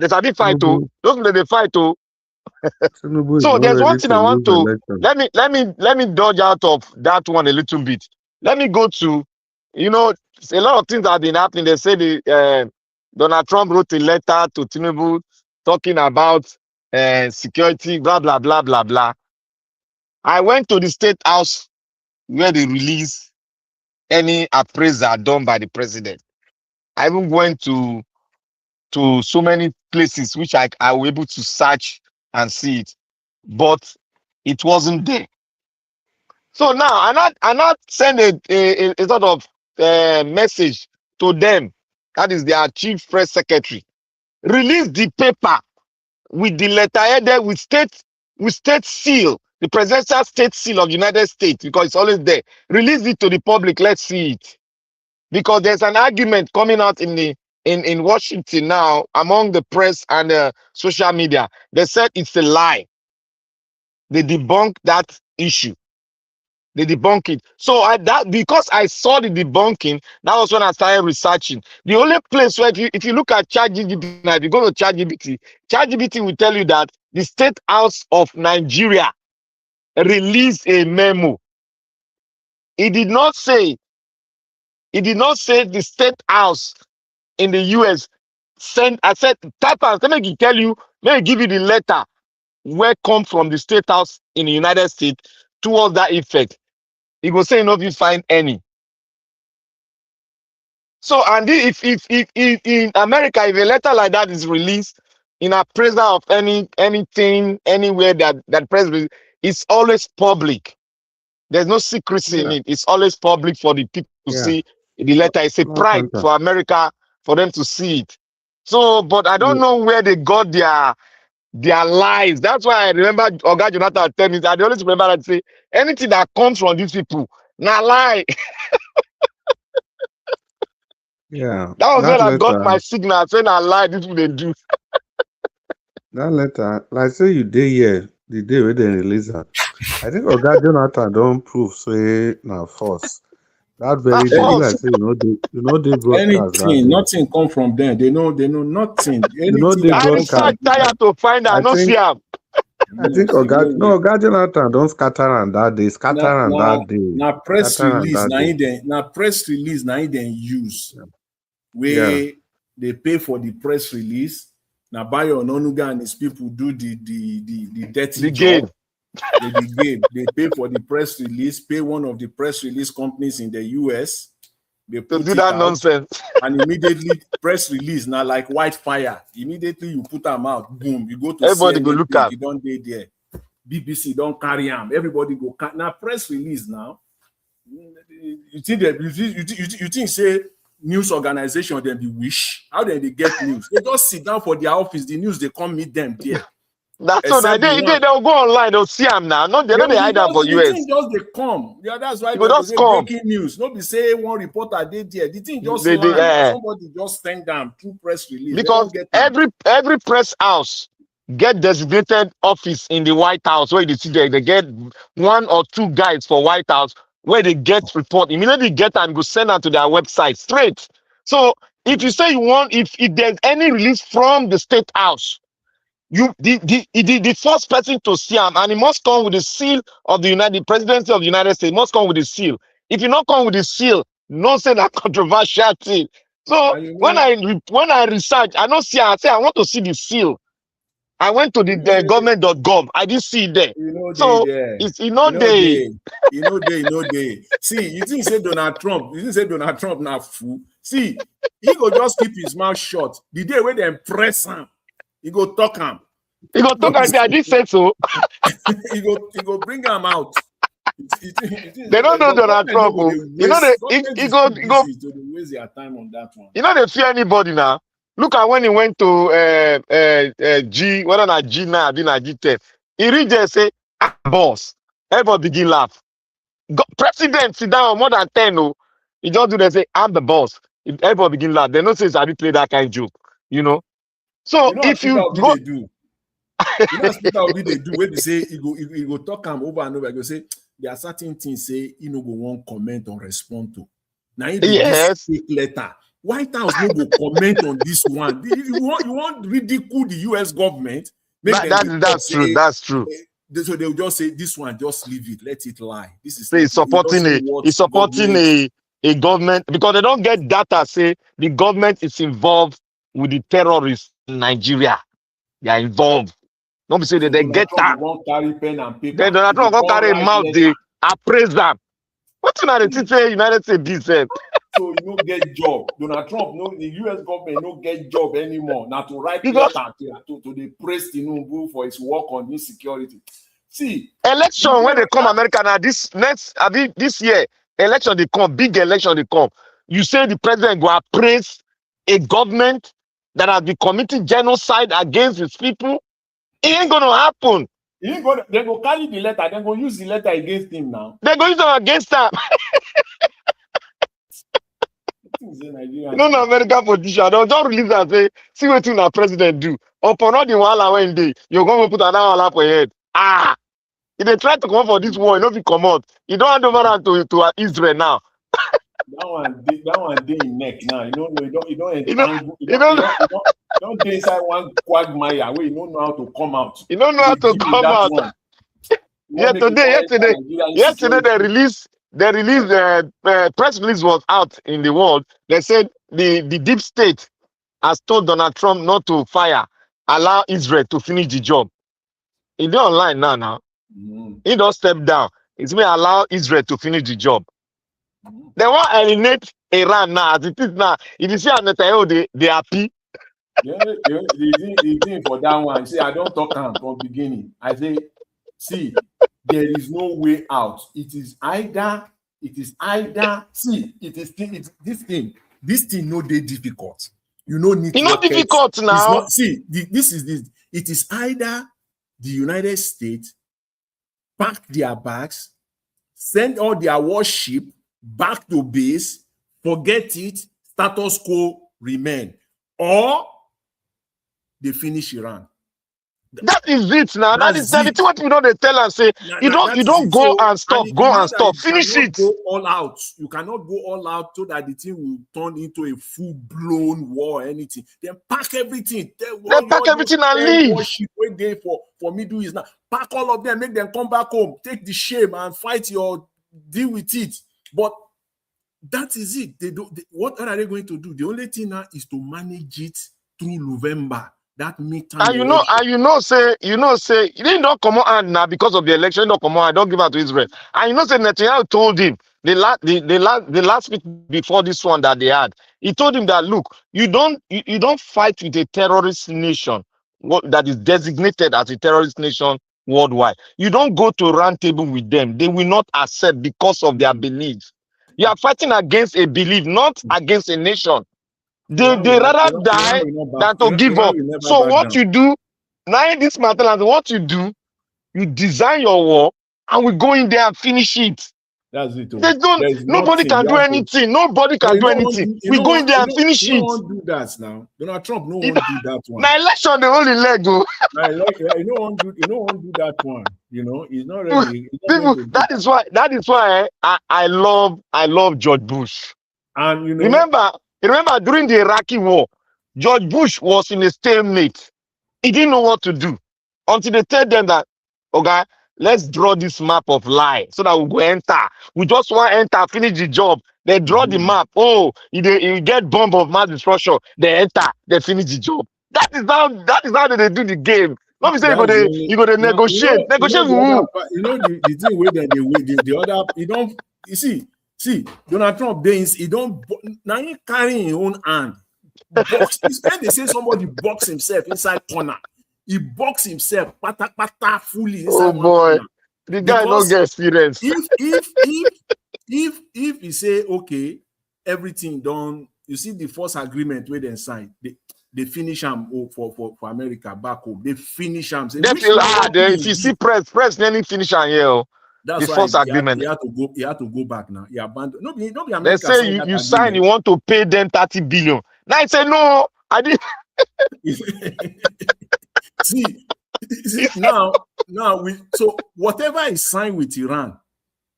there's a big fight too. Tinubu, Those people they fight too. Tinubu is So not there's one ready thing to I want lose to election. let me dodge out of that one a little bit. Let me go to, you know, a lot of things have been happening. They say Donald Trump wrote a letter to Tinubu talking about security, blah blah blah blah blah. I went to the state house where they release any appraiser done by the president. I even went to so many places which I was able to search and see it, but it wasn't there. So now I not send a sort of message to them. That is their chief press secretary. Release the paper with the letter headed with state seal, the presidential state seal of the United States, because it's always there. Release it to the public. Let's see it. Because there's an argument coming out in Washington now among the press and social media. They said it's a lie. They debunk that issue. They debunk it. So that because I saw the debunking, that was when I started researching. The only place where if you look at ChatGPT now, if you go to ChatGPT, ChatGPT will tell you that the State House of Nigeria released a memo. It did not say the State House in the US sent. I said type out. Let me tell you. Let me give you the letter where come from the State House in the United States towards that effect. It will say, if you find any. So, and if in America, if a letter like that is released in appraisal of anything, anywhere that president, it's always public. There's no secrecy in Yeah, it. It's always public for the people to yeah. see the letter. It's a No pride counter. for America for them to see it. So, but I don't Yeah, know where they got their lies. That's why I remember Oga Jonathan tell me that. I always remember that say anything that comes from these people, now lie. yeah. That was That when I got letter, my signal saying I lie. This is what they do. that letter, like say you day here, the day where they release that. I think Oga Jonathan don't prove say na false. That Not very day, be like false. say they broadcast that Anything, day. nothing come from them. They know nothing. They Anything that I come broadcast. from researched tired to find I out, no see think am. I no, think say nowhere. Oga Jonathan don't scatter on that day, Na scatter on na that day, na press scatter on release. that day. Na press release. Na im dem use. Yeah. Where they pay for the press release. Now Bayo Ononuga and his people do the dirty The game. job. The game. They pay for the press release, pay one of the press release companies in the US. They To put do it that out, nonsense. and immediately press release now like white fire. Immediately you put them out, boom, you go to Everybody go CNN look page, am. you don't dey there. BBC don't carry them. Everybody go now press release now. You think that you think say news organization then be wish? How then they get news? They just sit down for their office, the news they come meet them there. That's all. Except the one They'll go online. They'll see am now. No, they they know they will hide am just for the thing US. just they come. Yeah, that's why You they go go just say come. breaking news. Not be say one reporter did there. The thing just They land. Now somebody just send them through press release. They because don't get them. every press house get designated office in the White House where they see there. They get one or two guys for White House where they get report immediately. Get and go send them to their website straight. So if you say you want, if there's any release from the State House, The first person to see him, and he must come with the seal of the presidency of the United States. Must come with the seal. If you not come with the seal, no say that controversial thing. So And you when know, I research, I don't see. I say I want to see the seal. I went to you know, the government.gov. I didn't see it there. you know they So there. it's You not know there. they. See, you didn't say Donald Trump. You didn't say Donald Trump now fool. See, he go just keep his mouth shut. The day when they press him, he go talk him. He go talk and say, I didn't say so. he go bring him out. They don't know Donald Trump. You know he go to waste their time on that one. you know they fear anybody now. Look at when he went to G, whether not G9 or G10. He read there say, I'm boss. Everybody begin laugh. President sit down more than 10. Oh. He just do they say, I'm the boss. Everybody begin laugh. They don't say Sabi play that kind of joke. You know. So You know if you go, they do. You know Speaker Obi they do when they say he go talk him over and over. He go say there are certain things say he no go want comment or respond to. Now he yes. this letter. White House no go comment on this one. You want ridicule the US government? That's true. That's true. So they'll just say this one, just leave it, let it lie. This is he's supporting a government because they don't get data. Say the government is involved with the terrorists in Nigeria. They are involved. Don't be say that they get that. Carry pen and paper. Then Donald Trump won't carry a mouth. They appraise them. What's not the say United States decent? So you don't get job. Donald Trump, no, the US government don't get job anymore. Now to write letter to the praise Tinubu for his work on insecurity. See, election when they come America now this year, election they come, big election they come. You say the president go appraise a government that has been committing genocide against its people. It ain't gonna happen. They go carry the letter, then go use the letter against him now. They go use it against him. No, American politician. Don't release and say, see what our president do. Upon all the wahala when day, you're going to put another wahala for your head. If they try to come for this war, you know, if you come out, you don't hand over to Israel now. That one day in neck now. You don't get inside one quagmire where you don't know how to come out. You don't know how to come out. Yesterday they released press release was out in the world. They said the deep state has told Donald Trump not to fire, allow Israel to finish the job. It's online now. He don't step down. It's may allow Israel to finish the job. They want to eliminate Iran now. As it is now. If you see Netanyahu, they happy. The thing for that one. See, I don't talk from beginning. I say, see, there is no way out. It is either. See, this thing no day difficult. You know, need. It's not difficult now. This is this. It is either the United States pack their bags, send all their warship back to base, forget it, status quo remain, or they finish Iran. That is it now. That is what you know. They tell and say you don't go and stop, finish it. Go all out. You cannot go all out so that the thing will turn into a full-blown war or anything. Then pack everything. Pack everything and leave. Wait there for Middle East now. Pack all of them, make them come back home, take the shame and fight your deal with it. But that is it. What are they going to do? The only thing now is to manage it through November. That midterm. Say you didn't don't come on now because of the election. Don't come on. Don't give out to Israel. And say Netanyahu told him the last week before this one that they had. He told him that look, you don't fight with a terrorist nation that is designated as a terrorist nation worldwide. You don't go to a round table with them. They will not accept because of their beliefs. You are fighting against a belief, not against a nation. They rather die than to give up. So what you do, now in this matter, what you do, you design your war and we go in there and finish it. That's it. Nobody can do anything. Nobody can do anything. We go in there and finish it. You don't do that now. Donald Trump no one do that one. Now election the only leg go. You don't want do that one. You know, he's not ready. That is why I love George Bush. And you know, remember during the Iraqi war, George Bush was in a stalemate. He didn't know what to do until they tell them that, okay, let's draw this map of lie so that we go enter. We just want to enter, finish the job. They draw the map. Oh, you get bomb of mass destruction. They enter, they finish the job. That is how they do the game. Not be say That's the only. you go to Now, negotiate. Negotiate with the other who? part, the thing where they wait, the other, you don't, you see, Donald Trump, he don't, now he carrying his own hand. Box, when they say somebody box himself inside corner, he box himself pata fully inside Oh one boy, corner. the guy don't get experience. If he say, okay, everything done, you see the first agreement where they sign, they finish them for America back home. They finish them. If you see press nearly finish and here. That's the why first agreement. He had to go back now. He abandoned. No, America. They say you sign, you want to pay them 30 billion. Now I say no, I didn't. see now so whatever is signed with Iran,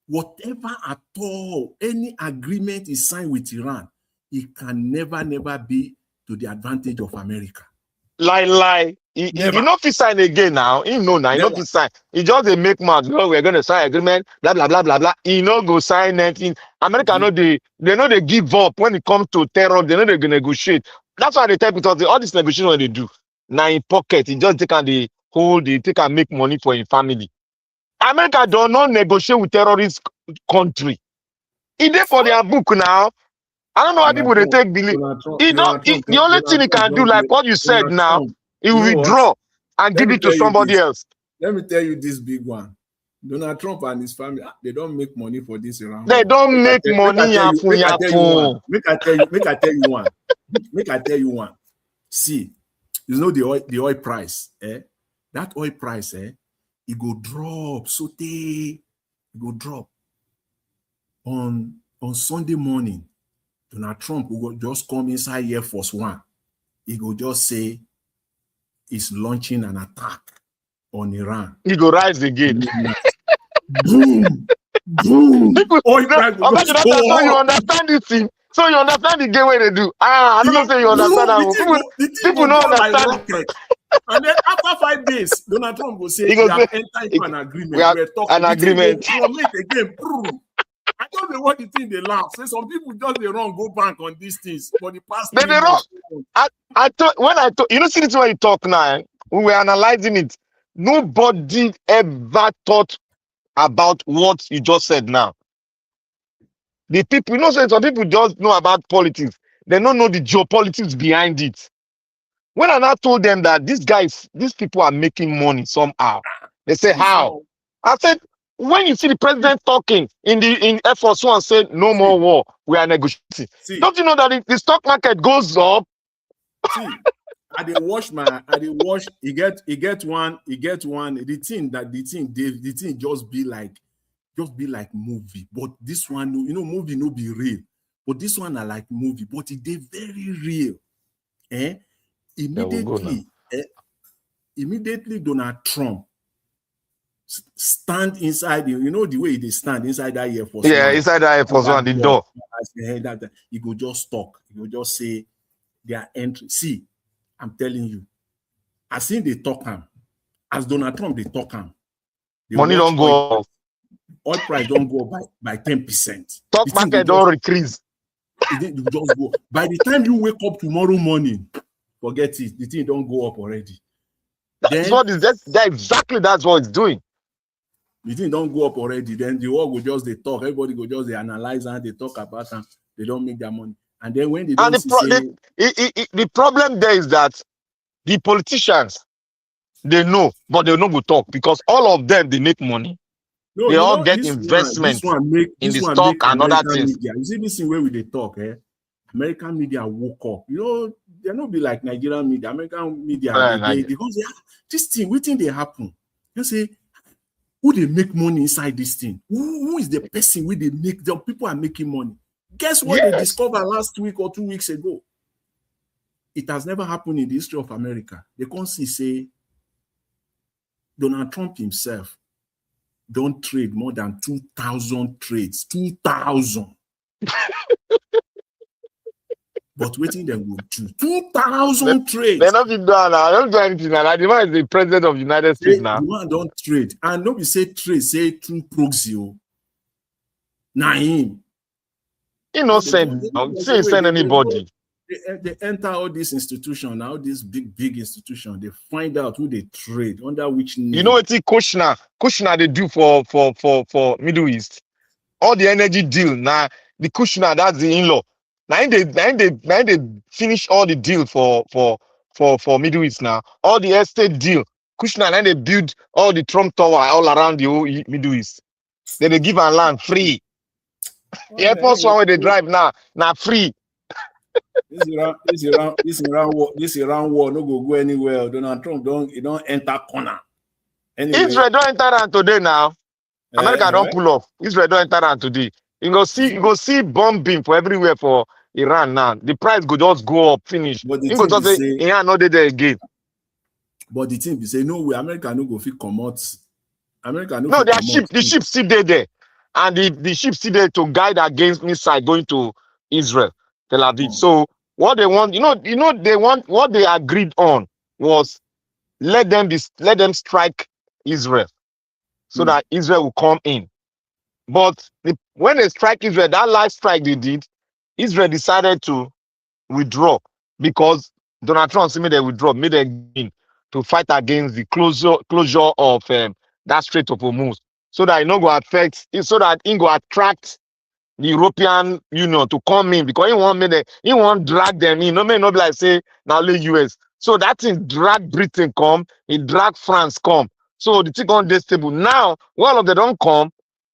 whatever at all, any agreement is signed with Iran, it can never be to the advantage of America. Lie. He not fit sign again now. He know now. He not fit sign. He just they make mad. No, we're gonna sign agreement. Blah blah blah blah blah. He no go sign anything. America they know they give up when it comes to terror. They know they gonna negotiate. That's why they tell people all this negotiation when they do. Now in pocket, he just take and they hold. They take and make money for his family. America do not negotiate with terrorist country. He there for their book now. I don't know why people they take believe. The only thing he can do, like what you said now, he will withdraw and give it to somebody else. Let me tell you this big one. Donald Trump and his family, they don't make money for this Iran. They don't make money. Make I tell you one. Make I tell you one. See, you know the oil price, that oil price, it go drop, it go drop. On Sunday morning, Donald Trump will just come inside Air Force One. He go just say he's launching an attack on Iran. He go rise again. Boom, boom. So you understand this thing. So you understand the game where they do. I don't know if you understand that. People don't understand. Like and then after 5 days, Donald Trump will say, we have entered into an agreement. We're talking an agreement. Again, I don't know what the thing they laugh. Say some people just they wrong go back on these things for the past. They wrong. I thought you know see this when you talk now. We were analyzing it. Nobody ever thought about what you just said now. The people, you know, some people just know about politics. They don't know the geopolitics behind it. When I now told them that these people are making money somehow, they say how? I said, when you see the president talking in Air Force One said no more war, we are negotiating. Don't you know that the stock market goes up? See, I did watch. He get one. The thing just be like movie. But this one, you know, movie no be real. But this one I like movie, but it did very real. Immediately Donald Trump stand inside, you know the way they stand inside that Air Force One. Yeah, inside that Air Force One, the door. He go just talk. He go just say their entry. See, I'm telling you, as soon they talk him, as Donald Trump they talk him, money don't go up. Oil price don't go up by 10%. Stock market don't increase. It just go. By the time you wake up tomorrow morning, forget it. The thing don't go up already. That's what it's doing. The thing don't go up already. Then the world will just they talk. Everybody go just they analyze and they talk about them. They don't make their money. And then when they don't the problem there is that the politicians they know, but they don't go talk because all of them they make money. No, they all get investment in the stock and other things. Media. You see this thing where we they talk, American media woke up. You know, they not be like Nigerian media. American media, they go say, this thing, what thing they happen? You say, who they make money inside this thing? Who is the person where they make? The people are making money. Guess what they discovered last week or 2 weeks ago? It has never happened in the history of America. They can't say Donald Trump himself don't trade more than 2,000 trades. 2,000. But waiting them go to 2,000 trades. They're not doing now. They don't do anything now. The man is the president of the United States now. The man don't trade. And nobody say trade, say through proxy. Nah, him. He no send. He send anybody. They enter all these institutions, now these big institutions. They find out who they trade, under which name. You know what Kushner they do for Middle East? All the energy deal. Now the Kushner, that's the in-law. Now they finish all the deal for Middle East now. All the estate deal. Kushner, now they build all the Trump Tower all around the whole Middle East. Then they give our land free. The airport one where they drive now free. This Iran war no go anywhere. Donald Trump don't enter corner. Anyway. Israel don't enter on today now. America don't pull off. Israel don't enter on today. You go see bombing for everywhere for Iran now. The price go just go up, finish. But the you go just say Iran not there again. But the thing be say no way. America no go fit comot. America no. No, their ship. The ship still there, and the ship still there to guide against missile going to Israel, Tel Aviv. So what they want, they want what they agreed on was let them strike Israel, so that Israel will come in. But when they strike Israel, that last strike they did, Israel decided to withdraw because Donald Trump made them withdraw, made them to fight against the closure of that Strait of Hormuz, so that it not go affect, so that it go attract the European Union to come in, because he won't drag them in. No may not be like say now only US. So that thing drag Britain come, it drag France come. So the thing on this table now, all of them don't come.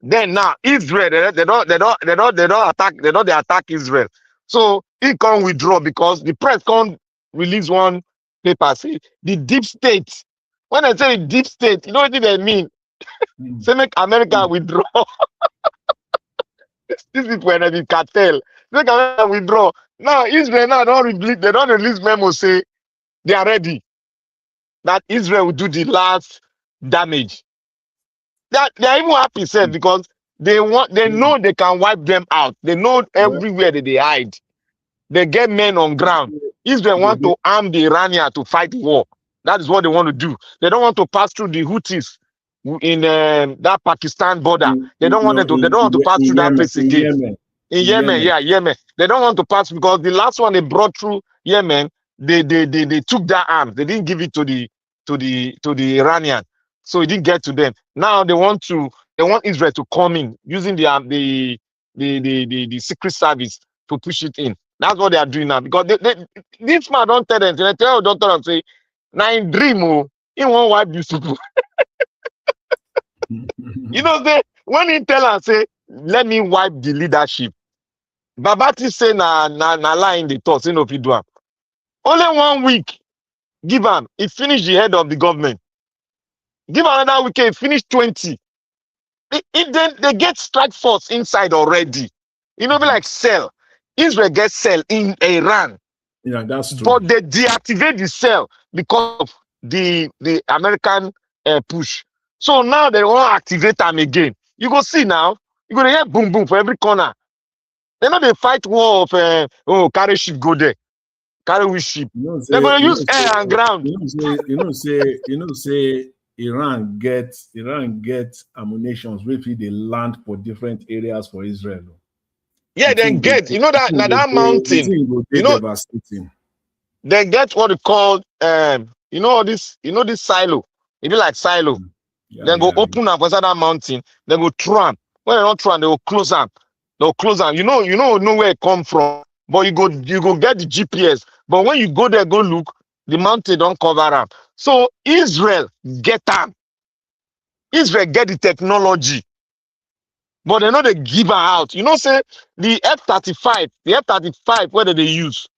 Then now Israel they don't attack Israel. So he can't withdraw because the press can't release one paper. See the deep state. When I say deep state, you know what they mean? Say make America withdraw. These people are the cartel. Make America withdraw. Now Israel now they don't release memo say they are ready. That Israel will do the last damage. That they are even happy, said, because they know they can wipe them out. They know everywhere that they hide. They get men on ground. Israel want to arm the Iranians to fight war. That is what they want to do. They don't want to pass through the Houthis in that Pakistan border. They don't want to pass through that place again. In Yemen, Yemen. They don't want to pass because the last one they brought through Yemen, they took that arm. They didn't give it to the Iranian, so it didn't get to them. Now they want Israel to come in using the secret service to push it in. That's what they are doing now, because this man don't tell them. They tell doctor and say, "Now in dream, he won't wipe these people." When he tell and say, "Let me wipe the leadership," Babati say na lie in the thoughts, if you do am. Only 1 week, give him. He finished the head of the government. Give another week, he finished 20. They get strike force inside already. Be like cell. Israel gets cell in Iran. Yeah, that's true. But they deactivate the cell because of the American push. So now they want to activate them again. You go see now. You go to hear boom boom for every corner. They know they fight war of carry ship go there, carry with ship. They're gonna use air and ground. Say Iran get ammunitions which they land for different areas for Israel. Yeah, then get that mountain. They get what they call this silo. It be like silo. Then go open up inside that mountain. Then go throw them. When they don't throw them, they will close them. They'll close them. You know where it come from, but you go get the GPS. But when you go there, go look, the mountain don't cover them. So Israel get them. Israel get the technology, but they know they give her out. Say the F-35, where do they use?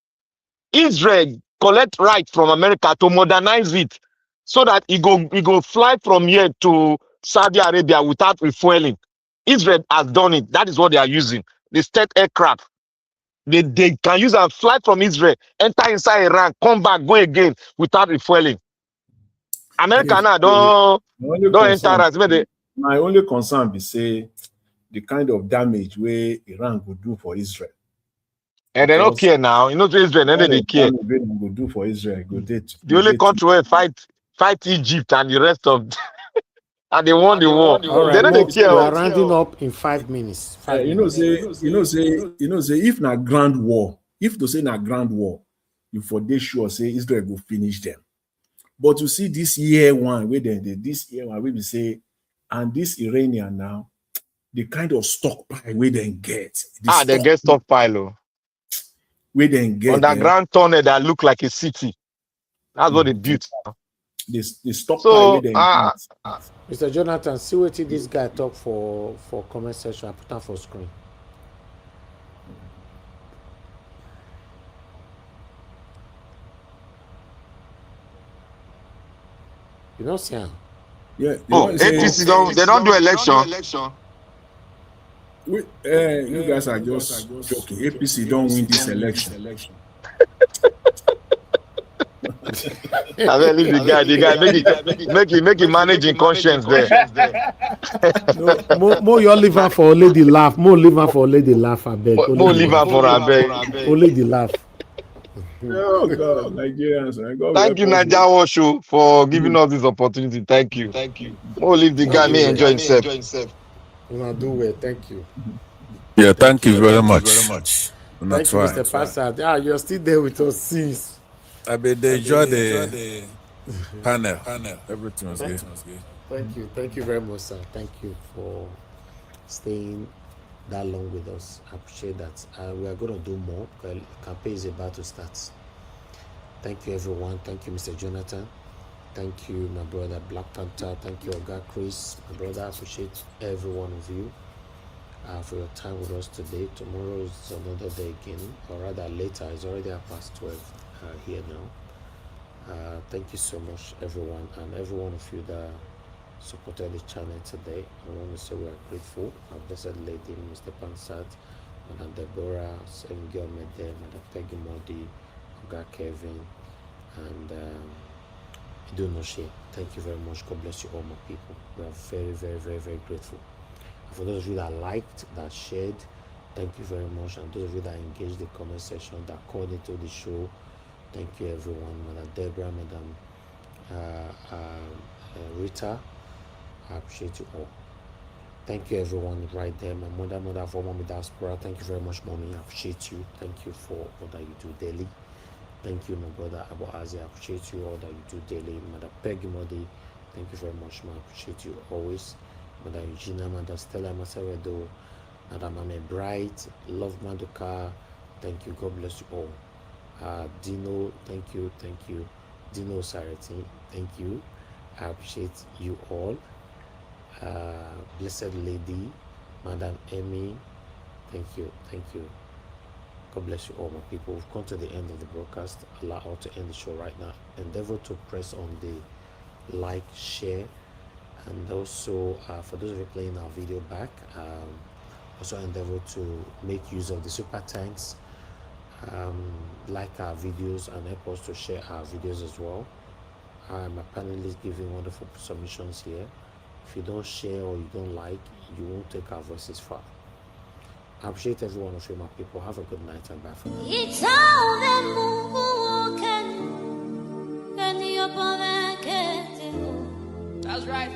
Israel collect right from America to modernize it so that it go fly from here to Saudi Arabia without refueling. Israel has done it. That is what they are using. The state aircraft. They can use and fly from Israel, enter inside Iran, come back, go again without refueling. America now don't enter us. My only concern be say the kind of damage where Iran would do for Israel. And they don't care now. You know, to Israel, and they care. Go do for Israel. The only country where fight Egypt and the rest of, and they won the war. All They right, don't care. we are rounding up in 5 minutes. You know, say if na grand war, if to say na grand war, you for dey sure say Israel go finish them. But you see this year one, where this year one, we will say, and this Iranian now, the kind of stockpile where they get. They get stockpile. Where they get underground tunnel that look like a city. That's what they built. The stockpile where they get. Mr. Jonathan, see what this guy talk for comment section. I put on for screen. You know, Sam? Yeah. APC they don't do election. You guys are just joking. APC don't win this election. I mean, leave the guy make him managing conscience there. More your liver for lady laugh. More liver for lady laugh. I beg. More liver for I beg. Only the laugh. Oh God, Nigerians. Thank you, Nigerians, for giving us this opportunity. Thank you. More leave the guy may enjoy himself. You know, do well. Thank you. Yeah, thank you very much. Thank you, Mr. Pastor. You're still there with us since. I mean, they enjoyed the panel. Everything was good. Thank you very much, sir. Thank you for staying that long with us. I appreciate that. We are going to do more. The campaign is about to start. Thank you, everyone. Thank you, Mr. Jonathan. Thank you, my brother Black Panther. Thank you, Oga Chris. My brother, I appreciate every one of you for your time with us today. Tomorrow is another day again, or rather later. It's already past 12 here now. Thank you so much, everyone, and every one of you that supported the channel today. I want to say we are grateful. Our blessed lady, Mr. Pansat, Madam Deborah, Sengil Mede, Madam Peggy Modi, Oga Kevin, and Idonoshe. Thank you very much. God bless you all, my people. We are very, very, very, very grateful. And for those of you that liked, that shared, thank you very much. And those of you that engaged the comment section, that called into the show, thank you, everyone. Madam Deborah, Madam Rita, I appreciate you all. Thank you, everyone, right there. My mother for Mommy Diaspora. Thank you very much, Mommy. I appreciate you. Thank you for all that you do daily. Thank you, my brother Abu Azi. I appreciate you all that you do daily. Mother Peggy Modi, thank you very much, ma. I appreciate you always. Mother Eugenia, Mother Stella Masawedo, Mother Mame Bright, Love Maduka, thank you. God bless you all. Dino, thank you. Dino Sarati, thank you. I appreciate you all. Blessed Lady, Madam Emmy, thank you. God bless you all, my people. We've come to the end of the broadcast. Allow us to end the show right now. Endeavor to press on the like, share, and also for those of you playing our video back, also endeavor to make use of the super thanks. Like our videos and help us to share our videos as well. My panelists giving wonderful submissions here. If you don't share or you don't like, you won't take our voices far. I appreciate every one of you, my people. Have a good night and bye for now. That's right.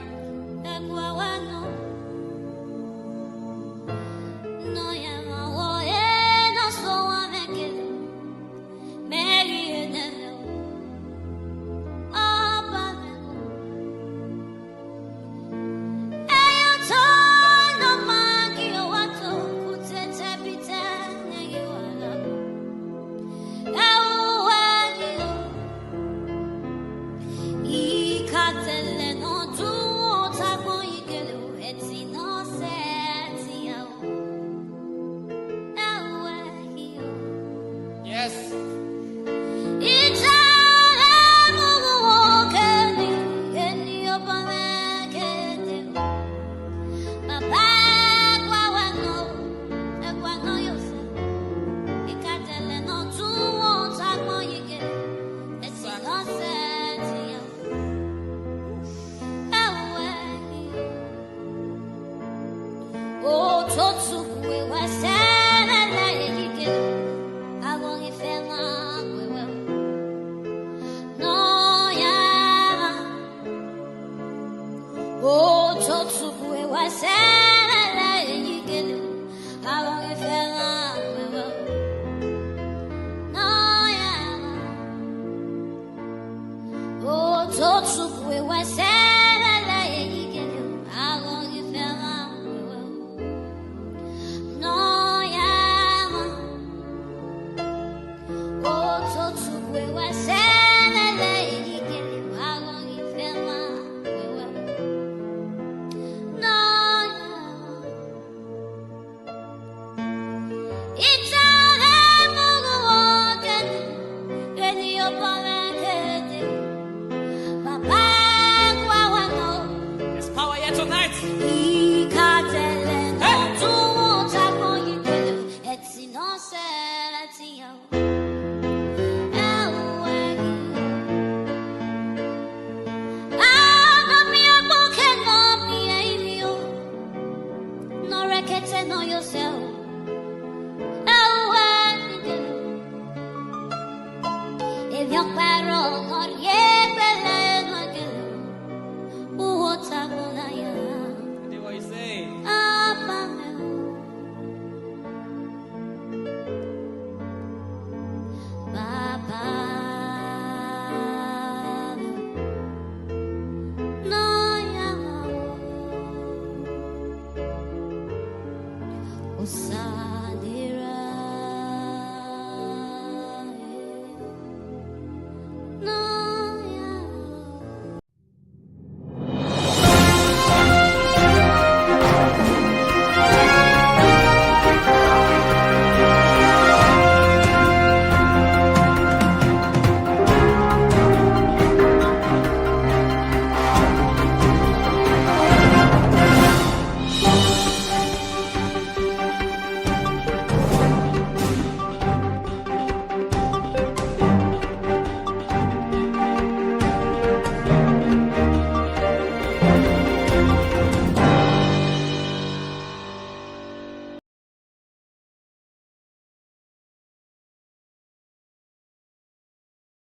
Osa